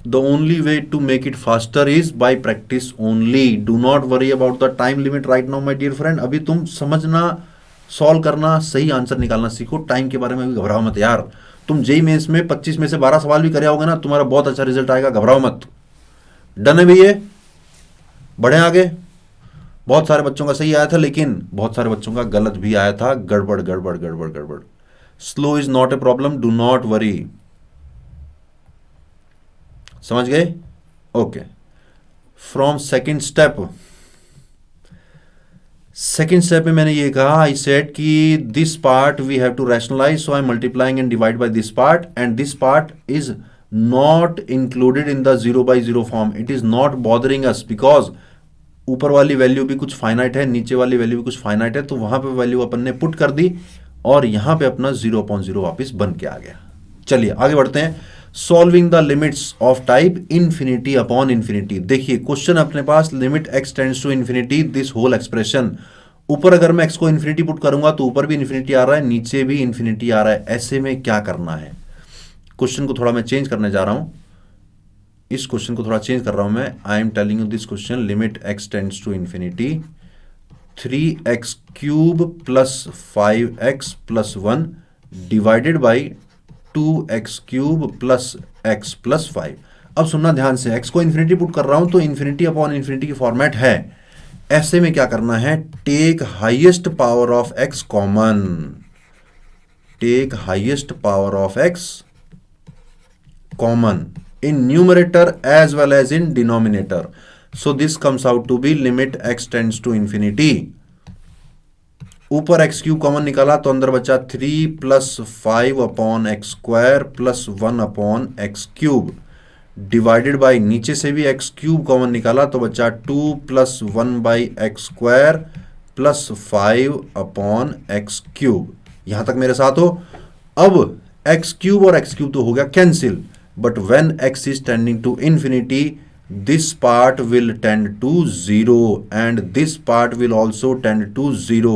The only way to make it faster is by practice only. Do not worry about the time limit right now, my dear friend. अभी तुम समझना, सॉल्व करना, सही आंसर निकालना सीखो। टाइम के बारे में भी घबराओ मत यार। तुम जेई मेंस में 25 में से 12 सवाल भी करे होगे ना, तुम्हारा बहुत अच्छा रिजल्ट आएगा, घबराओ मत। डन है भैया, बढ़े आगे। बहुत सारे बच्चों का सही आया था, लेकिन बहुत सारे बच्चों का गलत भी आया था। गड़बड़ गड़बड़ गड़बड़ गड़बड़। Slow is not a problem, do not worry. समझ गए? ओके। फ्रॉम सेकेंड स्टेप में मैंने ये कहा, आई सेड कि this part we have to rationalise, so I multiplying and divide by this part, and this part is not included in the 0/0 form. It is not bothering us because ऊपर वाली value भी कुछ finite है, नीचे वाली value भी कुछ finite है, तो वहां पे वैल्यू अपन ने पुट कर दी और यहां पे अपना 0/0 वापस बन के आ गया। चलिए आगे बढ़ते हैं। Solving the limits of type infinity upon infinity. देखिए क्वेश्चन अपने पास, limit x tends to infinity this whole expression. ऊपर अगर मैं x को इन्फिनिटी पुट करूंगा तो ऊपर भी इन्फिनिटी आ रहा है, नीचे भी इन्फिनिटी आ रहा है। ऐसे में क्या करना है? क्वेश्चन को थोड़ा मैं चेंज करने जा रहा हूं। इस क्वेश्चन को थोड़ा चेंज कर रहा हूं मैं। I am telling you this question, limit x tends to infinity 3x³ plus 5x plus 1 divided by 2x³ plus x plus 5। अब सुनना ध्यान से, x को इन्फिनिटी पुट कर रहा हूं तो इन्फिनिटी अपॉन इन्फिनिटी की फॉर्मेट है। ऐसे में क्या करना है? Take highest power of x common, take highest power of x common in numerator as well as in denominator. So this comes out to be limit x tends to infinity. ऊपर x³ common निकाला तो अंदर बचा 3 plus 5 upon x square plus 1 upon x³ divided by, नीचे से भी x³ common निकाला तो बचा 2 plus 1 by x square plus 5 upon x³। यहां तक मेरे साथ हो? अब x³ और x³ तो हो गया cancel, but when x is tending to infinity, this part will tend to 0 and this part will also tend to 0.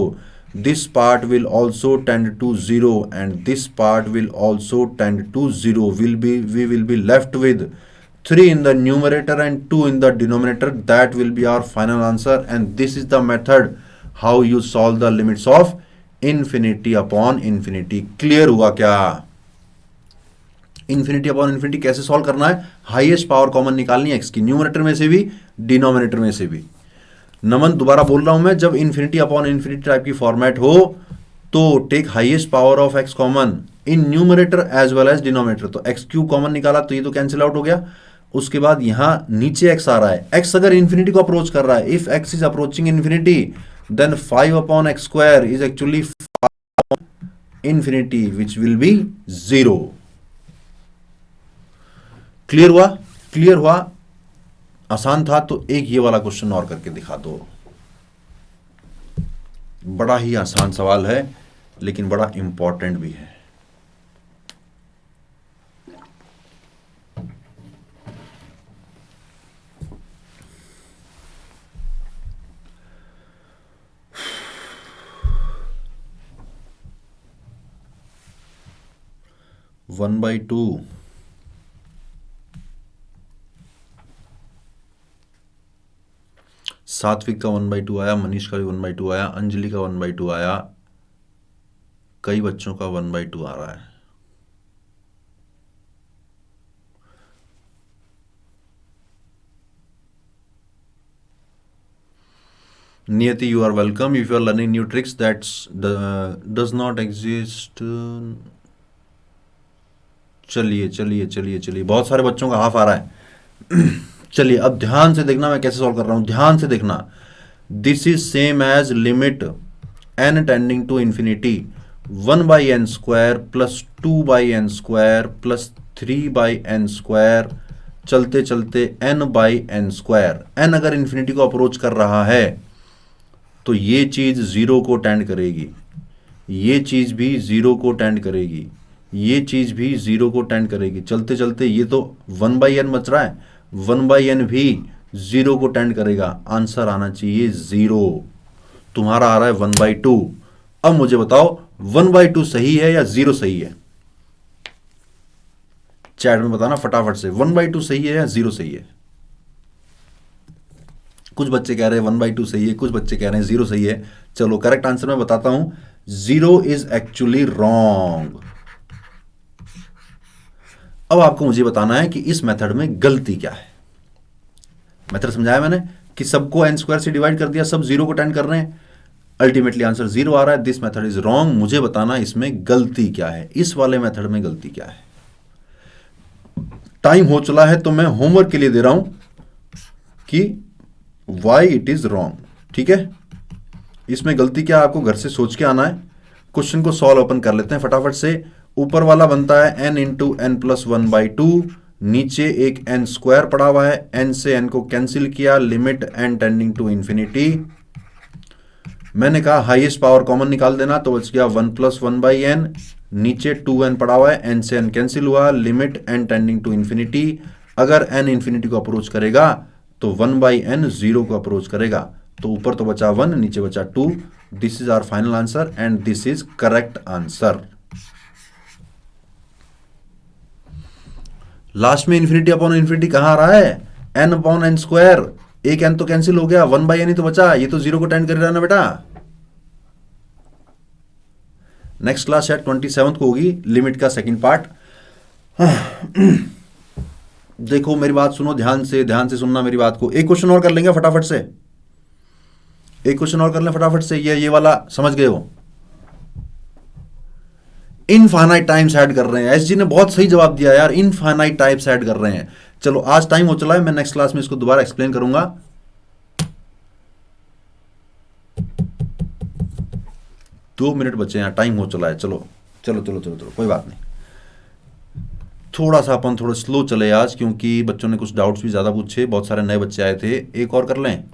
This part will also tend to 0 and this part will also tend to 0. We will be left with 3 in the numerator and 2 in the denominator. That will be our final answer, and this is the method how you solve the limits of infinity upon infinity. Clear हुआ क्या? Infinity upon infinity कैसे solve करना है? Highest power common निकालनी है x की, numerator में से भी डिनोमिनेटर में से भी। नमन दोबारा बोल रहा हूं मैं, जब इन्फिनिटी अपॉन इन्फिनिटी टाइप की फॉर्मेट हो तो take highest power of x common in numerator as well as denominator. तो x³ कॉमन निकाला तो ये तो कैंसिल आउट हो गया। उसके बाद यहां नीचे x आ रहा है, x अगर इन्फिनिटी को अप्रोच कर रहा है, if x is approaching infinity then 5 upon x square is actually infinity which will be 0। Clear हुआ? क्लियर हुआ? आसान था तो एक ये वाला क्वेश्चन और करके दिखा दो। बड़ा ही आसान सवाल है लेकिन बड़ा इंपॉर्टेंट भी है। वन बाई टू सात्विक का 1/2 आया, मनीष का भी 1/2 आया, अंजलि का 1/2 आया, कई बच्चों का 1/2 आ रहा है। Niyati, you are welcome. If you are learning new tricks that's does not exist. चलिए चलिए चलिए चलिए, बहुत सारे बच्चों का हाफ आ रहा है। चलिए अब ध्यान से देखना मैं कैसे सॉल्व कर रहा हूं, ध्यान से देखना। This is same as limit n tending to infinity 1/n square plus 2/n square plus 3/n square चलते चलते n/n स्क्वायर। n अगर इंफिनिटी को अप्रोच कर रहा है तो ये चीज 0 को टेंड करेगी, ये चीज भी 0 को टेंड करेगी, ये चीज भी जीरो को टेंड करेगी। चलते चलते ये तो 1/n बच रहा है, 1/n भी जीरो को टेंड करेगा। आंसर आना चाहिए जीरो। तुम्हारा आ रहा है 1/2। अब मुझे बताओ 1/2 सही है या जीरो सही है? चैट में बताना फटाफट से, 1/2 सही है या जीरो सही है? कुछ बच्चे कह रहे हैं 1/2 सही है, कुछ बच्चे कह रहे हैं जीरो सही है। चलो करेक्ट आंसर मैं बताता हूं, जीरो इज एक्चुअली रॉन्ग। अब आपको मुझे बताना है कि इस मेथड में गलती क्या है। मेथड समझाया मैंने कि सबको n² से डिवाइड कर दिया, सब जीरो को टेंड कर रहे हैं, अल्टीमेटली आंसर जीरो आ रहा है। This method is wrong. मुझे बताना इसमें गलती क्या है, इस वाले मेथड में गलती क्या है। टाइम हो चला है तो मैं होमवर्क के लिए दे रहा हूं कि वाई इट इज रॉन्ग। ठीक है, इसमें गलती क्या है आपको घर से सोच के आना है। क्वेश्चन को सॉल्व ओपन कर लेते हैं फटाफट से। ऊपर वाला बनता है n इंटू n प्लस 1/2, नीचे एक n² पड़ा हुआ है, n से n को कैंसिल किया, limit n tending to infinity. मैंने कहा हाईएस्ट पावर कॉमन निकाल देना, तो बच गया 1 प्लस 1/n, नीचे 2n पड़ा हुआ है, n से n कैंसिल हुआ, limit n tending to infinity. अगर n इंफिनिटी को अप्रोच करेगा तो 1/n जीरो को अप्रोच करेगा, तो ऊपर तो बचा 1, नीचे बचा 2। This is our final answer and this is correct answer. Last में इंफिनिटी अपॉन इंफिनिटी कहां आ रहा है? n upon n²। एक n तो कैंसिल हो गया, 1/n ही तो बचा, ये तो जीरो को टेंड कर रहा है ना बेटा। नेक्स्ट क्लास शायद 27 को होगी, लिमिट का सेकंड पार्ट। देखो मेरी बात सुनो, ध्यान से सुनना मेरी बात को। एक क्वेश्चन और कर लेंगे फटाफट से, एक क्वेश्चन और कर लें फटाफट से। ये वाला समझ गए हो? इनफाइनाइट टाइम्स ऐड कर रहे हैं, एसजी ने बहुत सही जवाब दिया यार, इनफाइनाइट टाइप्स ऐड कर रहे हैं। चलो आज टाइम हो चला है, मैं नेक्स्ट क्लास में इसको दोबारा एक्सप्लेन करूंगा। दो मिनट बचे हैं, टाइम हो चला है। चलो चलो चलो चलो चलो, कोई बात नहीं। थोड़ा सा अपन थोड़ा स्लो चले आज, क्योंकि बच्चों ने कुछ डाउट्स भी ज़्यादा पूछे, बहुत सारे नए बच्चे आए थे। एक और कर लें,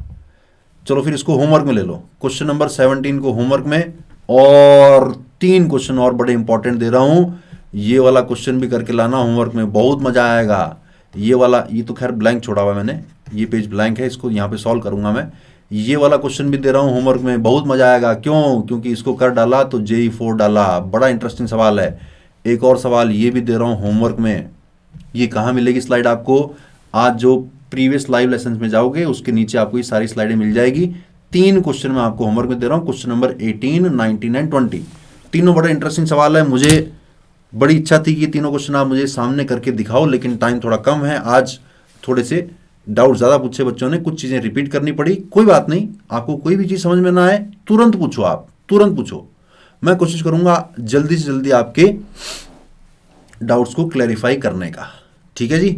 चलो फिर इसको होमवर्क में ले लो। क्वेश्चन नंबर 17 को होमवर्क में, और 3 क्वेश्चन और बड़े इंपॉर्टेंट दे रहा हूं। ये वाला क्वेश्चन भी करके लाना होमवर्क में, बहुत मजा आएगा। ये वाला, ये तो खैर ब्लैंक छोड़ा हुआ मैंने, ये पेज ब्लैंक है, इसको यहाँ पे सॉल्व करूंगा मैं। ये वाला क्वेश्चन भी दे रहा हूँ होमवर्क में, बहुत मजा आएगा। क्यों? क्योंकि इसको कर डाला तो JEE 4 डाला, बड़ा इंटरेस्टिंग सवाल है। एक और सवाल ये भी दे रहा हूँ होमवर्क में। ये कहाँ मिलेगी स्लाइड आपको? आज जो प्रीवियस लाइव लेसन में जाओगे उसके नीचे आपको ये सारी स्लाइडें मिल जाएगी। 3 क्वेश्चन मैं आपको होमवर्क में दे रहा हूँ, क्वेश्चन नंबर 18, 19 एंड 20। तीनों बड़े इंटरेस्टिंग सवाल है। मुझे बड़ी इच्छा थी कि तीनों क्वेश्चन आप मुझे सामने करके दिखाओ, लेकिन टाइम थोड़ा कम है। आज थोड़े से डाउट ज़्यादा पूछे बच्चों ने, कुछ चीज़ें रिपीट करनी पड़ी। कोई बात नहीं, आपको कोई भी चीज़ समझ में ना आए तुरंत पूछो, आप तुरंत पूछो। मैं कोशिश करूंगा जल्दी से जल्दी आपके डाउट्स को क्लैरिफाई करने का। ठीक है जी।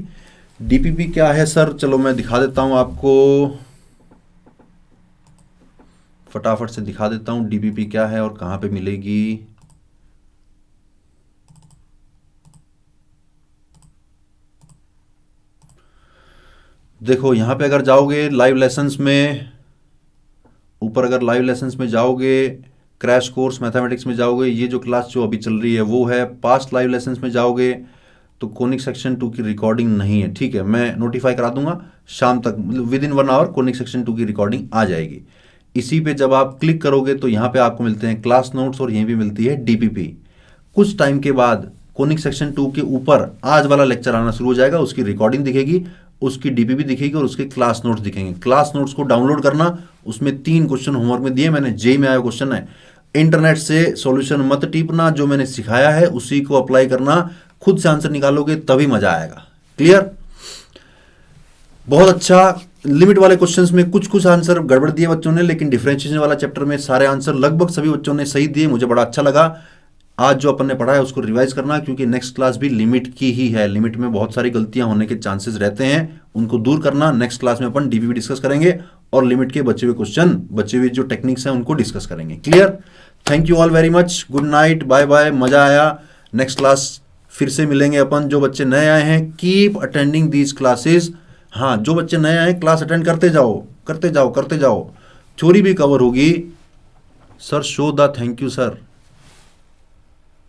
डीपीपी क्या है सर? चलो मैं दिखा देता हूं आपको, फटाफट से दिखा देता हूं डीपीपी क्या है और कहां पे मिलेगी। देखो यहां पे अगर जाओगे लाइव लेसन्स में, ऊपर अगर लाइव लेसन्स में जाओगे, क्रैश कोर्स मैथमेटिक्स में जाओगे, ये जो क्लास जो अभी चल रही है वो है। पास्ट लाइव लेसन्स में जाओगे तो कोनिक सेक्शन 2 की रिकॉर्डिंग नहीं है। ठीक है, मैं नोटिफाई करा दूंगा शाम तक, within 1 hour conic section 2 की रिकॉर्डिंग आ जाएगी। इसी पे जब आप क्लिक करोगे तो यहाँ पे आपको मिलते हैं क्लास नोट्स और यहीं भी मिलती है डीपीपी। कुछ टाइम के बाद कोनिक सेक्शन 2 के ऊपर आज वाला लेक्चर आना शुरू हो जाएगा, उसकी रिकॉर्डिंग दिखेगी, उसकी डीपीपी दिखेगी और उसके क्लास नोट्स दिखेंगे। क्लास नोट्स को डाउनलोड करना, उसमें 3 क्वेश्चन होमवर्क में दिए मैंने, जेई में आया क्वेश्चन है। इंटरनेट से सॉल्यूशन मत टीपना, जो मैंने सिखाया है उसी को अप्लाई करना, खुद से आंसर निकालोगे तभी मजा आएगा। क्लियर? बहुत अच्छा। लिमिट वाले क्वेश्चंस में कुछ कुछ आंसर गड़बड़ दिए बच्चों ने, लेकिन डिफरेंशिएशन वाला चैप्टर में सारे आंसर लगभग सभी बच्चों ने सही दिए, मुझे बड़ा अच्छा लगा। आज जो अपन ने पढ़ा है उसको रिवाइज करना, क्योंकि नेक्स्ट क्लास भी लिमिट की ही है। लिमिट में बहुत सारी गलतियां होने के चांसेस रहते हैं, उनको दूर करना। नेक्स्ट क्लास में अपन डीपीपी डिस्कस करेंगे और लिमिट के बचे हुए क्वेश्चन, बचे हुए जो टेक्निक्स हैं उनको डिस्कस करेंगे। Clear? Thank you all very much, good night, bye bye, मजा आया। नेक्स्ट क्लास फिर से मिलेंगे अपन। जो बच्चे नए आए हैं कीप अटेंडिंग दीज क्लासेस। हाँ, जो बच्चे नए आए क्लास अटेंड करते जाओ करते जाओ करते जाओ, थ्योरी भी कवर होगी। Sir show the, thank you sir,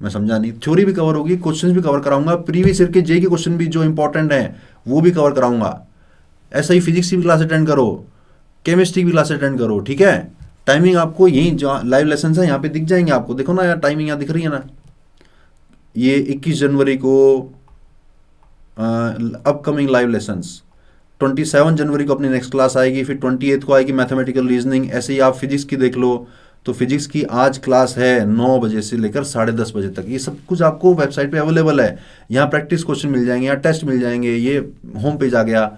मैं समझा नहीं, थ्योरी भी कवर होगी, क्वेश्चंस भी कवर कराऊंगा, प्रीवियस ईयर के जे के क्वेश्चन भी जो इंपॉर्टेंट हैं वो भी कवर कराऊंगा। ऐसा ही फिजिक्स की भी क्लास अटेंड करो, केमिस्ट्री की भी क्लास अटेंड करो, ठीक है। टाइमिंग आपको यही जो लाइव लेसन है यहाँ पे दिख जाएंगे आपको, देखो ना यार टाइमिंग यहाँ दिख रही है ना। ये 21 जनवरी को अपकमिंग लाइव लेसन्स, 27 जनवरी को अपनी नेक्स्ट क्लास आएगी, फिर 28 को आएगी मैथमेटिकल रीजनिंग। ऐसे ही आप फिजिक्स की देख लो, तो फिजिक्स की आज क्लास है 9 बजे से लेकर 10:30 बजे तक। ये सब कुछ आपको वेबसाइट पे अवेलेबल है। यहाँ प्रैक्टिस क्वेश्चन मिल जाएंगे, यहाँ टेस्ट मिल जाएंगे, ये होम पेज आ गया।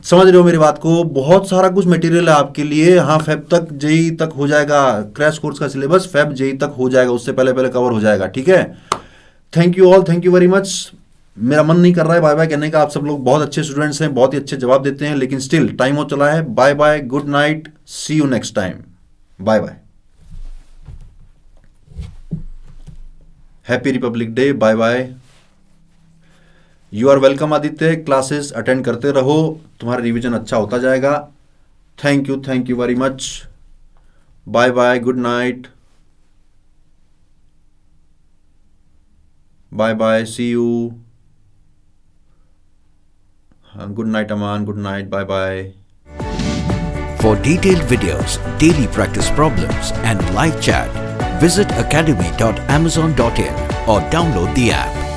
समझ रहे हो मेरी बात को? बहुत सारा कुछ मटेरियल है आपके लिए। हाँ, फेब तक जेई तक हो जाएगा, क्रैश कोर्स का सिलेबस फेब जेई तक हो जाएगा, उससे पहले पहले कवर हो जाएगा, ठीक है। Thank you all, thank you very much. मेरा मन नहीं कर रहा है बाय बाय कहने का, आप सब लोग बहुत अच्छे स्टूडेंट्स हैं, बहुत ही अच्छे जवाब देते हैं, लेकिन स्टिल टाइम हो चला है। Bye bye, good night, see you next time, bye bye, happy republic day, bye bye. You are welcome Aditya, classes attend करते रहो, तुम्हारा रिवीजन अच्छा होता जाएगा। Thank you very much, bye bye, good night, bye bye, see you, good night Aman, good night, bye bye. For detailed videos, daily practice problems and live chat, visit academy.amazon.in or download the app.